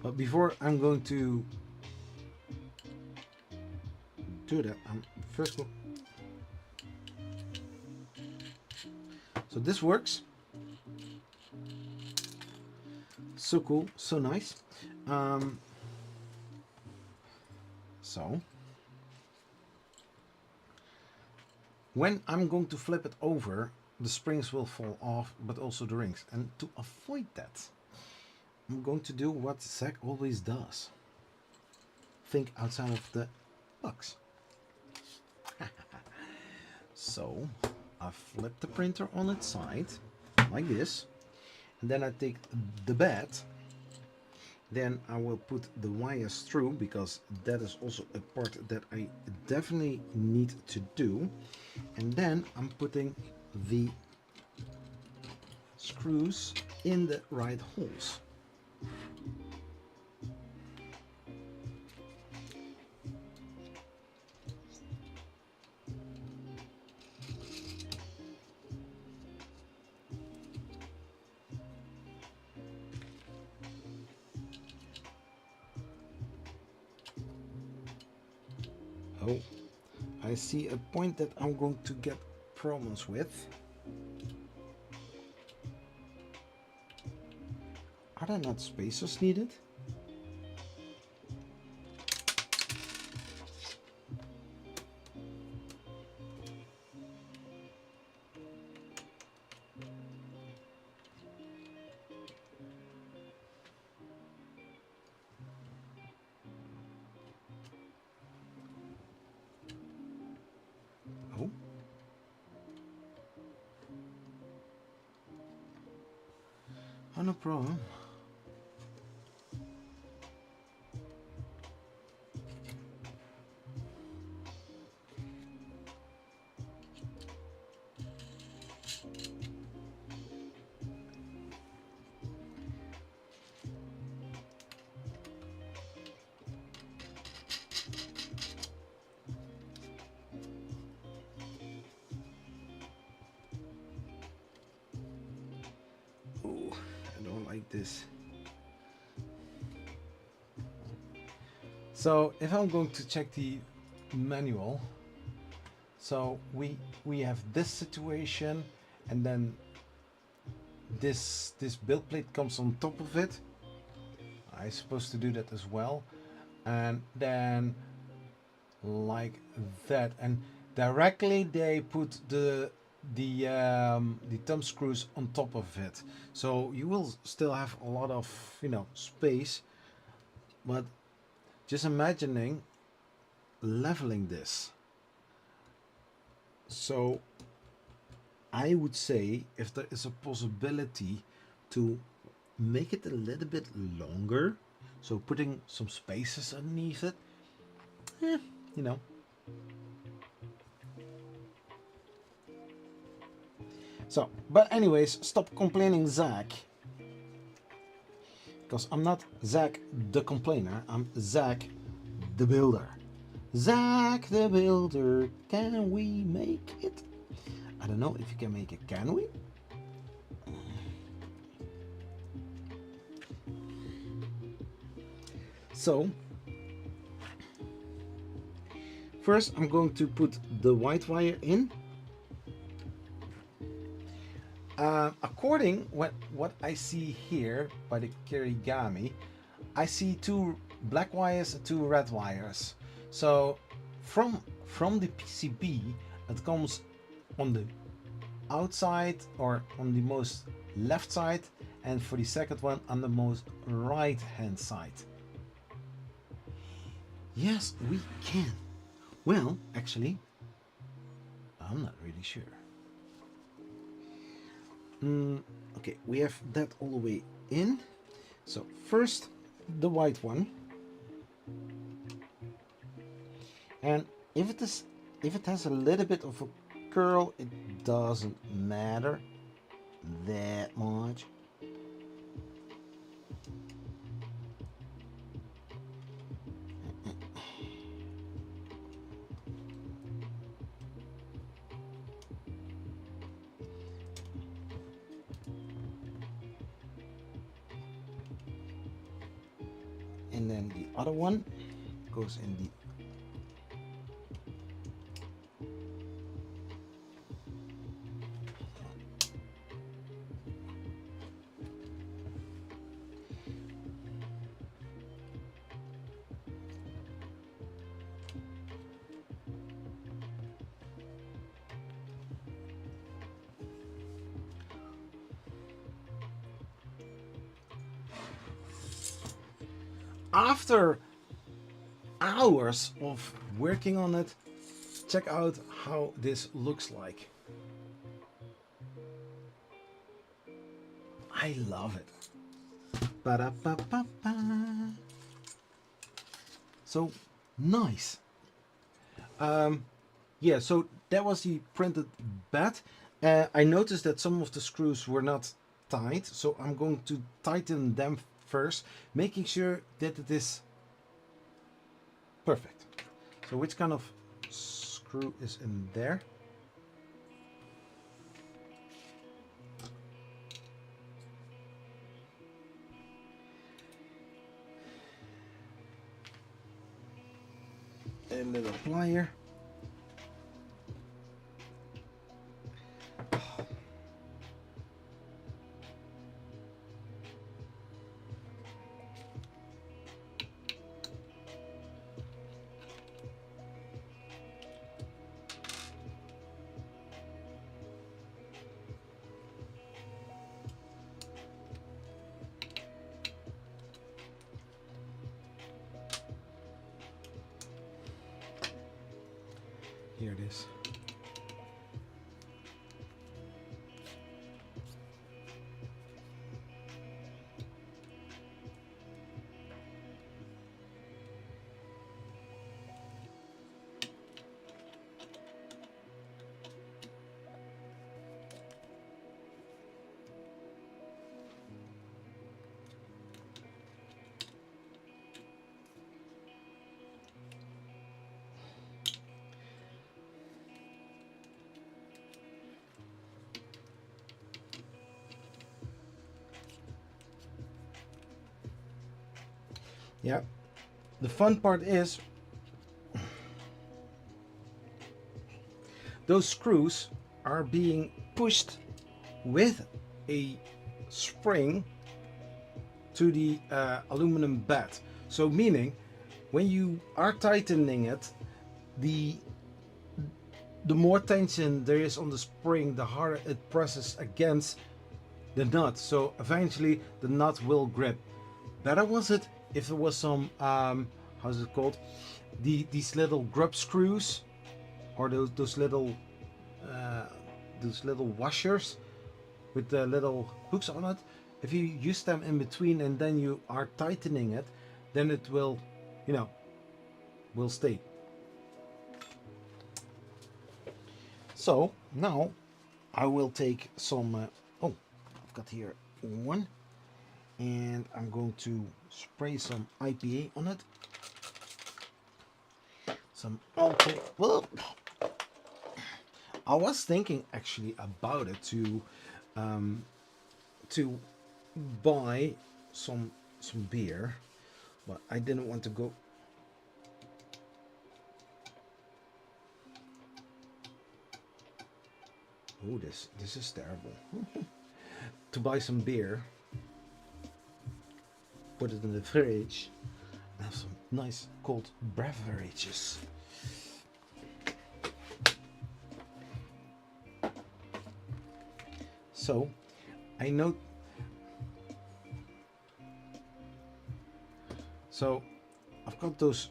But before I'm going to do that, first go. So this works. So cool, so nice. So when I'm going to flip it over, the springs will fall off, but also the rings. And to avoid that, I'm going to do what Zach always does. Think outside of the box. So I flip the printer on its side, like this. And then I take the bed. Then I will put the wires through, because that is also a part that I definitely need to do. And then I'm putting the screws in the right holes. Oh, I see a point that I'm going to get problems with. Are there not spacers needed? Oh. Oh, no problem. Oh, I don't like this. So if I'm going to check the manual, so we have this situation, and then this build plate comes on top of it. I'm supposed to do that as well, and then like that, and directly they put the thumb screws on top of it, so you will still have a lot of, you know, space. But just imagining leveling this. So I would say, if there is a possibility to make it a little bit longer, so putting some spaces underneath it, you know. So, but anyways, stop complaining, Zach. Because I'm not Zach the complainer, I'm Zach the builder. Zach the builder, can we make it? I don't know if you can make it, can we? So, first I'm going to put the white wire in. According what I see here by the Kirigami, I see 2 black wires and 2 red wires. So from the PCB, it comes on the outside, or on the most left side, and for the second one on the most right hand side. Yes, we can. Well, actually, I'm not really sure. Okay, we have that all the way in. So first the white one, and if it has a little bit of a curl, it doesn't matter that much. And then the other one goes in the after hours of working on it, check out how this looks like. I love it. Ba-da-ba-ba-ba. So nice. Yeah, so that was the printed bed. I noticed that some of the screws were not tight, so I'm going to tighten them first, making sure that it is perfect. So which kind of screw is in there? A little plier. Here it is. Yeah, the fun part is those screws are being pushed with a spring to the aluminum bed. So meaning when you are tightening it, the more tension there is on the spring, the harder it presses against the nut. So eventually the nut will grip. Better was it if there was some how's it called, these little grub screws, or those little washers with the little hooks on it. If you use them in between and then you are tightening it, then it will, you know, will stay. So now I will take some oh, I've got here one, and I'm going to spray some IPA on it. Some alcohol. I was thinking actually about it to buy some beer, but I didn't want to go. Oh, this is terrible. To buy some beer, put it in the fridge, and have some nice cold beverages. So I know. So I've got those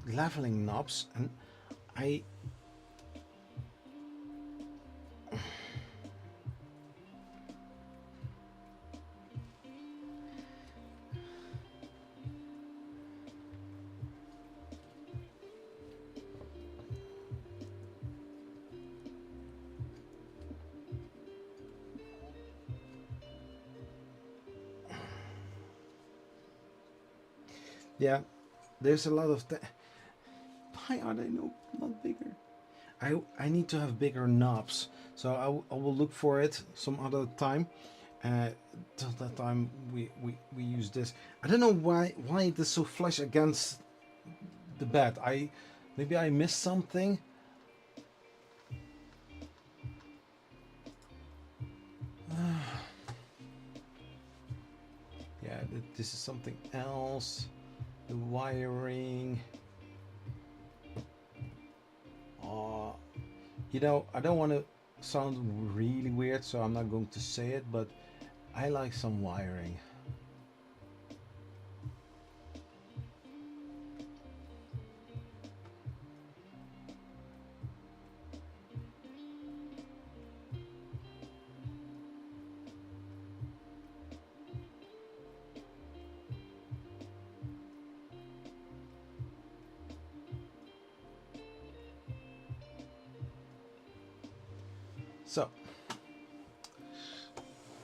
leveling knobs, and I yeah, there's a lot of why are they not bigger? I need to have bigger knobs, so I will look for it some other time. Till that time we use this. I don't know why it is so flush against the bed. Maybe I missed something. Yeah, this is something else. The wiring. You know, I don't want to sound really weird, so I'm not going to say it, but I like some wiring.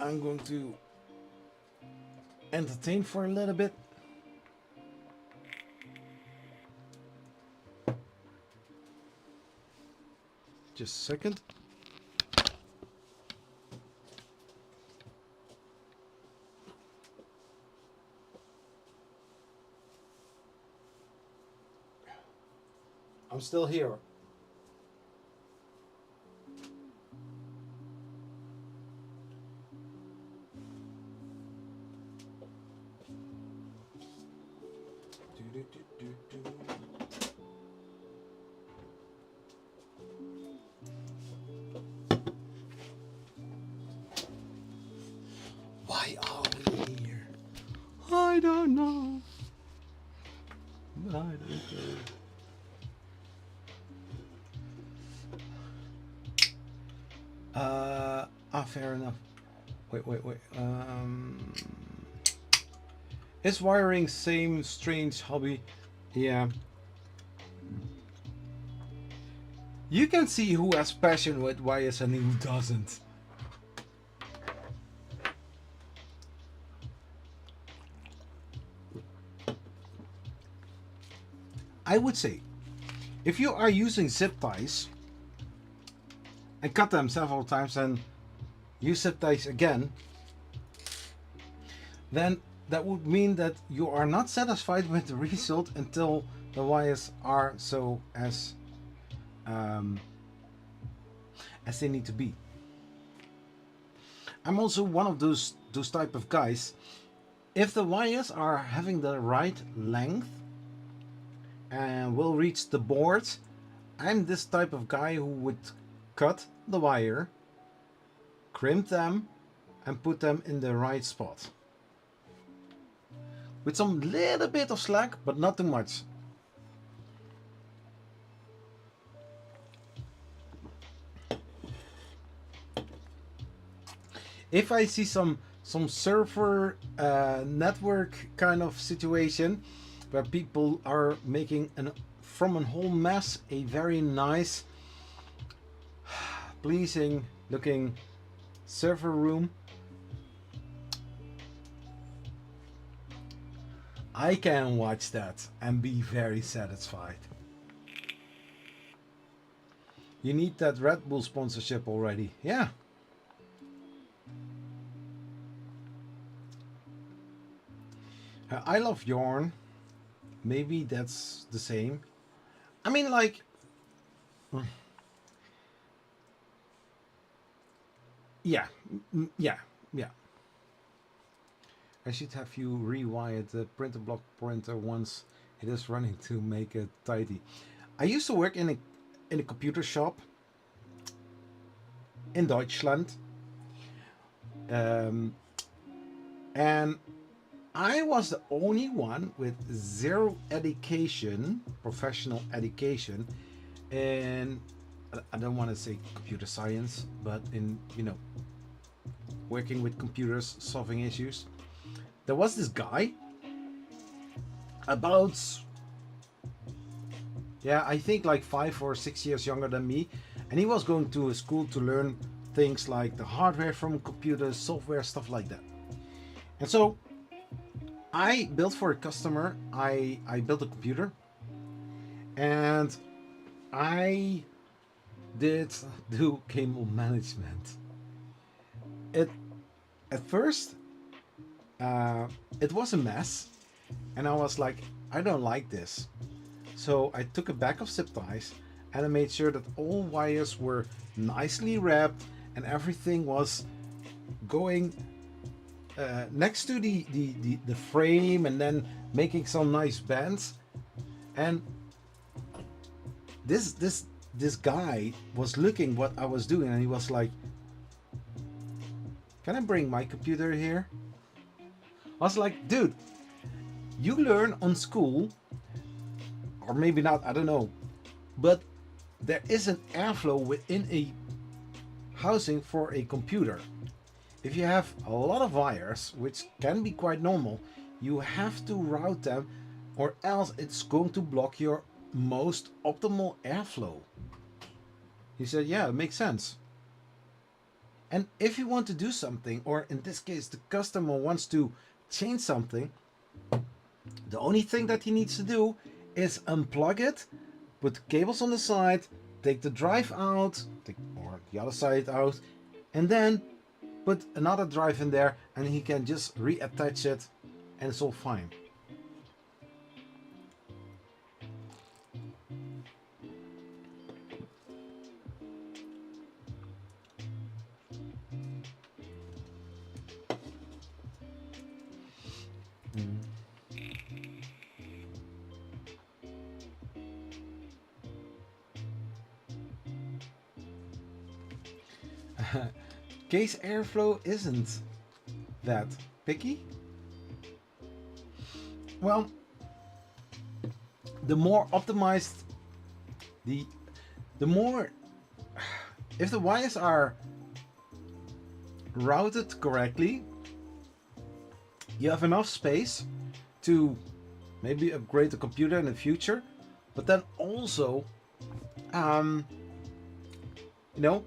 I'm going to entertain for a little bit. Just a second. I'm still here. Why are we here? I don't know. I don't know. Fair enough. Wait. Is wiring same strange hobby? Yeah. You can see who has passion with wires and who doesn't. I would say, if you are using zip ties and cut them several times and use zip ties again, then that would mean that you are not satisfied with the result until the wires are so as they need to be. I'm also one of those type of guys. If the wires are having the right length and will reach the board, I'm this type of guy who would cut the wire, crimp them, and put them in the right spot. With some little bit of slack, but not too much. If I see some server network kind of situation where people are making from a whole mess a very nice, pleasing looking server room, I can watch that and be very satisfied. You need that Red Bull sponsorship already. Yeah. I love yarn. Maybe that's the same. I mean, like, yeah. I should have you rewired the printer block printer once it is running to make it tidy. I used to work in a computer shop in Deutschland, and I was the only one with zero education, professional education, and I don't want to say computer science, but in, you know, working with computers, solving issues. There was this guy about, yeah, I think like 5 or 6 years younger than me, and he was going to a school to learn things like the hardware from computers, software, stuff like that. And so I built for a customer, I built a computer, and I did do cable management. At first it was a mess, and I was like, I don't like this. So I took a bag of zip ties and I made sure that all wires were nicely wrapped and everything was going next to the frame, and then making some nice bands. And this guy was looking what I was doing, and he was like, can I bring my computer here? I was like, dude, you learn on school, or maybe not, I don't know, but there is an airflow within a housing for a computer. If you have a lot of wires, which can be quite normal, you have to route them, or else it's going to block your most optimal airflow. He said, yeah, it makes sense. And if you want to do something, or in this case, the customer wants to change something, the only thing that he needs to do is unplug it, put the cables on the side, take the drive out, or the other side out, and then put another drive in there, and he can just reattach it, and it's all fine. Case airflow isn't that picky. Well, the more optimized, the more, if the wires are routed correctly, you have enough space to maybe upgrade the computer in the future, but then also, you know,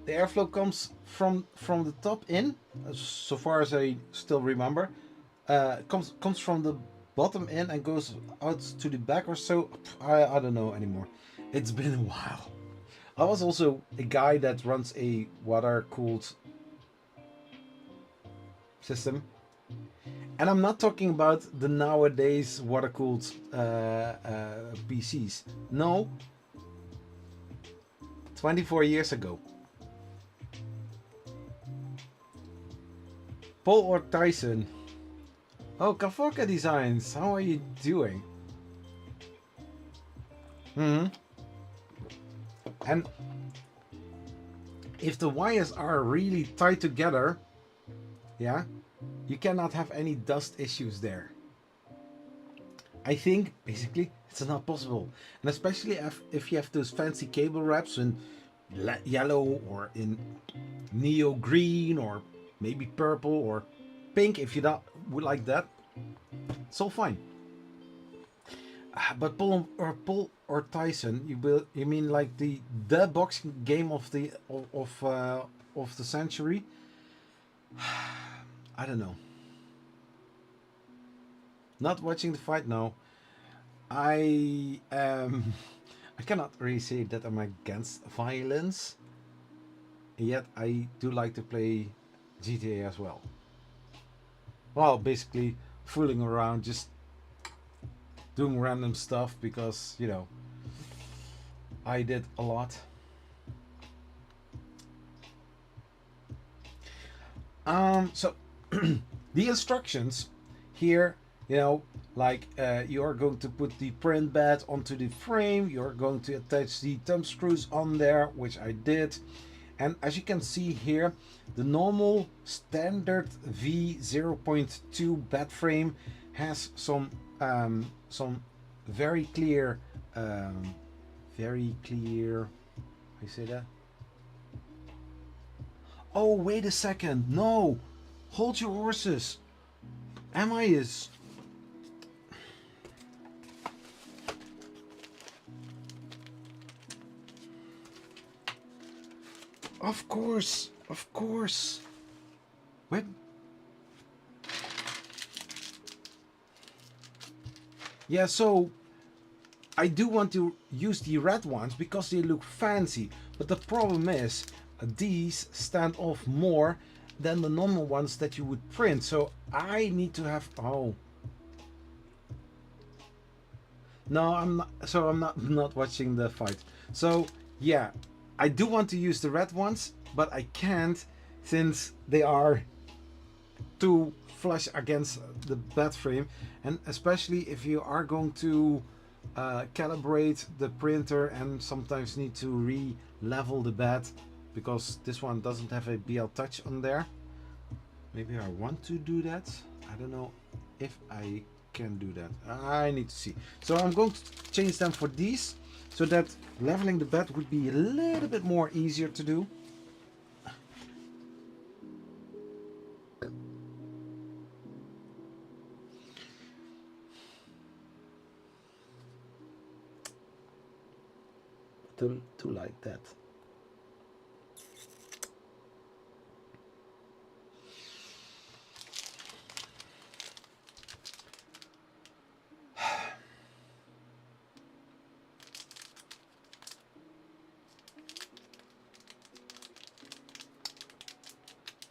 the airflow comes from the top in, so far as I still remember. Comes from the bottom in and goes out to the back or so. I don't know anymore. It's been a while. I was also a guy that runs a water cooled system, and I'm not talking about the nowadays water cooled PCs. No, 24 years ago. Paul or Tyson? Oh, Kafoka Designs, how are you doing? And if the wires are really tight together, yeah, you cannot have any dust issues there. I think basically it's not possible, and especially if you have those fancy cable wraps in yellow or in neo green or maybe purple or pink, if you don't would like that, it's all fine. But Paul or Tyson, you mean like the boxing game of the century? I don't know. Not watching the fight now. I cannot really say that I'm against violence. Yet I do like to play GTA as well. Well, basically fooling around, just doing random stuff because, you know, I did a lot. So the instructions here, you know, like you are going to put the print bed onto the frame, you're going to attach the thumb screws on there, which I did. And as you can see here, the normal standard V0.2 bed frame has some very clear, how you say that? Oh, wait a second, no, hold your horses. Emma is... Of course. Wait. Yeah, so I do want to use the red ones because they look fancy. But the problem is, these stand off more than the normal ones that you would print. So I need to have... Oh. No, I'm not. So I'm not watching the fight. So yeah, I do want to use the red ones, but I can't since they are too flush against the bed frame, and especially if you are going to calibrate the printer and sometimes need to re-level the bed because this one doesn't have a BL touch on there. Maybe I want to do that. I don't know if I can do that. I need to see. So I'm going to change them for these so that leveling the bed would be a little bit more easier to do. To like that.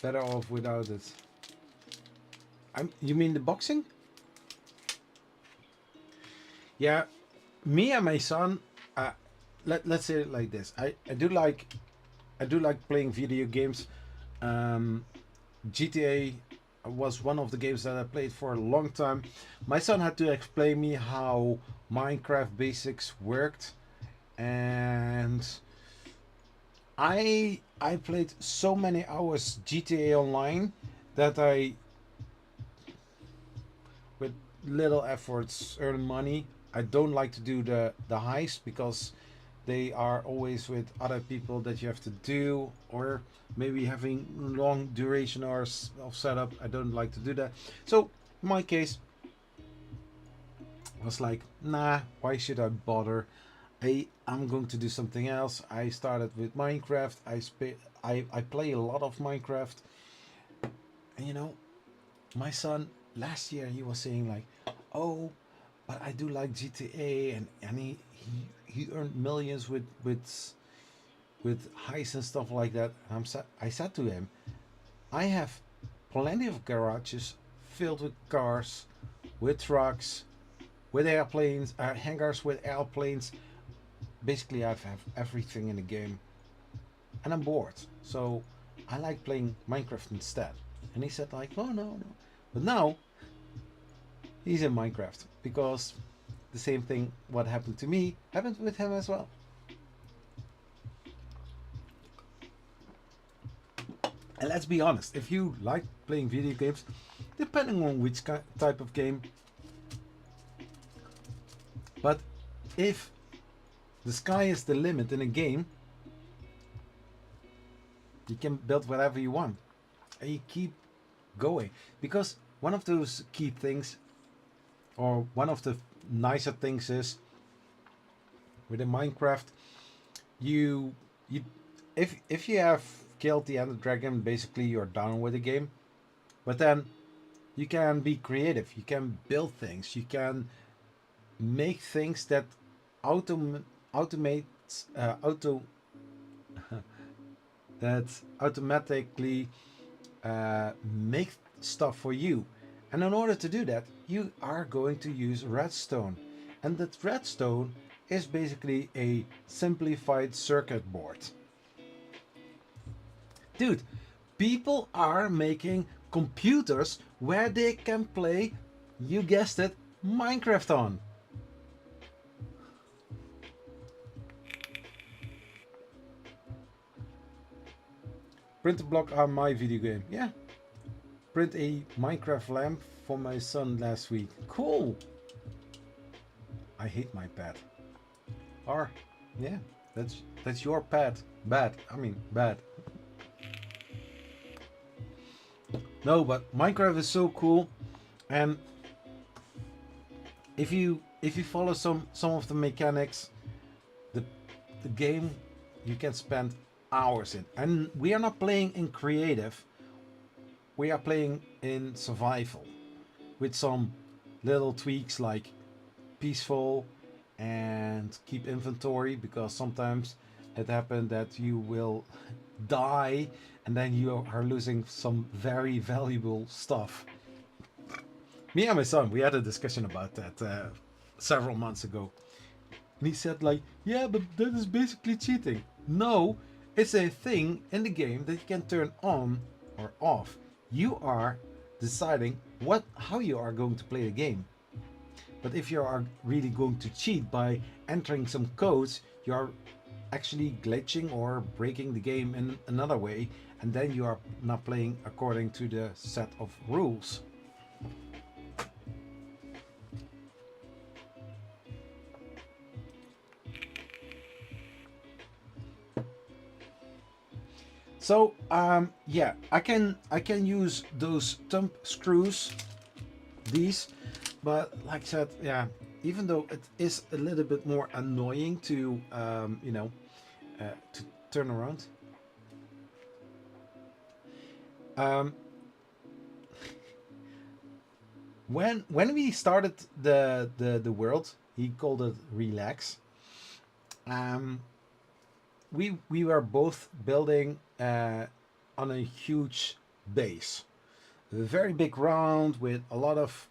better off without it. You mean the boxing? Yeah, me and my son. Let's say it like this. I do like playing video games. GTA was one of the games that I played for a long time. My son had to explain me how Minecraft basics worked, and I played so many hours GTA Online that I, with little efforts, earn money. I don't like to do the heist because they are always with other people that you have to do, or maybe having long duration hours of setup. I don't like to do that. So in my case, I was like, nah, why should I bother? I'm going to do something else. I started with Minecraft. I play a lot of Minecraft, and my son last year he was saying like, oh, but I do like GTA, and he earned millions with heists and stuff like that. I said to him, I have plenty of garages filled with cars, with trucks, with airplanes, hangars with airplanes. Basically, I have everything in the game, and I'm bored. So I like playing Minecraft instead. And he said like, oh no. But now he's in Minecraft because the same thing what happened to me happened with him as well. And let's be honest, if you like playing video games, depending on which type of game, but if the sky is the limit in a game, you can build whatever you want and you keep going. Because one of those key things, or one of the nicer things, is within Minecraft, you if you have killed the Ender Dragon, basically you're done with the game. But then you can be creative. You can build things. You can make things that automates that automatically make stuff for you. And in order to do that, you are going to use redstone. And that redstone is basically a simplified circuit board. Dude, people are making computers where they can play, you guessed it, Minecraft on. Print a block on my video game. Yeah. Print a Minecraft lamp for my son last week. Cool. I hate my pet. Or, yeah, that's your pet. Bad. I mean, bad. No, but Minecraft is so cool, and if you follow some of the mechanics, the game, you can spend hours in. And we are not playing in creative. We are playing in survival with some little tweaks like peaceful and keep inventory, because sometimes it happens that you will die and then you are losing some very valuable stuff. Me and my son, we had a discussion about that several months ago, and he said like, yeah, but that is basically cheating. No, it's a thing in the game that you can turn on or off. You are deciding how you are going to play the game. But if you are really going to cheat by entering some codes, you are actually glitching or breaking the game in another way, and then you are not playing according to the set of rules. So yeah, I can use those thumb screws, these, but like I said, yeah, even though it is a little bit more annoying to to turn around. When we started the world, he called it relax. We were both building on a huge base. A very big round with a lot of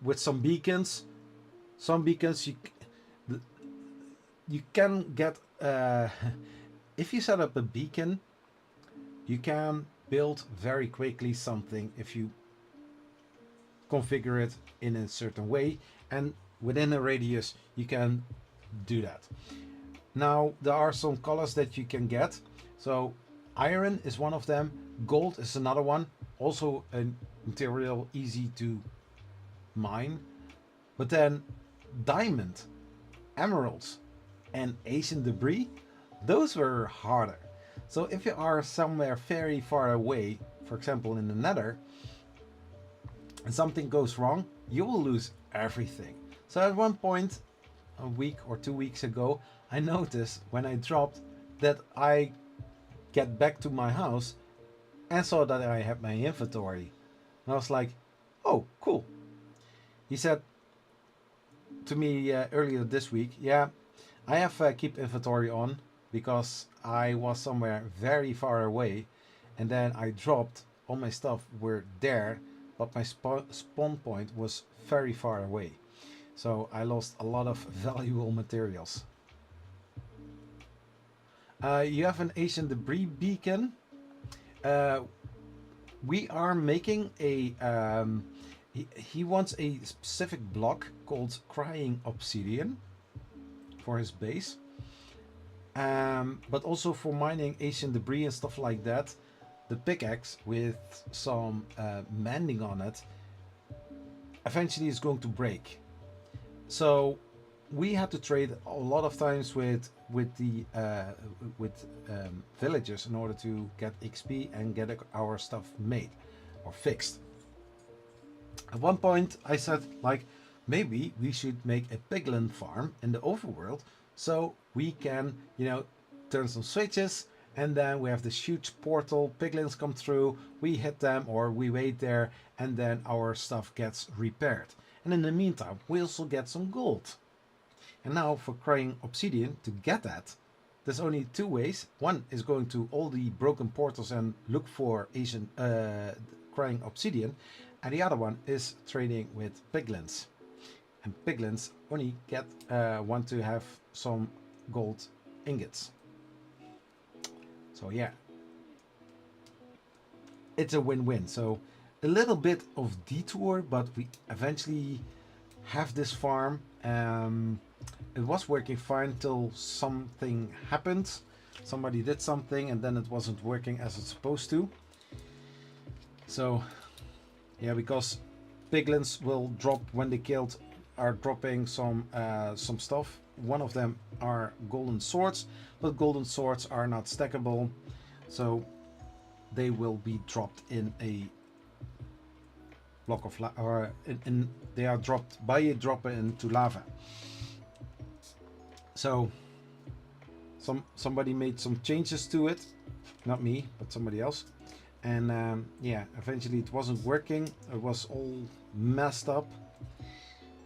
with some beacons. Some beacons you can get if you set up a beacon, you can build very quickly something if you configure it in a certain way, and within a radius you can do that. Now there are some colors that you can get. So iron is one of them, gold is another one, also a material easy to mine. But then diamond, emeralds and Asian debris, those were harder. So if you are somewhere very far away, for example in the nether, and something goes wrong, you will lose everything. So at one point, a week or 2 weeks ago, I noticed when I dropped that I get back to my house and saw that I had my inventory. And I was like, oh, cool. He said to me earlier this week, yeah, I have keep inventory on because I was somewhere very far away, and then I dropped, all my stuff were there, but my spawn point was very far away. So I lost a lot of valuable materials. You have an Asian debris beacon. We are making a he wants a specific block called crying obsidian for his base, but also for mining Asian debris and stuff like that. The pickaxe with some mending on it eventually is going to break. So we had to trade a lot of times with the villagers in order to get XP and get our stuff made or fixed. At one point I said, like, maybe we should make a piglin farm in the overworld so we can, you know, turn some switches, and then we have this huge portal, piglins come through, we hit them or we wait there, and then our stuff gets repaired. And in the meantime, we also get some gold. And now for crying obsidian, to get that, there's only two ways. One is going to all the broken portals and look for Asian crying obsidian, and the other one is trading with piglins. And piglins only get want to have some gold ingots. So yeah, it's a win-win. So a little bit of detour, but we eventually have this farm. It was working fine till something happened. Somebody did something and then it wasn't working as it's supposed to. So yeah, because piglins will drop when they killed, are dropping some stuff. One of them are golden swords, but golden swords are not stackable, so they will be dropped in a block of lava, or they are dropped by a drop into lava. So somebody made some changes to it, not me, but somebody else, and yeah, eventually it wasn't working. It was all messed up,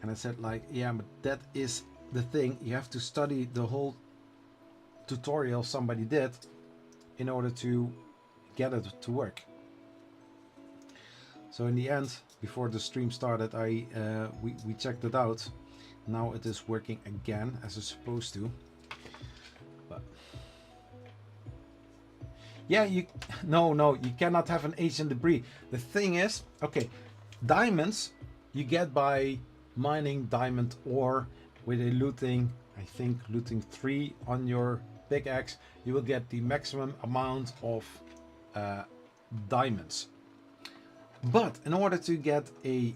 and I said, like, yeah, but that is the thing. You have to study the whole tutorial somebody did in order to get it to work. So in the end, before the stream started, we checked it out. Now it is working again as it's supposed to. But yeah, you cannot have an Asian debris. The thing is, okay, diamonds you get by mining diamond ore with a looting, I think looting 3 on your pickaxe, you will get the maximum amount of diamonds. But in order to get a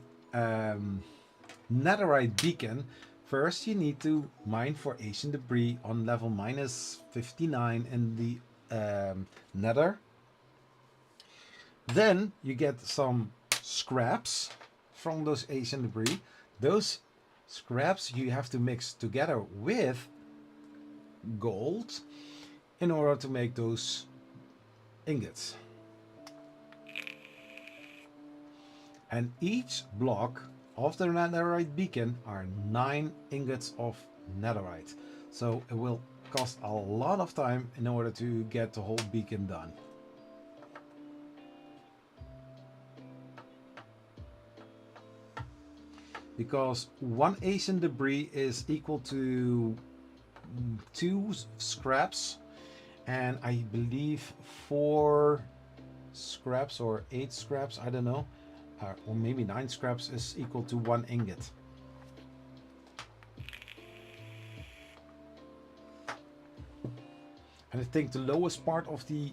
netherite beacon, first you need to mine for Asian debris on level -59 in the nether. Then you get some scraps from those Asian debris. Those scraps you have to mix together with gold in order to make those ingots. And each block of the netherite beacon are 9 ingots of netherite. So it will cost a lot of time in order to get the whole beacon done. because one Asian debris is equal to 2 scraps, and I believe 4 scraps or 8 scraps, I don't know, or maybe 9 scraps is equal to 1 ingot. And I think the lowest part of the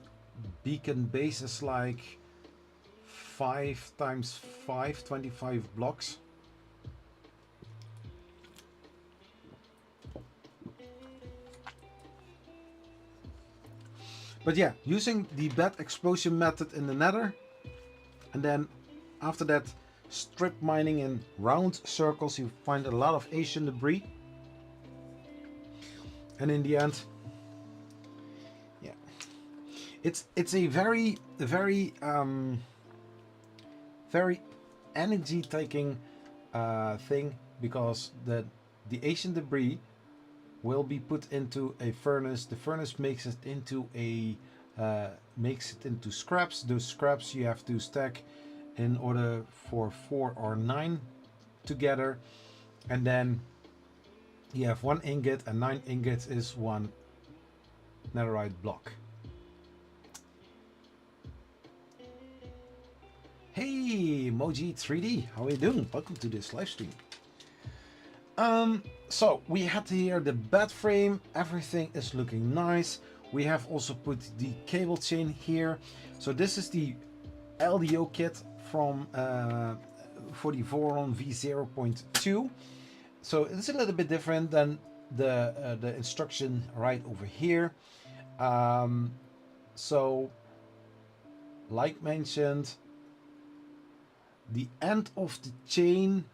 beacon base is like 5 times 5, 25 blocks. But yeah, using the bed explosion method in the nether, and then after that strip mining in round circles, you find a lot of Asian debris. And in the end, yeah, it's a very energy taking thing, because the Asian debris will be put into a furnace. The furnace makes it into scraps. Those scraps you have to stack in order for 4 or 9 together, and then you have 1 ingot, and 9 ingots is 1 netherite block. Hey Moji 3D, how are you doing? Welcome to this live stream. So we had here the bed frame, everything is looking nice. We have also put the cable chain here. So this is the LDO kit from for the Voron V0.2. So it's a little bit different than the instruction right over here. So like mentioned, the end of the chain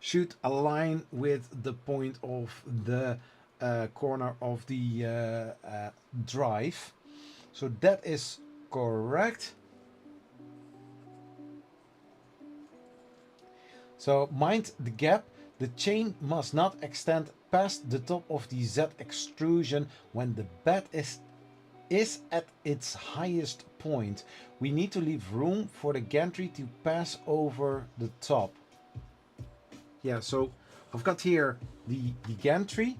should align with the point of the corner of the drive. So that is correct. So mind the gap. The chain must not extend past the top of the Z extrusion when the bed is at its highest point. We need to leave room for the gantry to pass over the top. Yeah, so I've got here the gantry.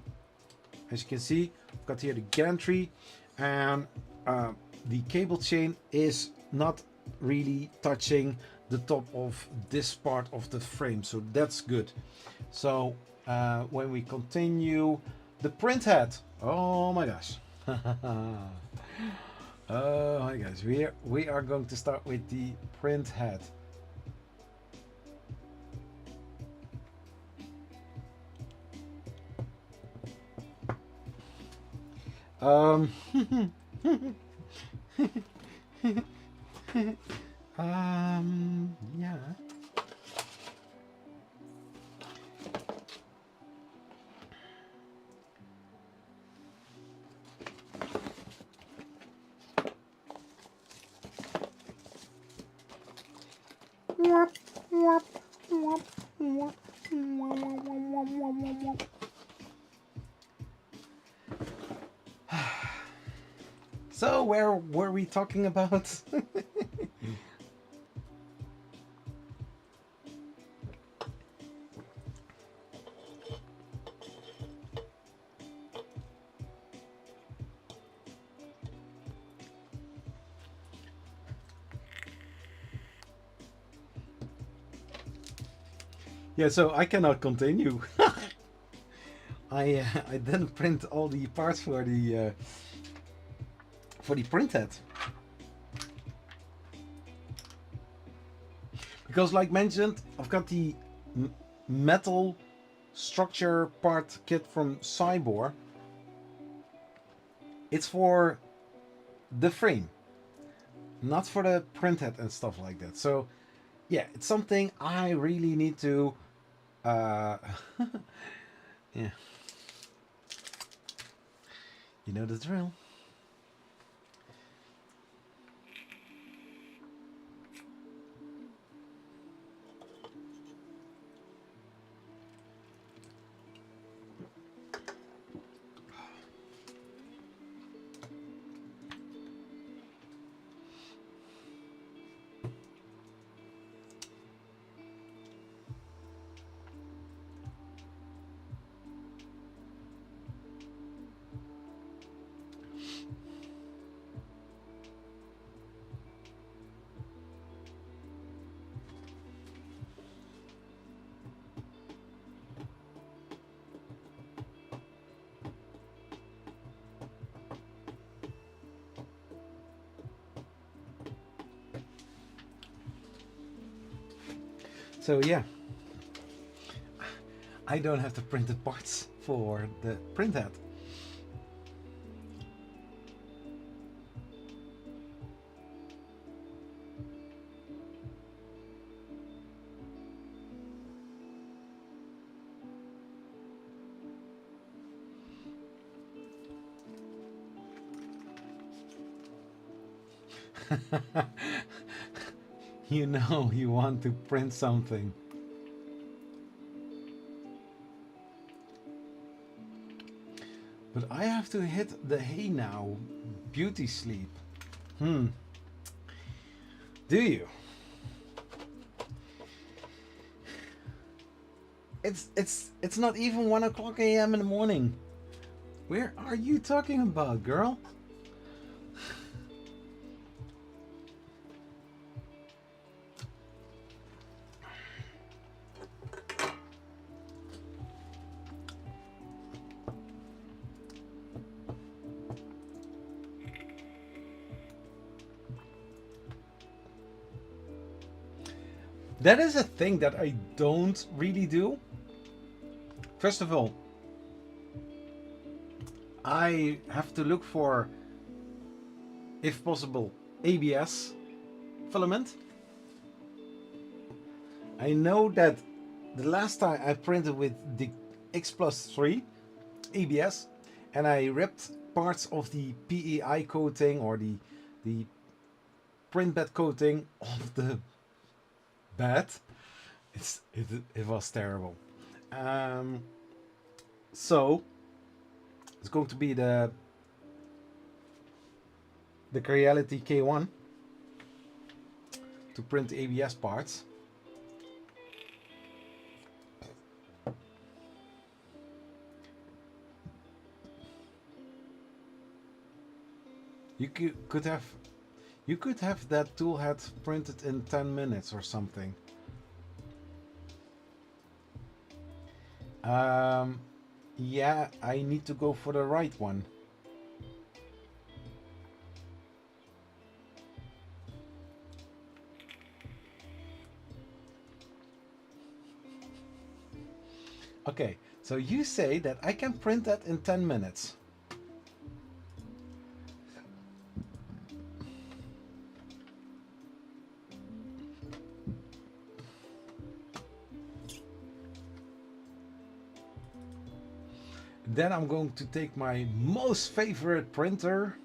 As you can see, I've got here the gantry, and the cable chain is not really touching the top of this part of the frame, so that's good. So when we continue, the print head, oh my gosh. Oh my gosh, we are going to start with the print head. Yeah. So where were we talking about? Yeah, so I cannot continue. I didn't print all the parts for the print head, because like mentioned, I've got the metal structure part kit from Cybor. It's for the frame, not for the print head and stuff like that. So yeah, it's something I really need to yeah, you know the drill. So yeah, I don't have the printed parts for the printhead. You know you want to print something. But I have to hit the hey now. Beauty sleep. Do you? It's not even 1 o'clock a.m. in the morning. Where are you talking about, girl? That is a thing that I don't really do. First of all, I have to look for, if possible, ABS filament. I know that the last time I printed with the X+3 ABS and I ripped parts of the PEI coating or the print bed coating of the bed. It was terrible. So it's going to be the Creality K1 to print the ABS parts. You could have that tool head printed in 10 minutes or something. Yeah, I need to go for the right one. Okay, so you say that I can print that in 10 minutes. Then I'm going to take my most favorite printer.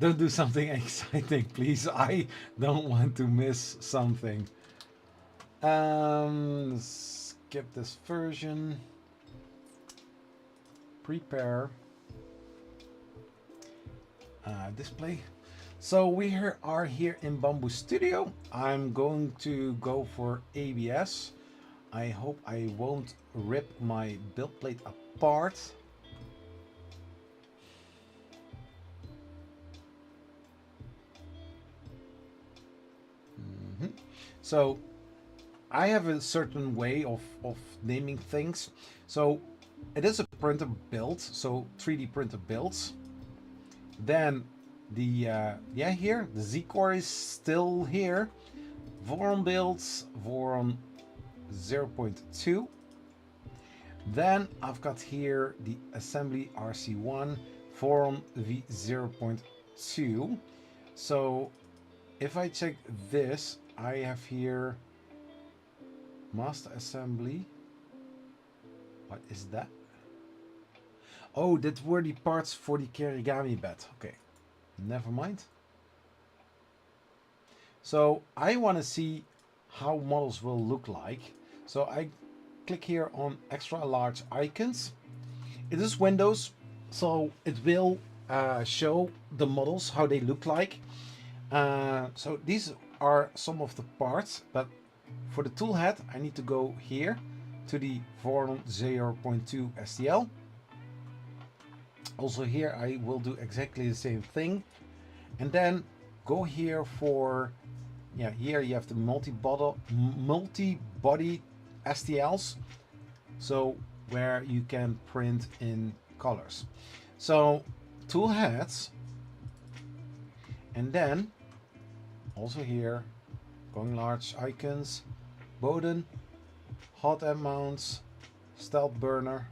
Don't do something exciting, please. I don't want to miss something. Skip this version. Prepare. Display. So we are here in Bamboo Studio. I'm going to go for ABS. I hope I won't rip my build plate apart. So I have a certain way of naming things. So it is a printer build, so 3D printer builds. Then the here the Z core is still here. Voron builds Voron 0.2. Then I've got here the assembly RC1 Voron V0.2. So if I check this, I have here master assembly. What is that? Oh, that were the parts for the Kirigami bed. Okay, never mind. So I want to see how models will look like. So I click here on extra large icons. It is Windows, so it will show the models, how they look like. So these are some of the parts, but for the tool head, I need to go here to the Voron 0.2 STL. Also here I will do exactly the same thing, and then go here for, here you have the multi-body STLs. So where you can print in colors. So tool heads, and then also here, going large icons, Bowden, hot end mounts, stealth burner,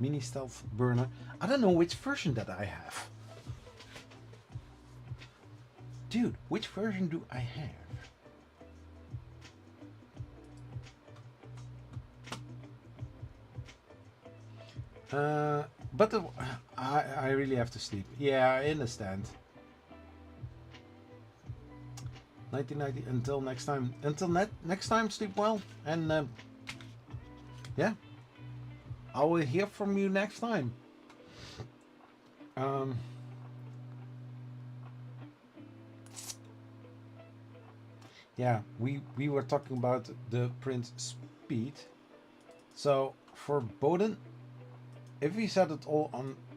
mini stealth burner. I don't know which version that I have. Dude, which version do I have? But I really have to sleep. Yeah, I understand. 1990 until next time. Until next time, sleep well. And yeah, I will hear from you next time. Yeah, we were talking about the print speed. So for Bowden, if we set it all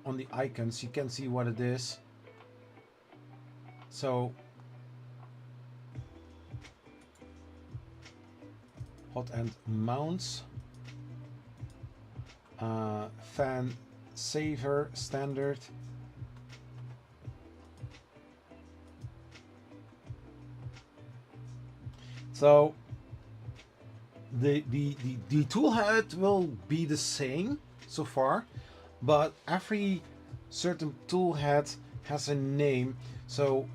on the icons, you can see what it is. So hot end mounts, fan saver standard, so the tool head will be the same so far, but every certain tool head has a name. So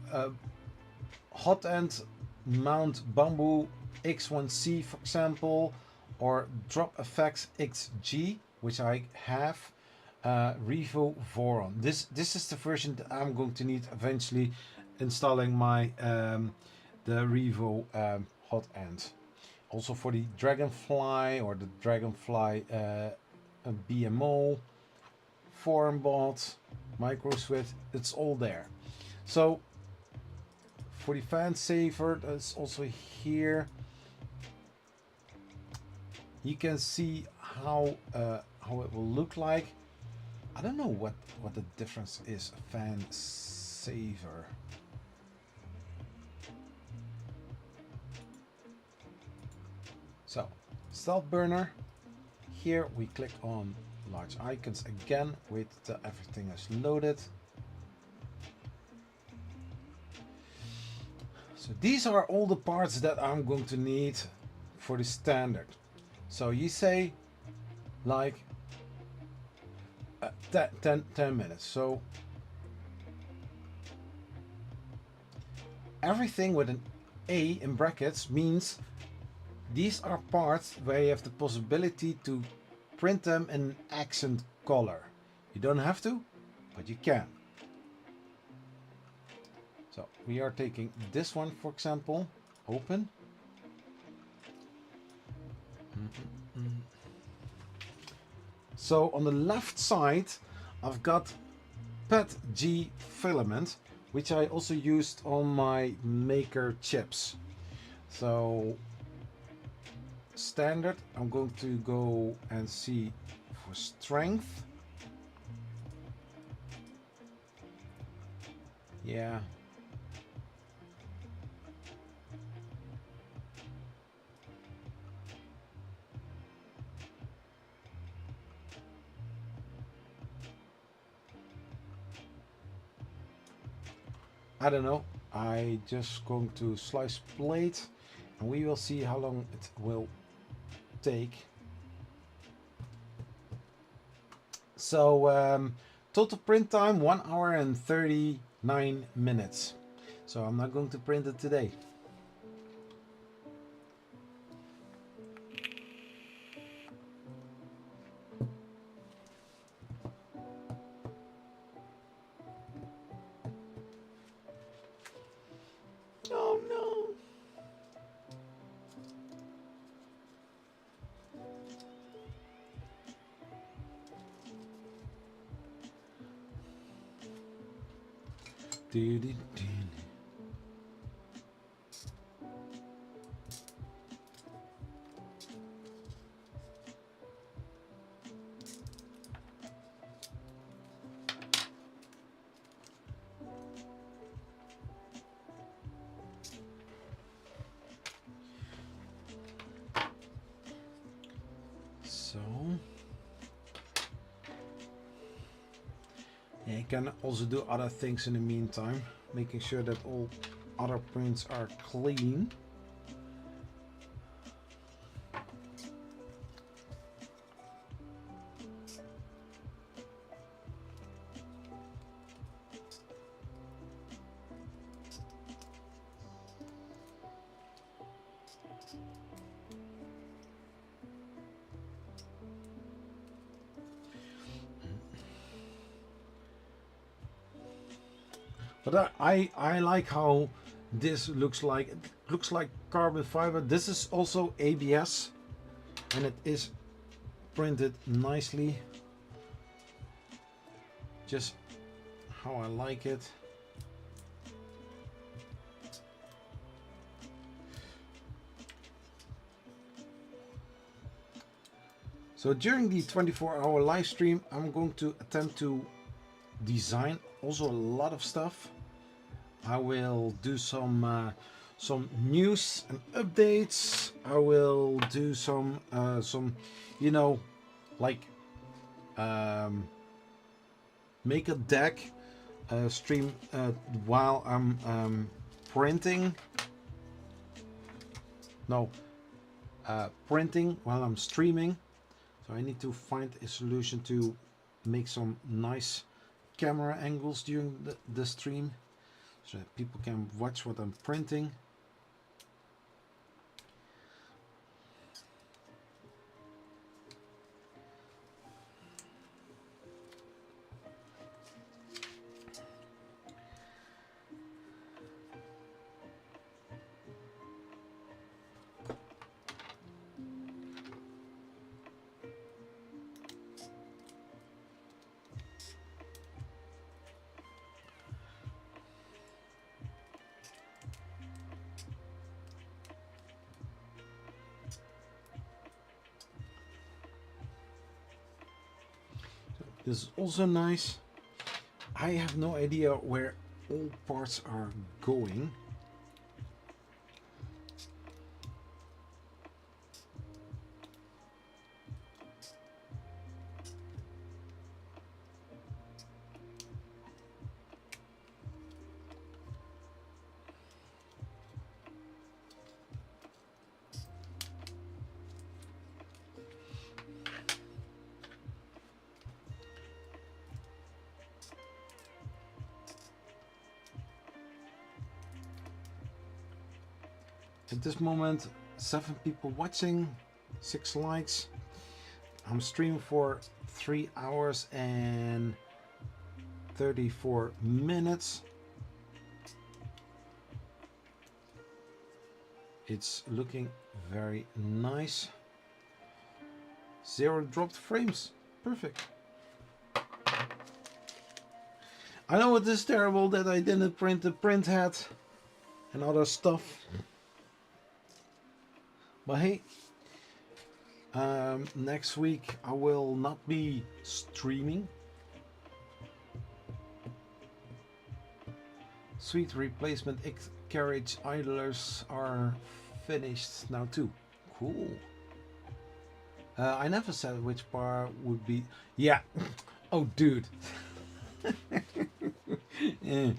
hot end mount bamboo X1C, for example, or drop effects XG, which I have, LDO Voron. This is the version that I'm going to need eventually installing my the LDO hot end. Also for the Dragonfly or the Dragonfly BMO, FormBot, MicroSwitch, it's all there. So for the fan saver, that's also here. You can see how it will look like. I don't know what the difference is. A fan saver. So stealth burner. Here we click on large icons again. Wait till everything is loaded. So these are all the parts that I'm going to need for the standard. So you say like 10 minutes. So everything with an A in brackets means these are parts where you have the possibility to print them in accent color. You don't have to, but you can. So we are taking this one, for example, open. So on the left side, I've got PETG filament, which I also used on my maker chips. So standard, I'm going to go and see for strength. Yeah. I don't know. I just going to slice plate and we will see how long it will take. So total print time 1 hour and 39 minutes. So I'm not going to print it today. Oh no. So can also do other things in the meantime, making sure that all other prints are clean. But I like how this looks like. It looks like carbon fiber. This is also ABS, and it is printed nicely, just how I like it. So during the 24-hour live stream, I'm going to attempt to design also a lot of stuff. I will do some news and updates. I will do some you know, like make a deck stream while I'm printing. No, printing while I'm streaming. So I need to find a solution to make some nice camera angles during the stream, so that people can watch what I'm printing. This is also nice. I have no idea where all parts are going. At this moment, 7 people watching, 6 likes. I'm streaming for 3 hours and 34 minutes. It's looking very nice. 0 dropped frames. Perfect. I know it is terrible that I didn't print the print head and other stuff. But hey, next week I will not be streaming. Sweet replacement carriage idlers are finished now too. Cool. I never said which part would be. Yeah. Oh, dude. Yeah.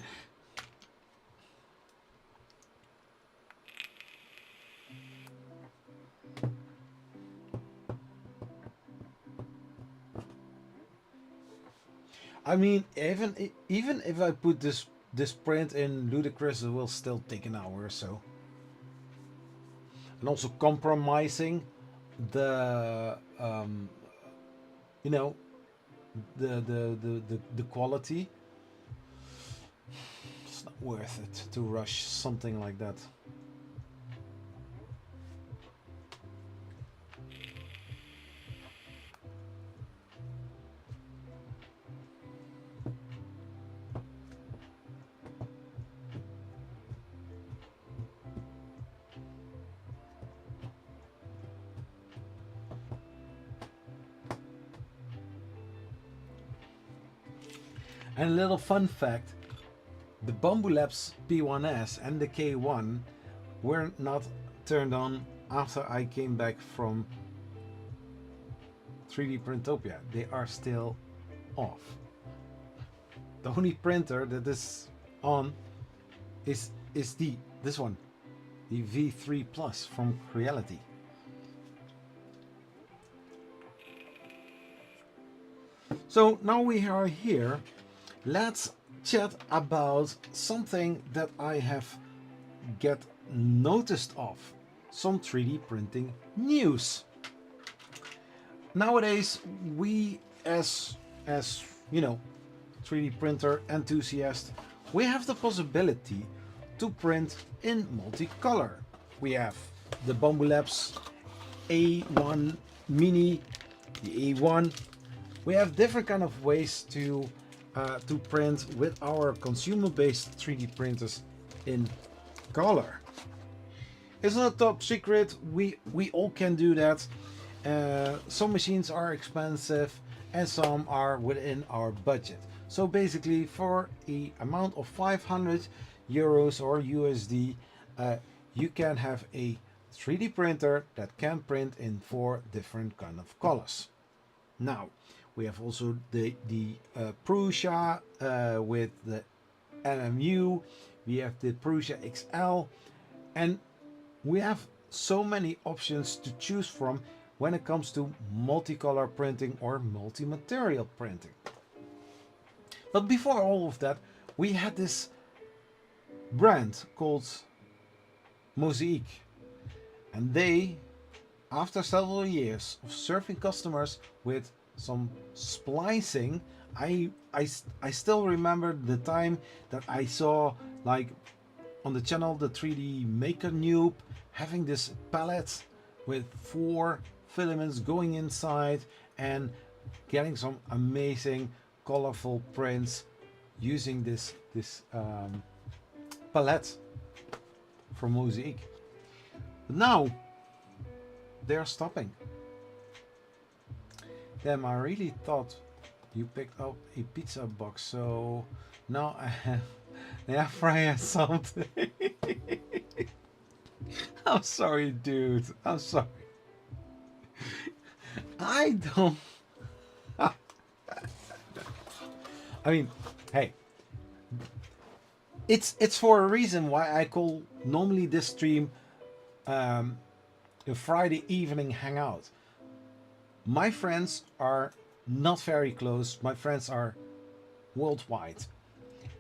I mean, even if I put this print in Ludicrous, it will still take an hour or so. And also compromising the you know, the quality. It's not worth it to rush something like that. And a little fun fact, the Bambu Labs P1S and the K1 were not turned on after I came back from 3D Printopia. They are still off. the only printer that is on is this one, the V3 Plus from Creality. So now we are here. Let's chat about something that I have get noticed of, some 3D printing news. Nowadays, we as you know, 3D printer enthusiasts, we have the possibility to print in multicolor. We have the Bambu Labs A1 Mini, the A1. We have different kind of ways to print with our consumer-based 3D printers in color. It's not top secret. We all can do that. Some machines are expensive and some are within our budget. So basically, for a amount of 500 euros or USD, you can have a 3D printer that can print in 4 different kind of colors. Now, we have also the Prusa with the MMU. We have the Prusa XL, and we have so many options to choose from when it comes to multicolor printing or multi-material printing. But before all of that, we had this brand called Mosaic, and they, after several years of serving customers with some splicing, I still remember the time that I saw, like, on the channel, the 3D Maker Noob having this palette with 4 filaments going inside and getting some amazing colorful prints using this palette from Mosaic. But now they're stopping. Damn, I really thought you picked up a pizza box, so now I have air fryer something. I'm sorry, dude. I'm sorry. I don't. I mean, hey, it's for a reason why I call normally this stream a Friday evening hangout. My friends are not very close. My friends are worldwide,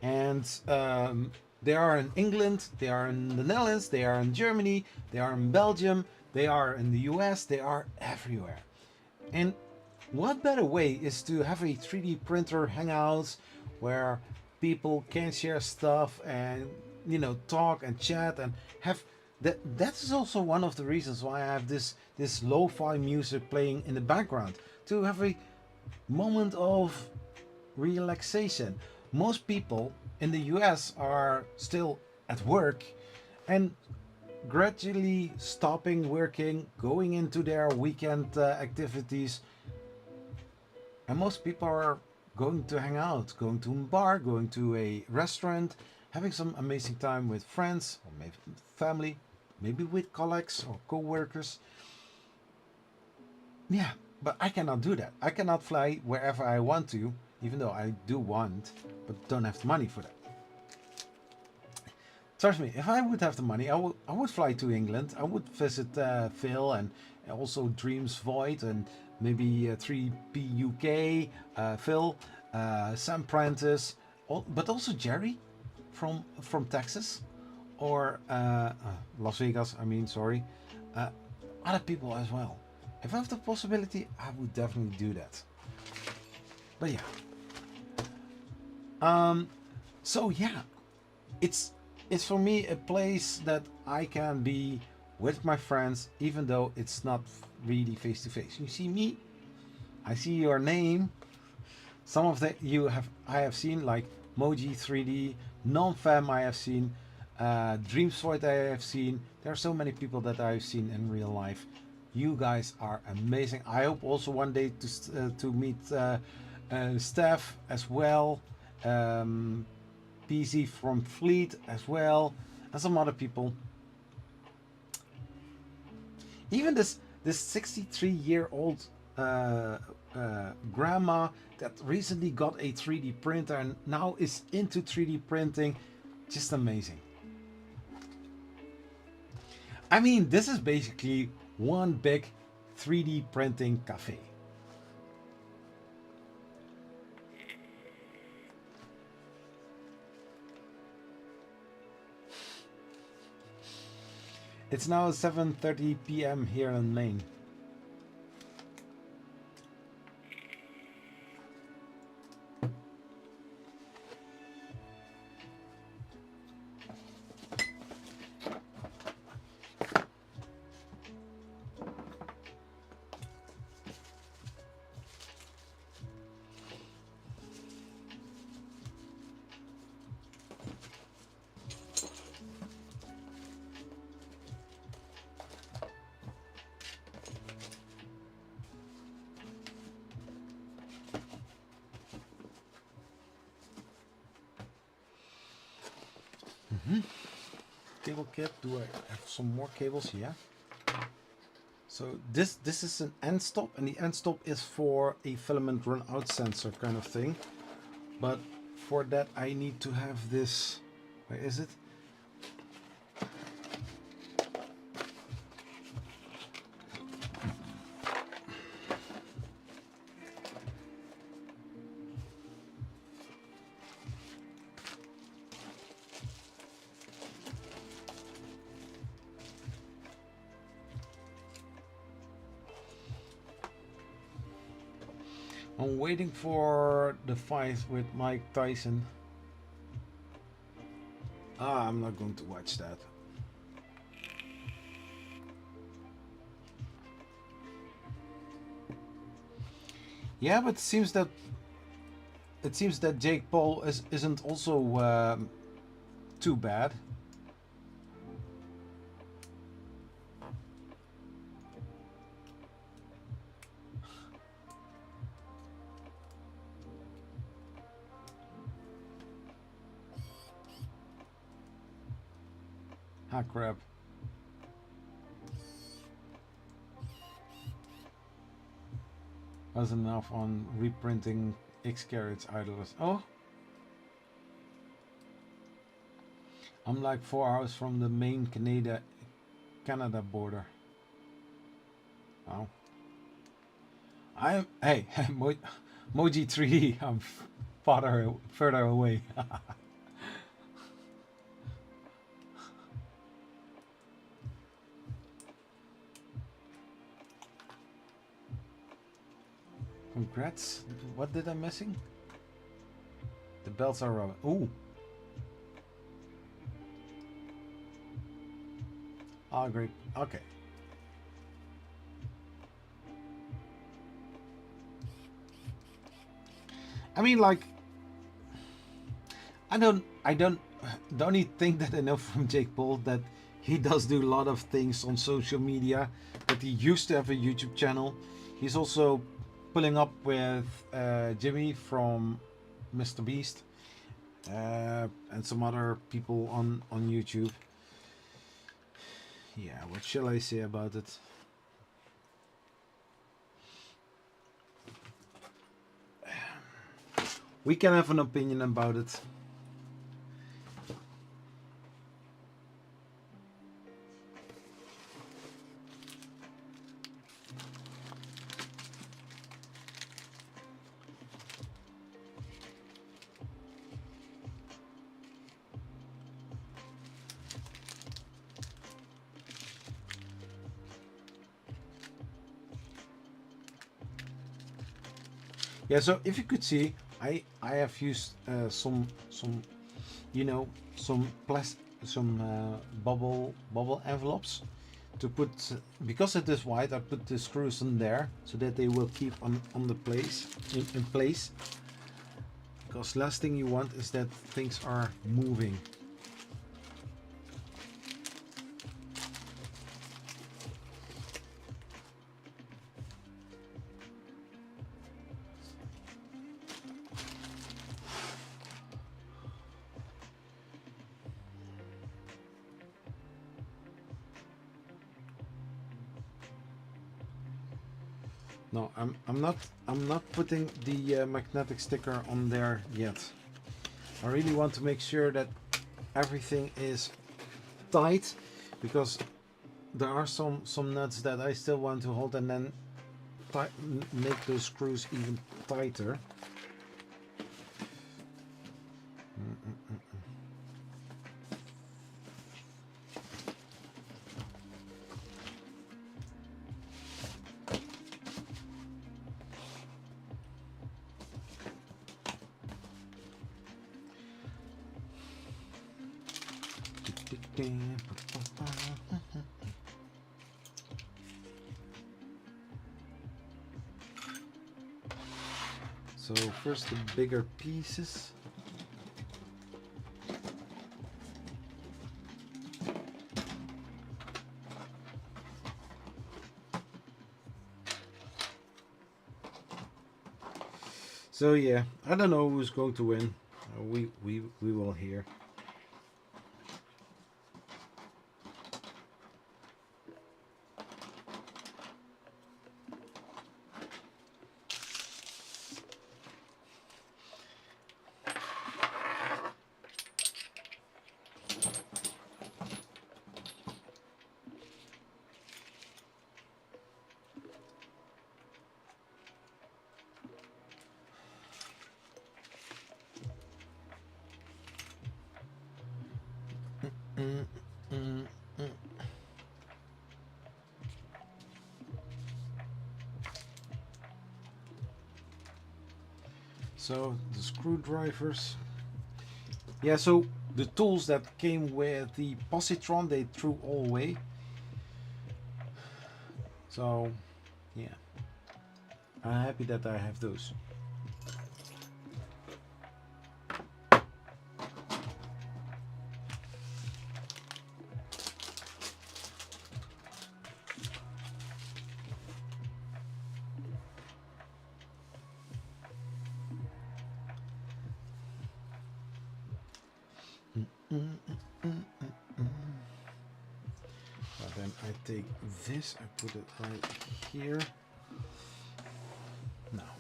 and they are in England, they are in the Netherlands, they are in Germany, they are in Belgium, they are in the US, they are everywhere. And what better way is to have a 3D printer hangouts where people can share stuff and, you know, talk and chat and have that. That is also one of the reasons why I have this lo-fi music playing in the background, to have a moment of relaxation. Most people in the US are still at work and gradually stopping working, going into their weekend activities, and most people are going to hang out, going to a bar, going to a restaurant, having some amazing time with friends or maybe family, maybe with colleagues or co-workers. Yeah, but I cannot do that. I cannot fly wherever I want to, even though I do want, but don't have the money for that. Trust me, if I would have the money, I would fly to England. I would visit Phil and also Dreams Void and maybe 3P UK, Phil, Sam Prentice, but also Jerry from Texas, or Las Vegas. I mean, sorry, other people as well. If I have the possibility, I would definitely do that. But yeah. So yeah, it's for me a place that I can be with my friends, even though it's not really face to face. You see me, I see your name. Some of that I have seen, like Moji 3D, Non-Fam I have seen, Dreams Void I have seen. There are so many people that I've seen in real life. You guys are amazing. I hope also one day to meet Steph as well, PC from Fleet as well, and some other people. Even this 63-year-old grandma that recently got a 3D printer and now is into 3D printing. Just amazing. I mean, this is basically one big 3D printing cafe. It's now 7:30 p.m. here in Maine. Cable kit. Do I have some more cables? Yeah. So this is an end stop, and the end stop is for a filament run out sensor kind of thing. But for that I need to have this. Where is it? I'm waiting for the fight with Mike Tyson. I'm not going to watch that. Yeah, but it seems that Jake Paul isn't also too bad. Ah, crap. Was enough on reprinting X carrots idlers. Oh, I'm like 4 hours from the main Canada border. Wow. Hey, Moji 3D. I'm further away. Congrats. What did I missing? The belts are rubber. Ooh. Oh, great. Okay. I mean, like, the only thing that I know from Jake Paul that he does do a lot of things on social media. That he used to have a YouTube channel. He's also pulling up with Jimmy from Mr. Beast and some other people on YouTube. Yeah, what shall I say about it? We can have an opinion about it. Yeah, so if you could see, I have used some you know some bubble envelopes to put, because it is white. I put the screws in there so that they will keep on the place in place, because last thing you want is that things are moving. No, I'm not putting the magnetic sticker on there yet. I really want to make sure that everything is tight, because there are some nuts that I still want to hold, and then make those screws even tighter. So first the bigger pieces. So yeah, I don't know who's going to win. We will hear. So the screwdrivers. Yeah, so the tools that came with the positron, they threw all away. So yeah, I'm happy that I have those. Then I take this, I put it right here. Now,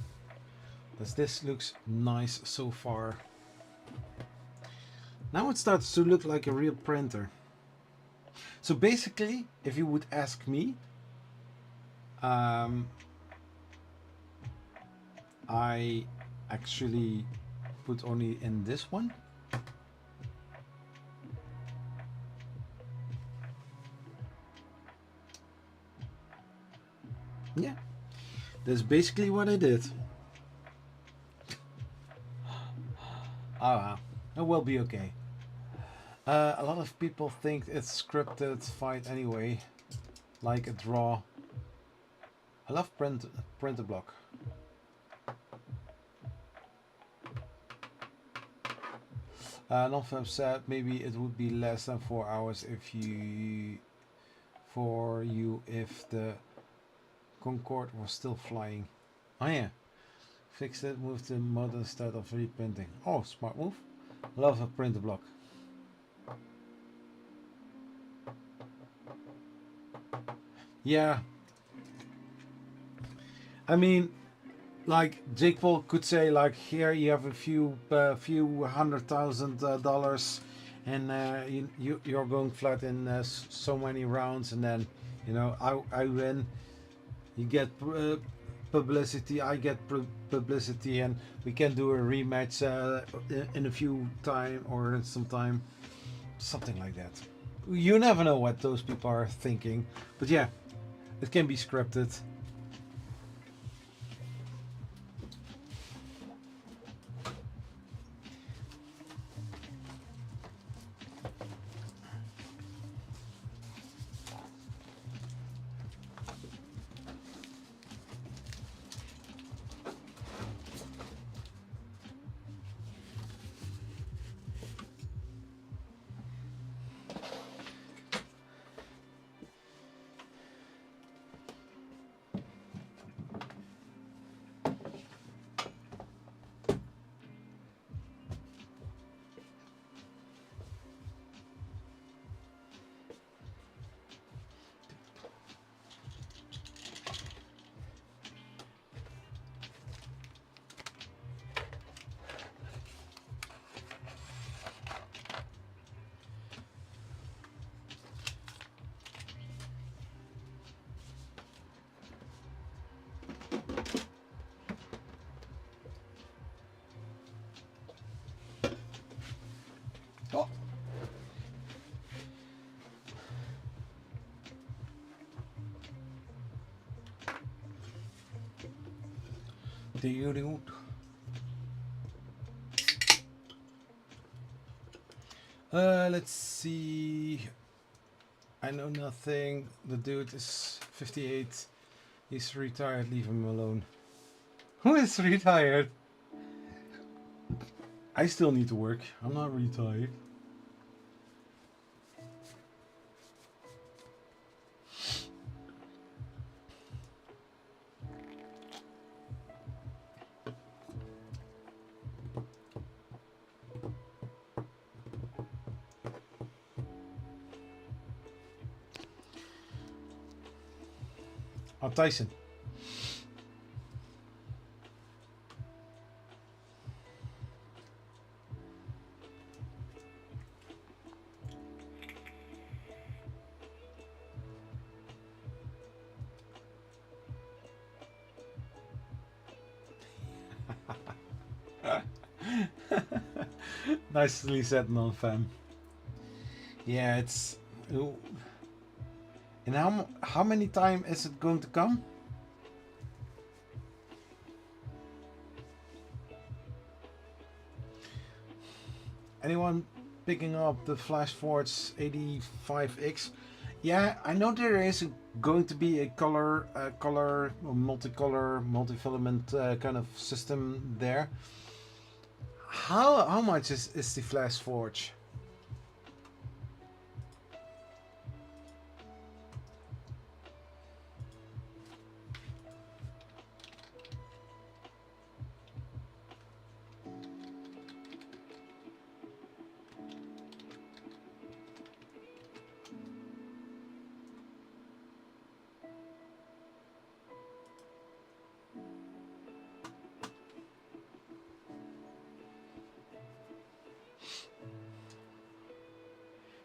this looks nice so far. Now it starts to look like a real printer. So basically, if you would ask me, I actually put only in this one. Yeah, that's basically what I did. Ah, it will be okay. A lot of people think it's scripted fight anyway, like a draw. I love printer block. Nonfam said maybe it would be less than 4 hours if if the Concorde was still flying. Oh yeah, fix it, move to modern instead of reprinting. Oh, smart move. Love a printer block. Yeah, I mean, like Jake Paul could say, like, here you have a few $100,000, and you're going flat in so many rounds, and then I win. You get publicity, I get publicity, and we can do a rematch in a few time or some time, something like that. You never know what those people are thinking, but yeah, it can be scripted. Let's see. I know nothing. The dude is 58. He's retired. Leave him alone. Who is retired? I still need to work. I'm not retired. Oh, Tyson. Nicely said, non-fam. Yeah, it's... And how many times is it going to come? Anyone picking up the FlashForge 85X? Yeah, I know there is going to be a color, multicolor, multifilament kind of system there. How much is the FlashForge?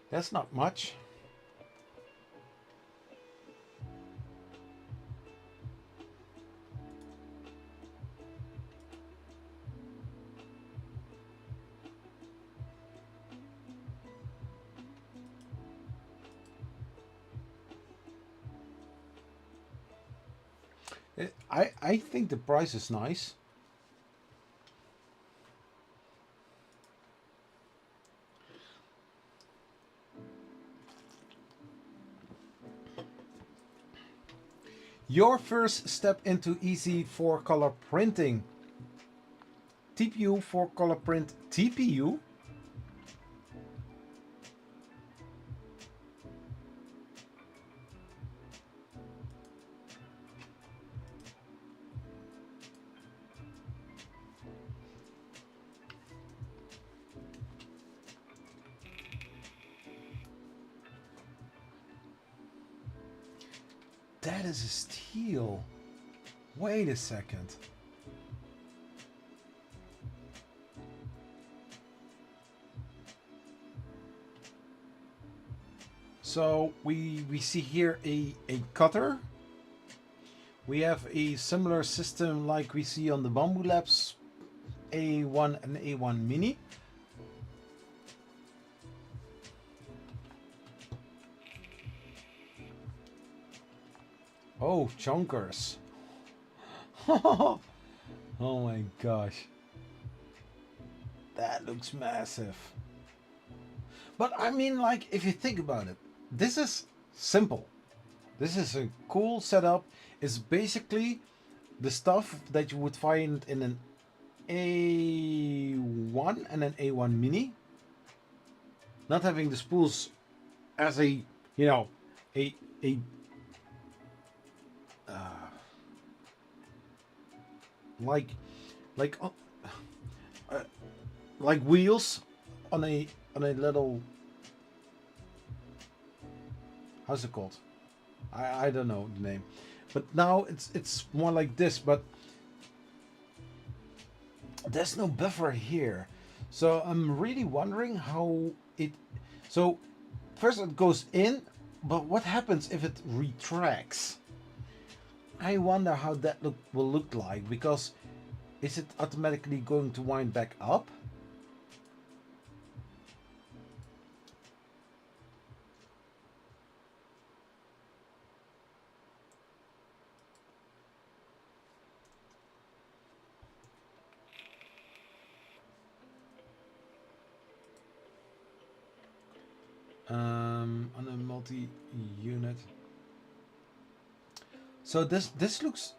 That's not much. I think the price is nice. Your first step into easy 4-color printing. TPU 4-color print TPU? That is a steal. Wait a second. So we see here a cutter. We have a similar system like we see on the Bamboo Labs A1 and A1 Mini. Oh, chunkers. Oh my gosh. That looks massive. But I mean, like, if you think about it, this is simple. This is a cool setup. It's basically the stuff that you would find in an A1 and an A1 Mini. Not having the spools as a, you know, a like like wheels on a little, how's it called? I don't know the name, but now it's more like this, but there's no buffer here, so I'm really wondering how it. So first it goes in, but what happens if it retracts? I wonder how that will look like, because is it automatically going to wind back up? On a multi-unit. So this looks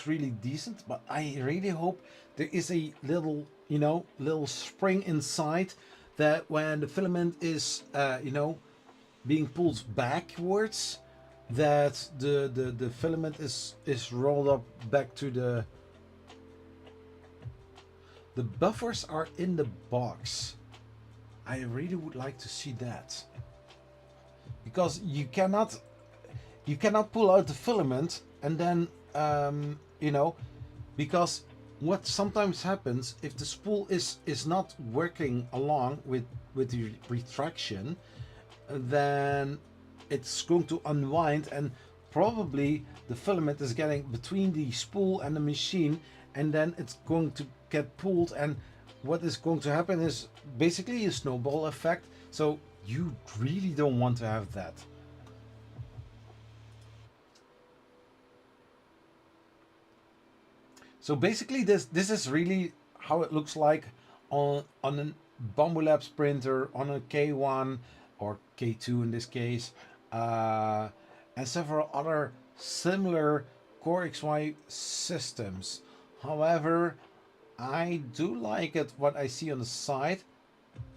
really decent, but I really hope there is a little, you know, little spring inside that when the filament is you know, being pulled backwards, that the filament is rolled up back to the buffers are in the box. I really would like to see that, because you cannot pull out the filament and then you know, because what sometimes happens if the spool is not working along with the retraction, then it's going to unwind and probably the filament is getting between the spool and the machine, and then it's going to get pulled, and what is going to happen is basically a snowball effect. So you really don't want to have that. So basically this is really how it looks like on a Bambu Labs printer, on a K1 or K2 in this case, and several other similar Core XY systems. However, I do like it what I see on the side,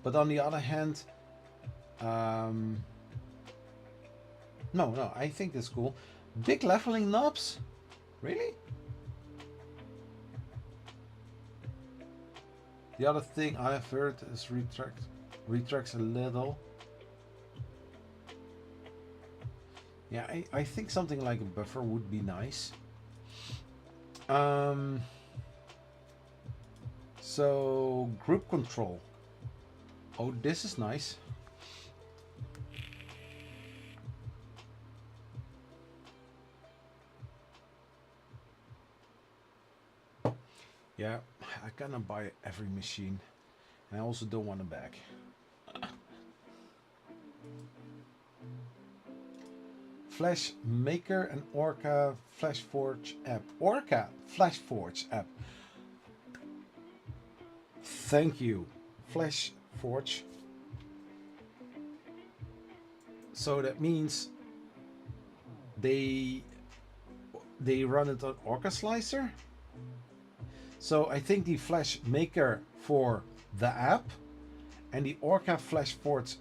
but on the other hand, no, I think that's cool. Big leveling knobs? Really? The other thing I've heard is retracts a little. Yeah, I think something like a buffer would be nice. So group control. Oh, this is nice. Yeah, I cannot buy every machine, and I also don't want a bag. Flash Maker and Orca Flashforge app. Orca Flashforge app. Thank you, Flashforge. So that means they run it on Orca Slicer. So I think the Flash Maker for the app and the Orca Flashforge.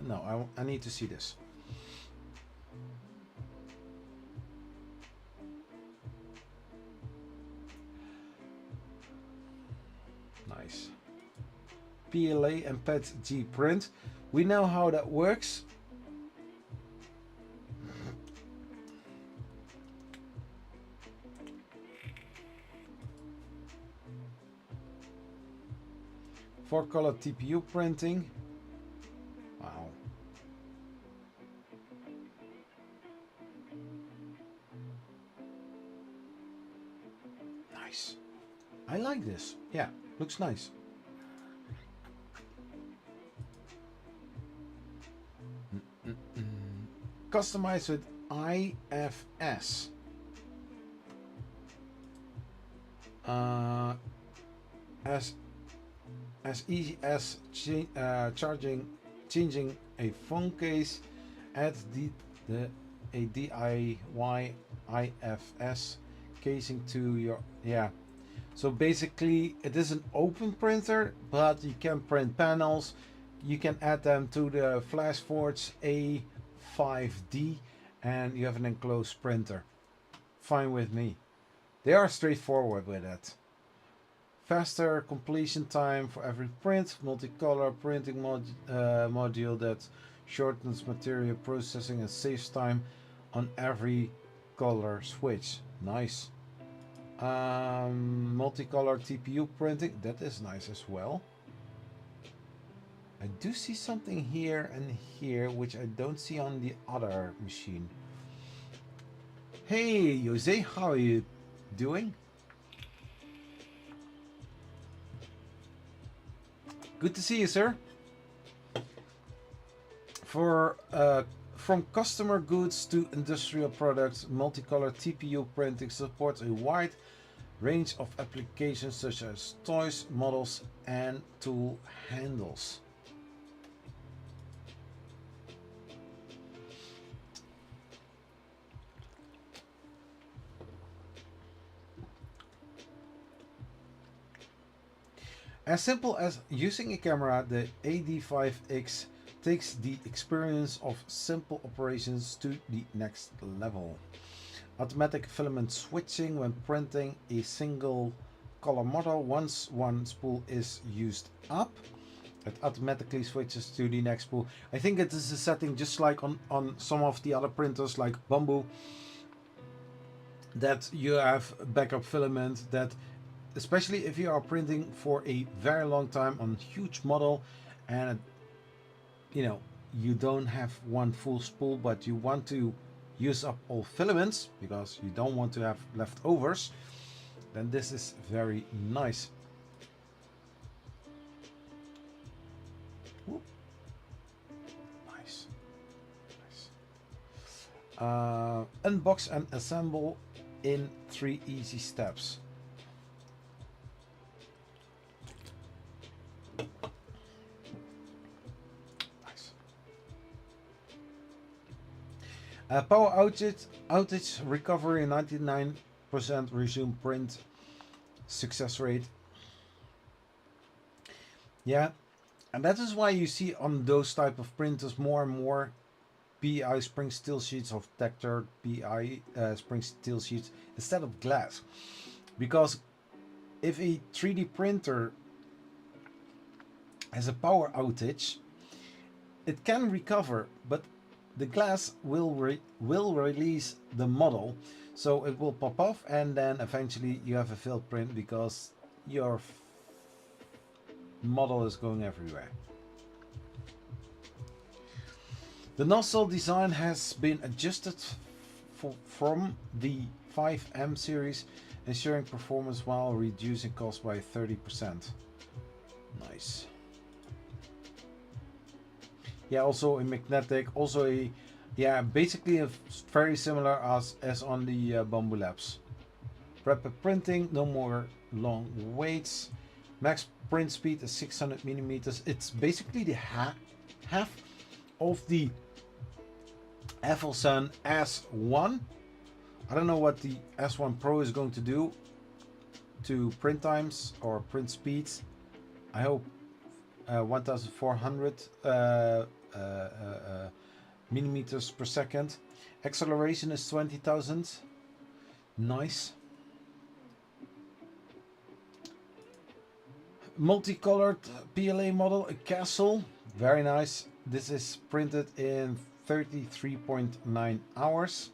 No, I need to see this. Nice. PLA and PET-G print. We know how that works. Four-color TPU printing. Wow. Nice. I like this. Yeah, looks nice. Customize with IFS. As easy as changing a phone case, add a DIY IFS casing to your, yeah. So basically it is an open printer, but you can print panels. You can add them to the Flashforge A5D and you have an enclosed printer. Fine with me. They are straightforward with that. Faster completion time for every print, multicolor printing module that shortens material processing and saves time on every color switch. Nice. Multicolor TPU printing, that is nice as well. I do see something here and here which I don't see on the other machine. Hey Jose, how are you doing? Good to see you, sir. For from customer goods to industrial products, multicolor TPU printing supports a wide range of applications such as toys, models, and tool handles. As simple as using a camera, the AD5X takes the experience of simple operations to the next level. Automatic filament switching when printing a single color model. Once one spool is used up, it automatically switches to the next spool. I think it is a setting just like on some of the other printers like Bamboo, that you have backup filament, that especially if you are printing for a very long time on huge model, and you know you don't have one full spool but you want to use up all filaments because you don't want to have leftovers, then this is very nice. Whoop. Nice. Unbox and assemble in 3 easy steps. Nice. Power outage recovery 99% resume print success rate. Yeah, and that is why you see on those type of printers more and more PI spring steel sheets of Tector PI spring steel sheets instead of glass, because if a 3D printer has a power outage, it can recover, but the glass will release the model, so it will pop off, and then eventually you have a failed print because your model is going everywhere. The nozzle design has been adjusted from the 5M series, ensuring performance while reducing cost by 30%. Nice. Yeah, also a magnetic, also a, yeah, basically a very similar as on the Bamboo Labs. Rapid printing, no more long waits. Max print speed is 600 millimeters. It's basically the half of the Afelson S1. I don't know what the S1 Pro is going to do to print times or print speeds. I hope 1400 millimeters per second. Acceleration is 20,000. Nice. Multicolored PLA model, a castle. Very nice. This is printed in 33.9 hours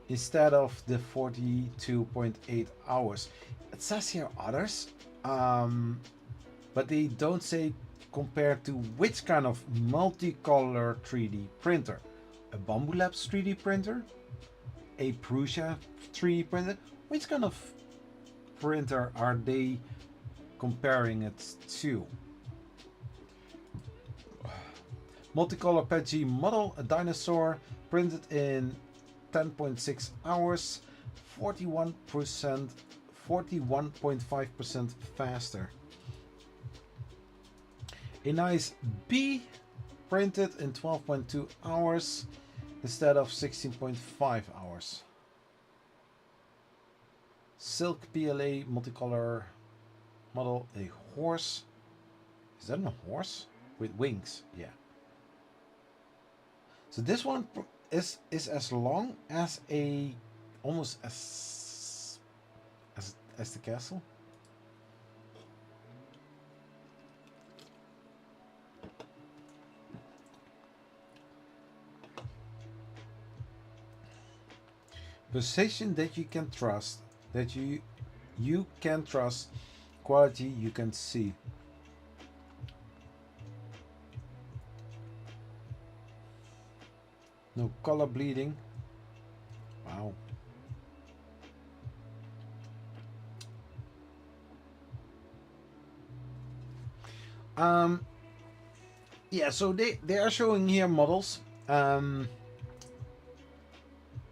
instead of the 42.8 hours. It says here others, but they don't say compared to which kind of multicolor 3D printer. A Bamboo Labs 3D printer? A Prusa 3D printer? Which kind of printer are they comparing it to? Multicolor PG model, a dinosaur, printed in 10.6 hours, 41.5% faster. A nice B, printed in 12.2 hours instead of 16.5 hours. Silk PLA multicolor model, a horse. Is that a horse? With wings, yeah. So this one is as long as a, almost as the castle. Precision that you can trust, that you can trust, quality you can see. No color bleeding. Wow. Yeah, so they are showing here models.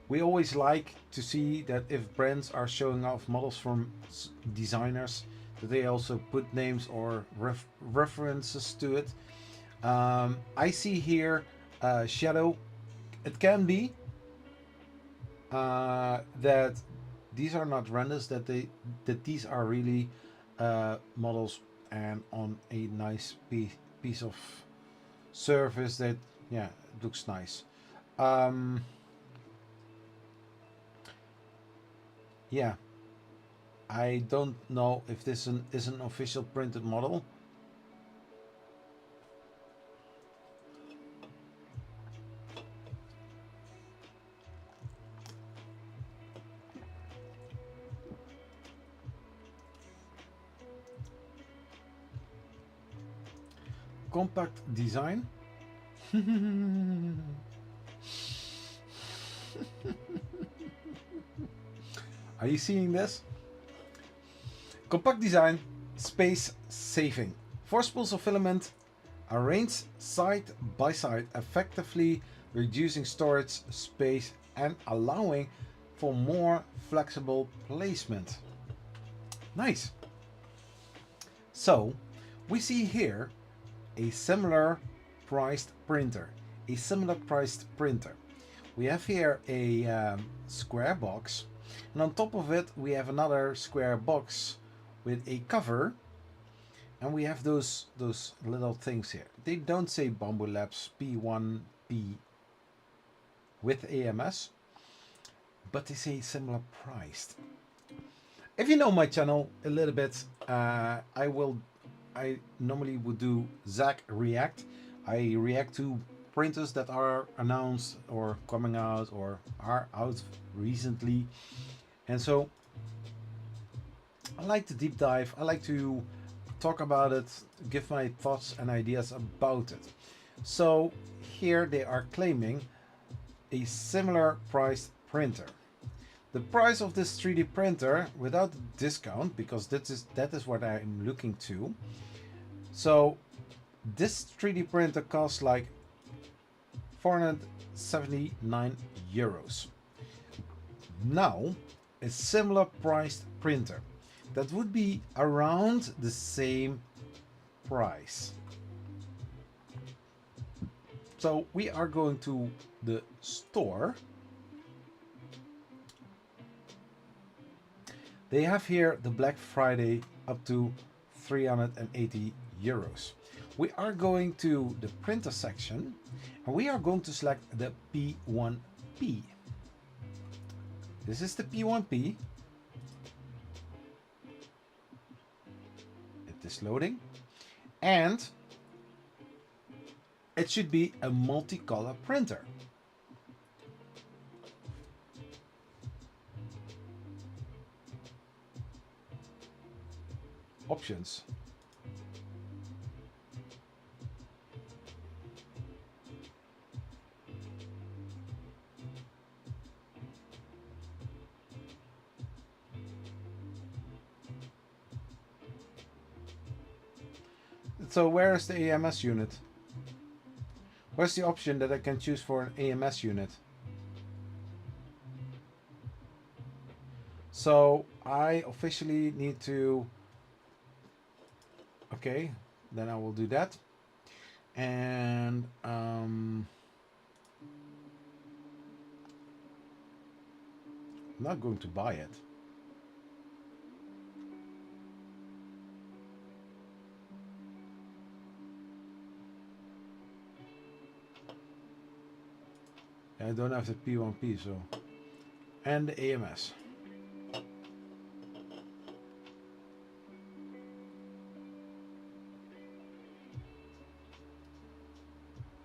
We always like to see that if brands are showing off models from designers, that they also put names or references to it. I see here Shadow. It can be that these are not renders, that these are really models and on a nice piece of surface that, yeah, it looks nice. Yeah, I don't know if this is an official printed model. Compact design. Are you seeing this? Compact design, space saving. 4 spools of filament arranged side by side, effectively reducing storage space and allowing for more flexible placement. Nice. So we see here a similar priced printer. We have here a square box, and on top of it we have another square box with a cover, and we have those little things here. They don't say Bambu Labs P1P with AMS, but they say similar priced. If you know my channel a little bit, I normally would do Zach React. I react to printers that are announced or coming out or are out recently, and so I like to deep dive. I like to talk about it, give my thoughts and ideas about it. So here they are claiming a similar priced printer. The price of this 3D printer without the discount, because that is what I'm looking to. So this 3D printer costs like 479 euros. Now, a similar priced printer that would be around the same price. So we are going to the store. They have here the Black Friday up to 380 euros. We are going to the printer section and we are going to select the P1P. This is the P1P. It is loading, and it should be a multicolor printer. Options. So where is the AMS unit? Where's the option that I can choose for an AMS unit? So I officially need to... Okay, then I will do that. And I'm not going to buy it. I don't have the P1P, so... And the AMS.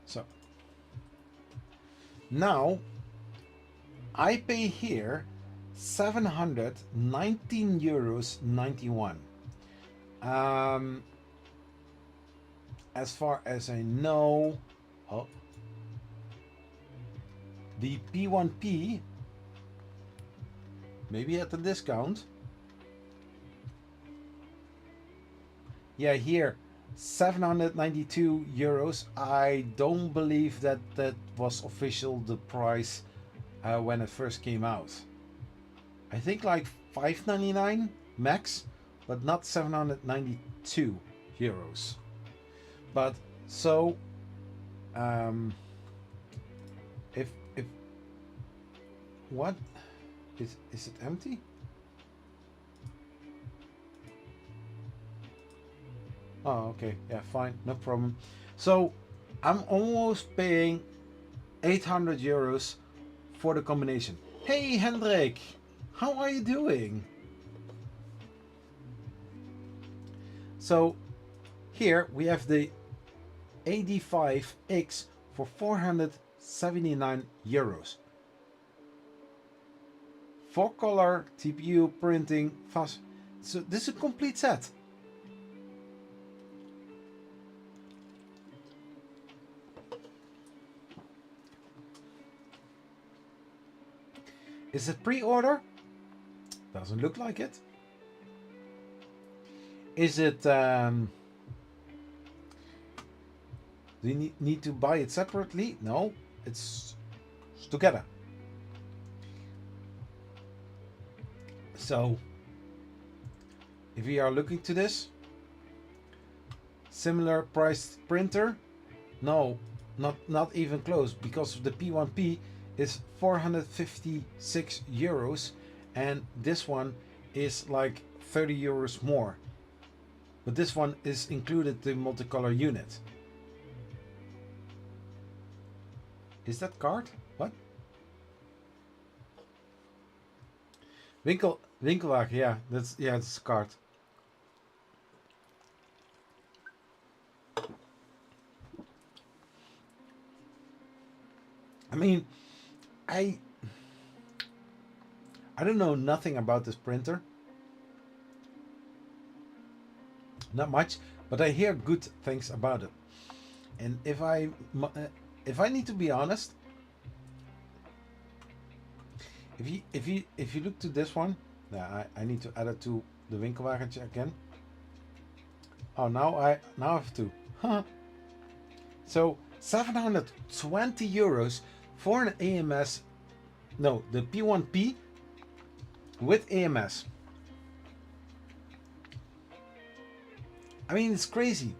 So now I pay here 719 euros 91. As far as I know, the P1P, maybe at the discount. Yeah, here 792 euros. I don't believe that that was official, the price when it first came out. I think like 599 max, but not 792 euros. But so if what is it empty? Oh, okay. Yeah, fine. No problem. So I'm almost paying 800 euros for the combination. Hey, Hendrik. How are you doing? So here we have the AD5X for 479 euros. 4-color TPU printing fast. So this is a complete set. Is it pre-order? Doesn't look like it. Is it do you need to buy it separately? No, it's together. So if we are looking to this similar priced printer, no, not even close, because the P1P is 456 euros and this one is like 30 euros more, but this one is included the multicolor unit. Is that card? What? Winkelwagen, yeah, it's a card. I mean, I don't know nothing about this printer. Not much, but I hear good things about it. And if I need to be honest, if you look to this one, I need to add it to the Winkelwagen again. Oh, now I have to. Huh. So 720 euros for an AMS. No, the P1P with AMS. I mean, it's crazy.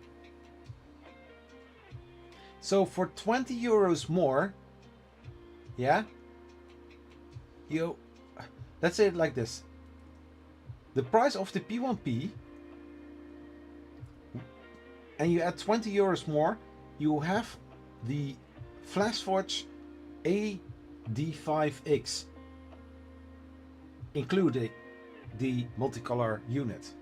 So for 20 euros more, yeah, let's say it like this. The price of the P1P, and you add 20 euros more, you have the Flashforge AD5X, including the multicolor unit.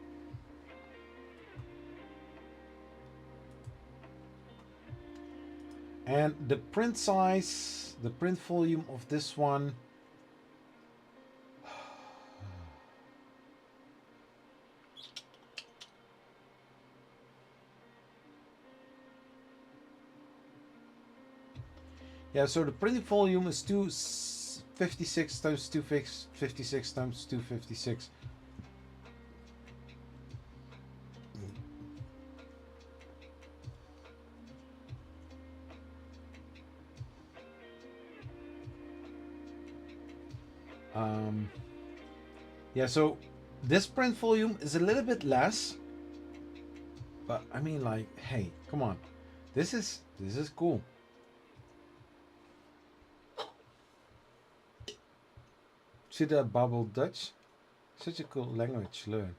And the print size, the print volume of this one, yeah, so the printing volume is 256 times 256 times 256. Yeah, so this print volume is a little bit less, but I mean, like, hey, come on, this is cool. See that bubble Dutch? Such a cool language to learn.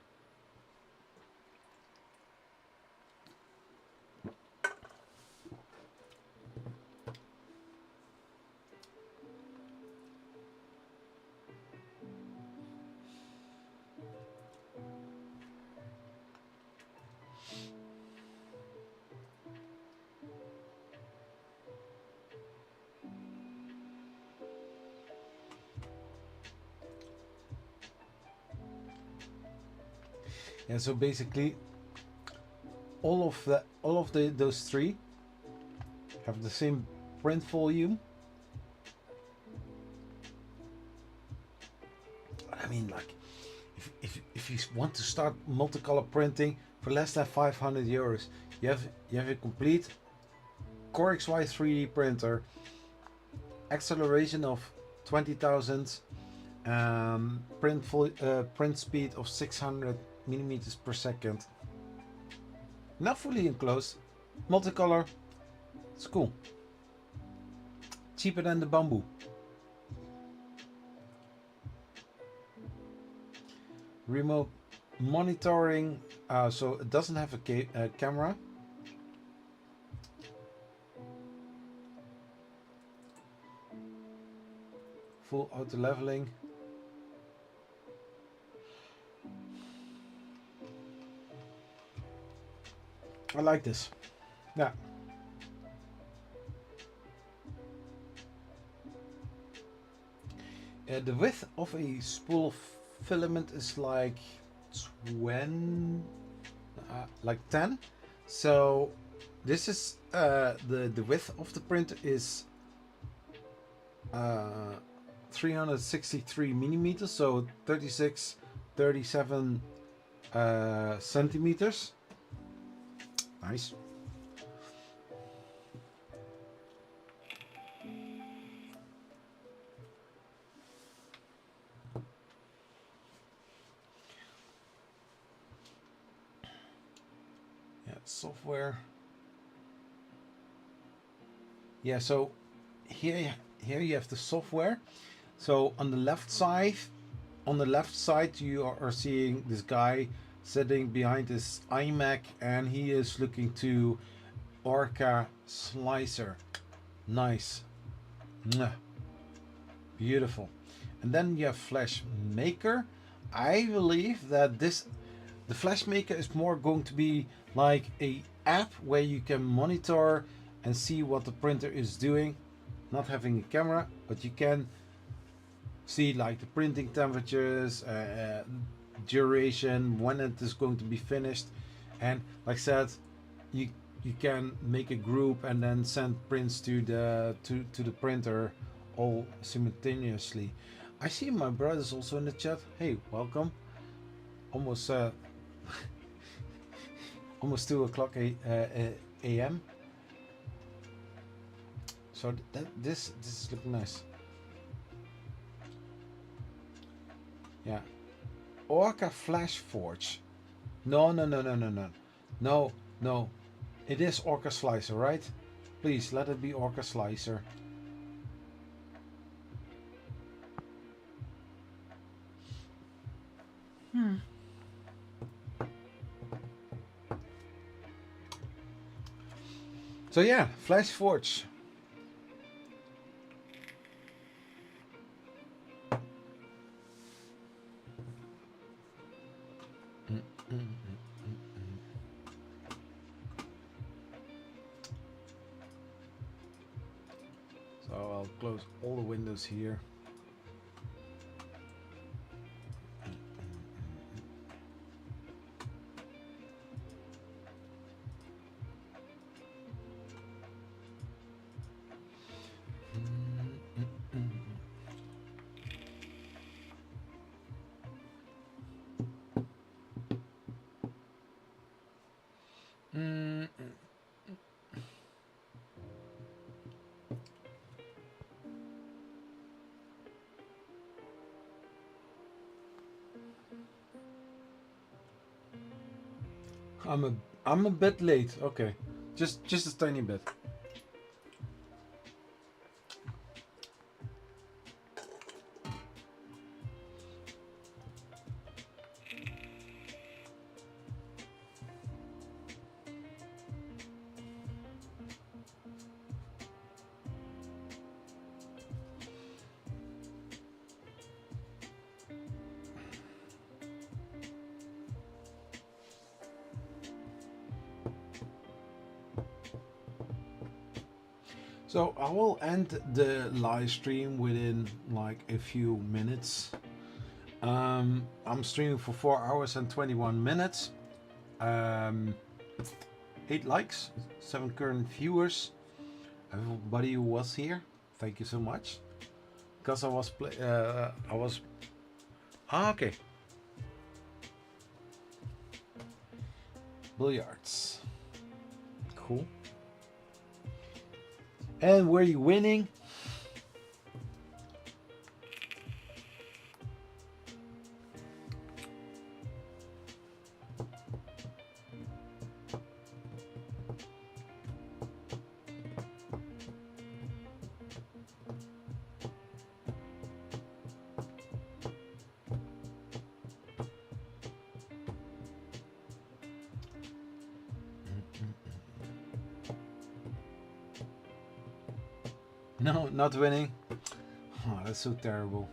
Yeah, so basically all of those three have the same print volume. I mean, like, if you want to start multicolor printing for less than 500 euros, you have a complete Core XY 3D printer, acceleration of 20,000, print speed of 600 millimeters per second. Not fully enclosed, multicolor. It's cool. Cheaper than the bamboo. Remote monitoring So it doesn't have a camera. Full auto leveling. I like this. Yeah. The width of a spool of filament is like 20, like 10. So this is the width of the print is 363 millimeters, so 37 centimeters. Nice. Yeah, software. Yeah, so here you have the software. So on the left side, you are seeing this guy sitting behind his iMac, and he is looking to Orca Slicer. Nice. Mwah. Beautiful. And then you have Flash Maker. I believe that the Flash Maker is more going to be like a app where you can monitor and see what the printer is doing. Not having a camera, but you can see like the printing temperatures, duration, when it is going to be finished, and like I said, you can make a group and then send prints to the printer all simultaneously. I see my brother's also in the chat. Hey, welcome. Almost almost 2 o'clock a.m. So this is looking nice. Yeah. Orca Flash Forge. No. It is Orca Slicer, right? Please let it be Orca Slicer. So yeah, Flash Forge. So I'll close all the windows here. I'm a bit late. Okay, just a tiny bit. So I will end the live stream within like a few minutes. I'm streaming for 4 hours and 21 minutes. 8 likes, 7 current viewers. Everybody who was here, thank you so much. Because I was okay. Billiards. Cool. And were you winning? No, not winning. Oh, that's so terrible.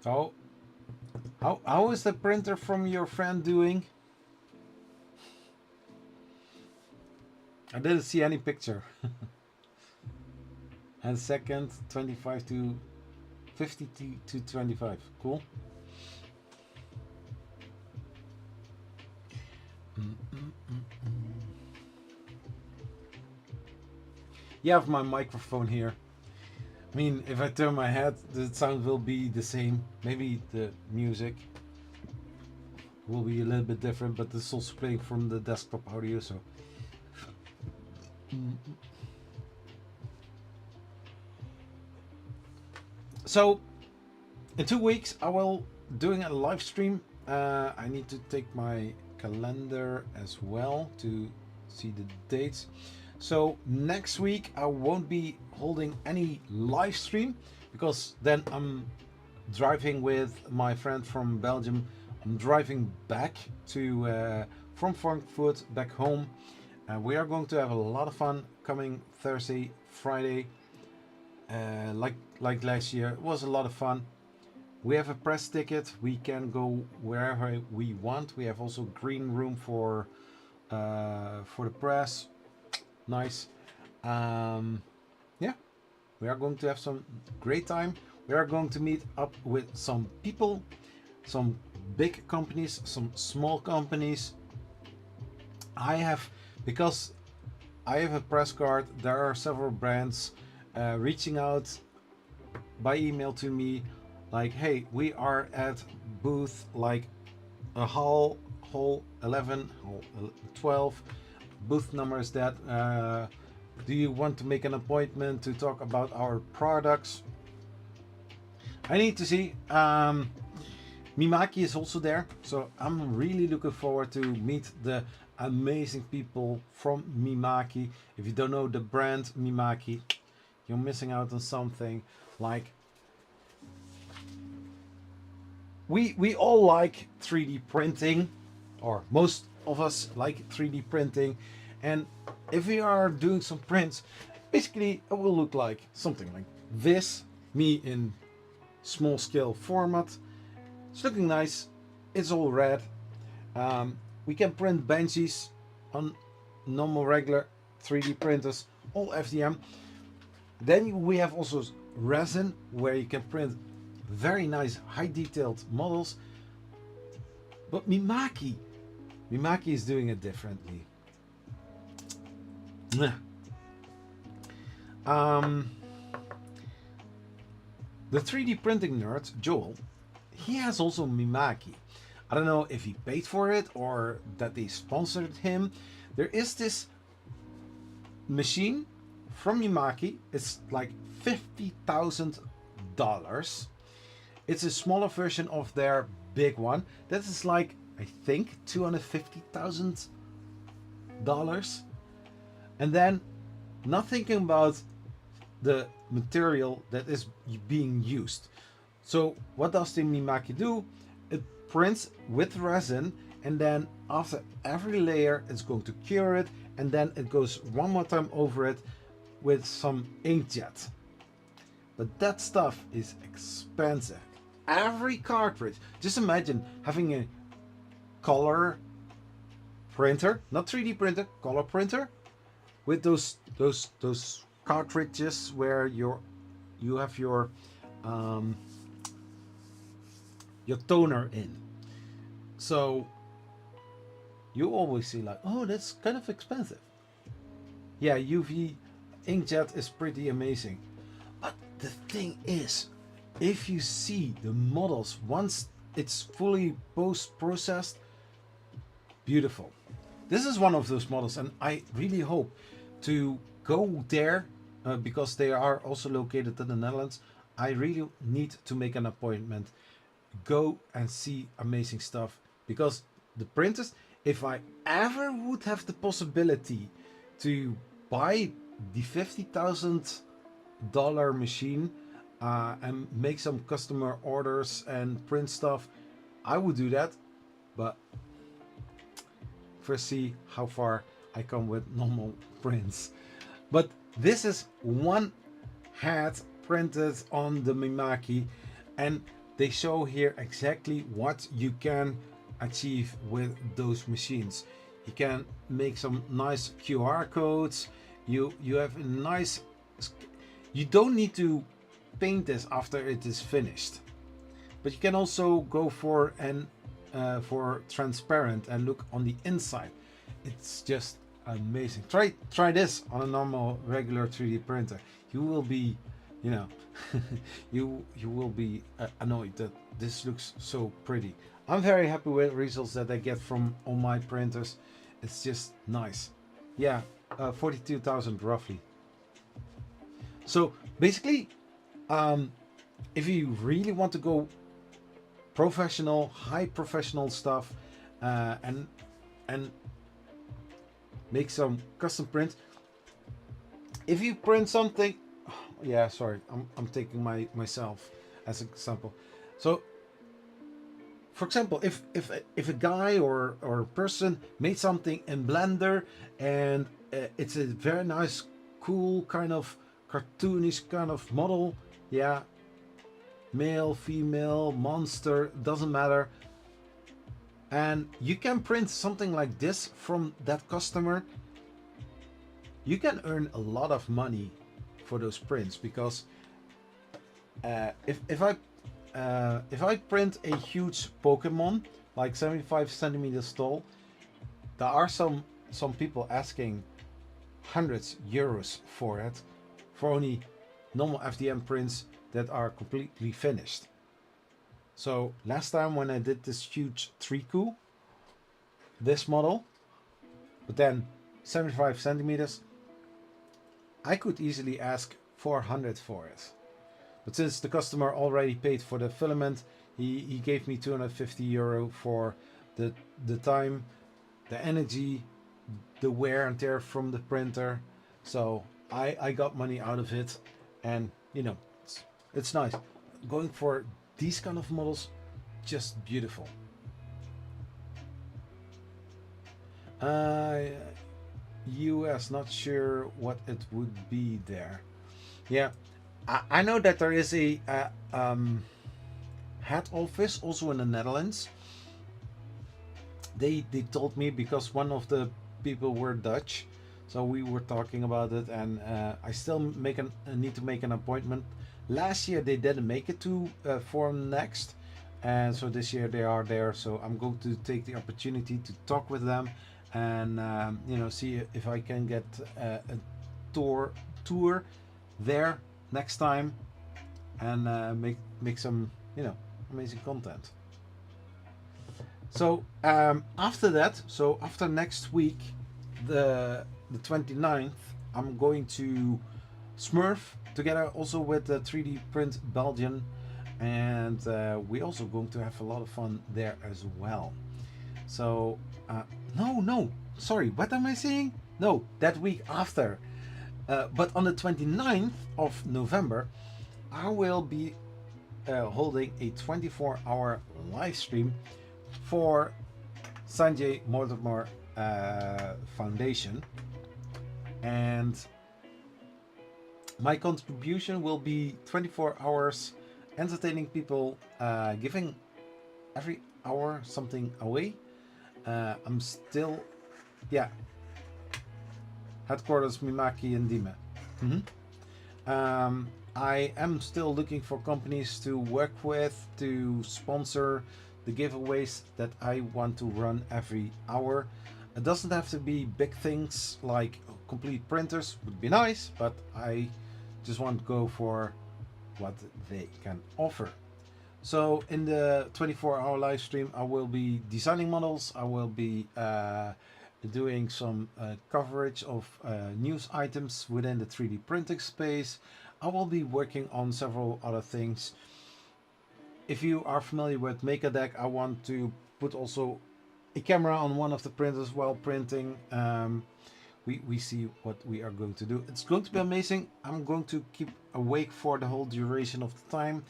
So, how is the printer from your friend doing? I didn't see any picture. And second, 25 to 50 to 25. Cool. You have my microphone here. I mean, if I turn my head, the sound will be the same. Maybe the music will be a little bit different, but this is also playing from the desktop audio, so. So, in 2 weeks, I will doing a live stream. I need to take my calendar as well to see the dates. So next week I won't be holding any live stream because then I'm driving with my friend from Belgium. I'm driving back to from Frankfurt back home. We are going to have a lot of fun coming Thursday, Friday. Like last year, it was a lot of fun. We have a press ticket. We can go wherever we want. We have also green room for the press. Nice. Yeah, we are going to have some great time. We are going to meet up with some people, some big companies, some small companies. Because I have a press card, there are several brands reaching out by email to me like, hey, we are at booth like a hall 11, hall 12. Booth number is that. Do you want to make an appointment to talk about our products? I need to see. Mimaki is also there, so I'm really looking forward to meet the amazing people from Mimaki. If you don't know the brand Mimaki, you're missing out on something. Like we all like 3D printing, or most of us like 3D printing, and if we are doing some prints, basically it will look like something like this, me in small scale format. It's looking nice, it's all red. We can print benches on normal regular 3D printers, all FDM. Then we have also resin, where you can print very nice high detailed models. But Mimaki is doing it differently. The 3D printing nerd, Joel, he has also Mimaki. I don't know if he paid for it or that they sponsored him. There is this machine from Mimaki. It's like $50,000. It's a smaller version of their big one. That is like, I think, $250,000. And then, not thinking about the material that is being used. So what does the Mimaki do? It prints with resin, and then after every layer it's going to cure it, and then it goes one more time over it with some inkjet. But that stuff is expensive. Every cartridge, just imagine having a color printer, not 3D printer, color printer, with those cartridges where you have your toner in. So you always see like, oh, that's kind of expensive. Yeah, UV inkjet is pretty amazing. But the thing is, if you see the models once it's fully post-processed, beautiful. This is one of those models, and I really hope to go there because they are also located in the Netherlands. I really need to make an appointment, go and see amazing stuff, because the printers, if I ever would have the possibility to buy the $50,000 machine and make some customer orders and print stuff, I would do that. But first see how far I come with normal prints. But this is one hat printed on the Mimaki, and they show here exactly what you can achieve with those machines. You can make some nice QR codes. You have a nice, you don't need to paint this after it is finished, but you can also go for for transparent and look on the inside. It's just amazing. Try this on a normal regular 3D printer. You will be, you know, you will be annoyed that this looks so pretty. I'm very happy with results that I get from all my printers. It's just nice. Yeah, 42,000 roughly. So basically, if you really want to go professional, high professional stuff, and make some custom print. If you print something, yeah, sorry, I'm taking myself as an example. So, for example, if a guy or a person made something in Blender and it's a very nice, cool kind of cartoonish kind of model, yeah, male, female, monster, doesn't matter. And you can print something like this from that customer. You can earn a lot of money for those prints, because if I print a huge Pokemon like 75 centimeters tall, there are some people asking hundreds euros for it, for only normal FDM prints that are completely finished. So last time when I did this huge Triku, this model, but then 75 centimeters, I could easily ask 400 for it. But since the customer already paid for the filament, he gave me 250 euro for the time, the energy, the wear and tear from the printer. So I got money out of it, and you know, it's nice. Going for these kind of models, just beautiful. US, not sure what it would be there. Yeah, I know that there is a head office also in the Netherlands. They told me, because one of the people were Dutch, so we were talking about it, and I still need to make an appointment. Last year they didn't make it to Forum Next, and so this year they are there. So I'm going to take the opportunity to talk with them, and you know, see if I can get a tour there next time, and make some, you know, amazing content. So after that, so after next week, the 29th, I'm going to Smurf together also with the 3D Print Belgian, and we're also going to have a lot of fun there as well. So no, sorry, what am I saying? No, that week after. But on the 29th of November, I will be holding a 24-hour live stream for Sanjay Mortimer Foundation, and my contribution will be 24 hours entertaining people, giving every hour something away. I'm still, yeah, headquarters Mimaki and Dime. I am still looking for companies to work with to sponsor the giveaways that I want to run every hour. It doesn't have to be big things like complete printers, would be nice, but I just want to go for what they can offer. So in the 24-hour live stream, I will be designing models. I will be doing some coverage of news items within the 3D printing space. I will be working on several other things. If you are familiar with MakerDeck, I want to put also a camera on one of the printers while printing. we see what we are going to do. It's going to be amazing. I'm going to keep awake for the whole duration of the time.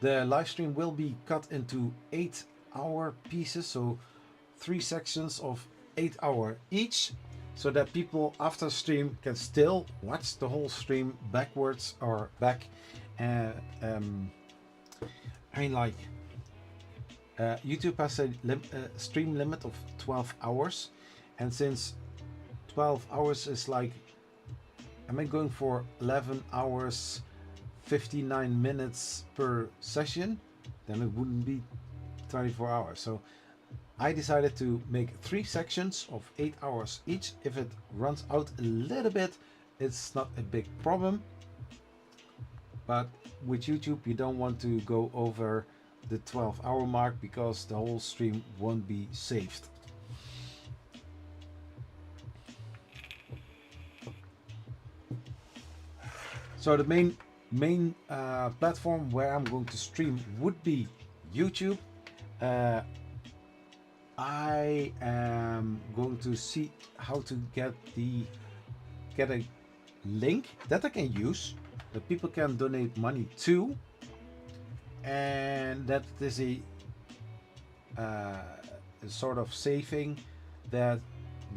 The live stream will be cut into 8-hour pieces, so 3 sections of 8 hours each, so that people after stream can still watch the whole stream backwards or back. I mean, like, YouTube has a stream limit of 12 hours, and since 12 hours is like, am I going for 11 hours 59 minutes per session, then it wouldn't be 24 hours. So I decided to make 3 sections of 8 hours each. If it runs out a little bit, it's not a big problem, but with YouTube you don't want to go over the 12-hour mark because the whole stream won't be saved. So the main platform where I'm going to stream would be YouTube. I am going to see how to get a link that I can use, that people can donate money to, and that is a sort of saving that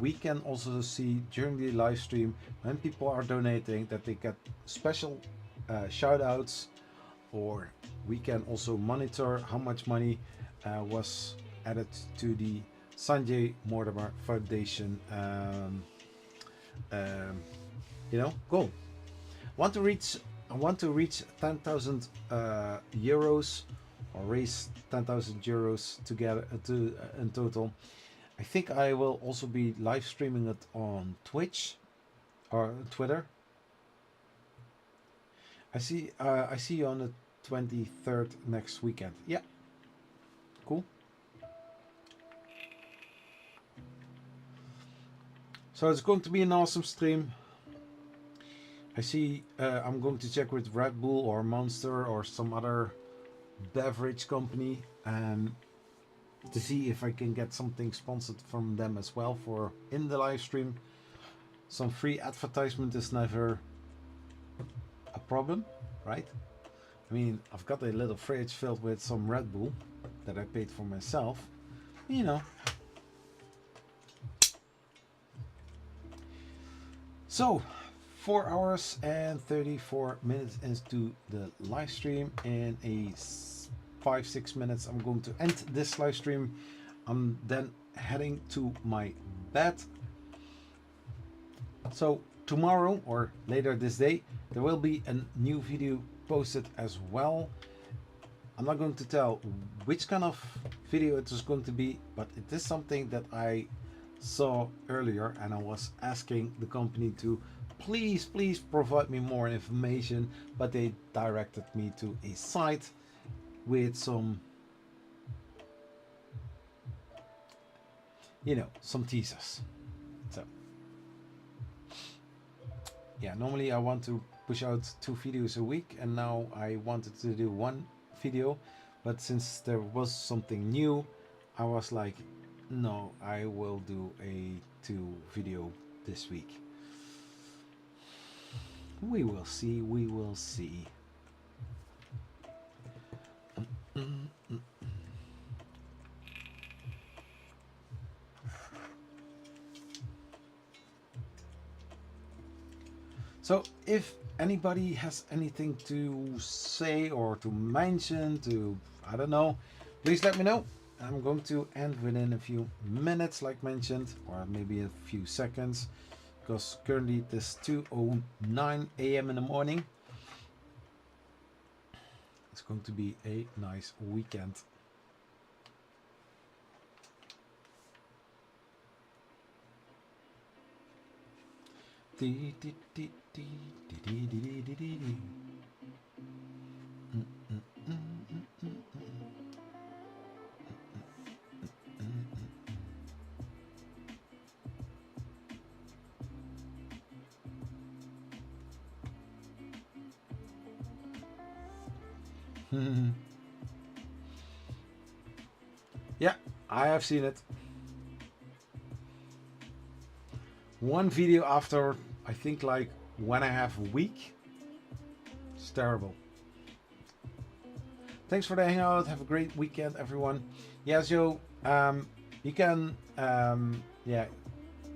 we can also see during the live stream when people are donating, that they get special shout outs, or we can also monitor how much money was added to the Sanjay Mortimer Foundation goal. I want to reach 10,000 euros, or raise 10,000 euros together in total. I think I will also be live streaming it on Twitch or Twitter. I see you on the 23rd next weekend. Yeah, cool. So it's going to be an awesome stream. I see I'm going to check with Red Bull or Monster or some other beverage company to see if I can get something sponsored from them as well for in the live stream. Some free advertisement is never a problem, right? I mean, I've got a little fridge filled with some Red Bull that I paid for myself, you know. So 4 hours and 34 minutes into the live stream. In a 5-6 minutes I'm going to end this live stream. I'm then heading to my bed. So tomorrow or later this day there will be a new video posted as well. I'm not going to tell which kind of video it is going to be, but it is something that I saw earlier, and I was asking the company to please provide me more information, but they directed me to a site with some, some teasers. So yeah, normally I want to push out 2 videos a week, and now I wanted to do 1 video, but since there was something new, I was like, no, I will do a 2 video this week. We will see, we will see. So if anybody has anything to say or to mention, I don't know, please let me know. I'm going to end within a few minutes, like mentioned, or maybe a few seconds, because currently it is 2:09 a.m. in the morning. It's going to be a nice weekend. Yeah, I have seen it. one video after, I think, like 1.5 weeks. It's terrible. Thanks for the hangout. Have a great weekend, everyone. Yeah, so you can, yeah,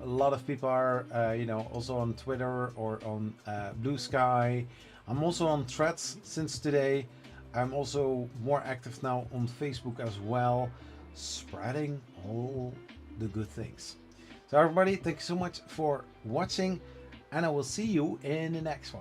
a lot of people are, you know, also on Twitter or on Blue Sky. I'm also on Threads since today. I'm also more active now on Facebook as well, spreading all the good things. So everybody, thank you so much for watching, and I will see you in the next one.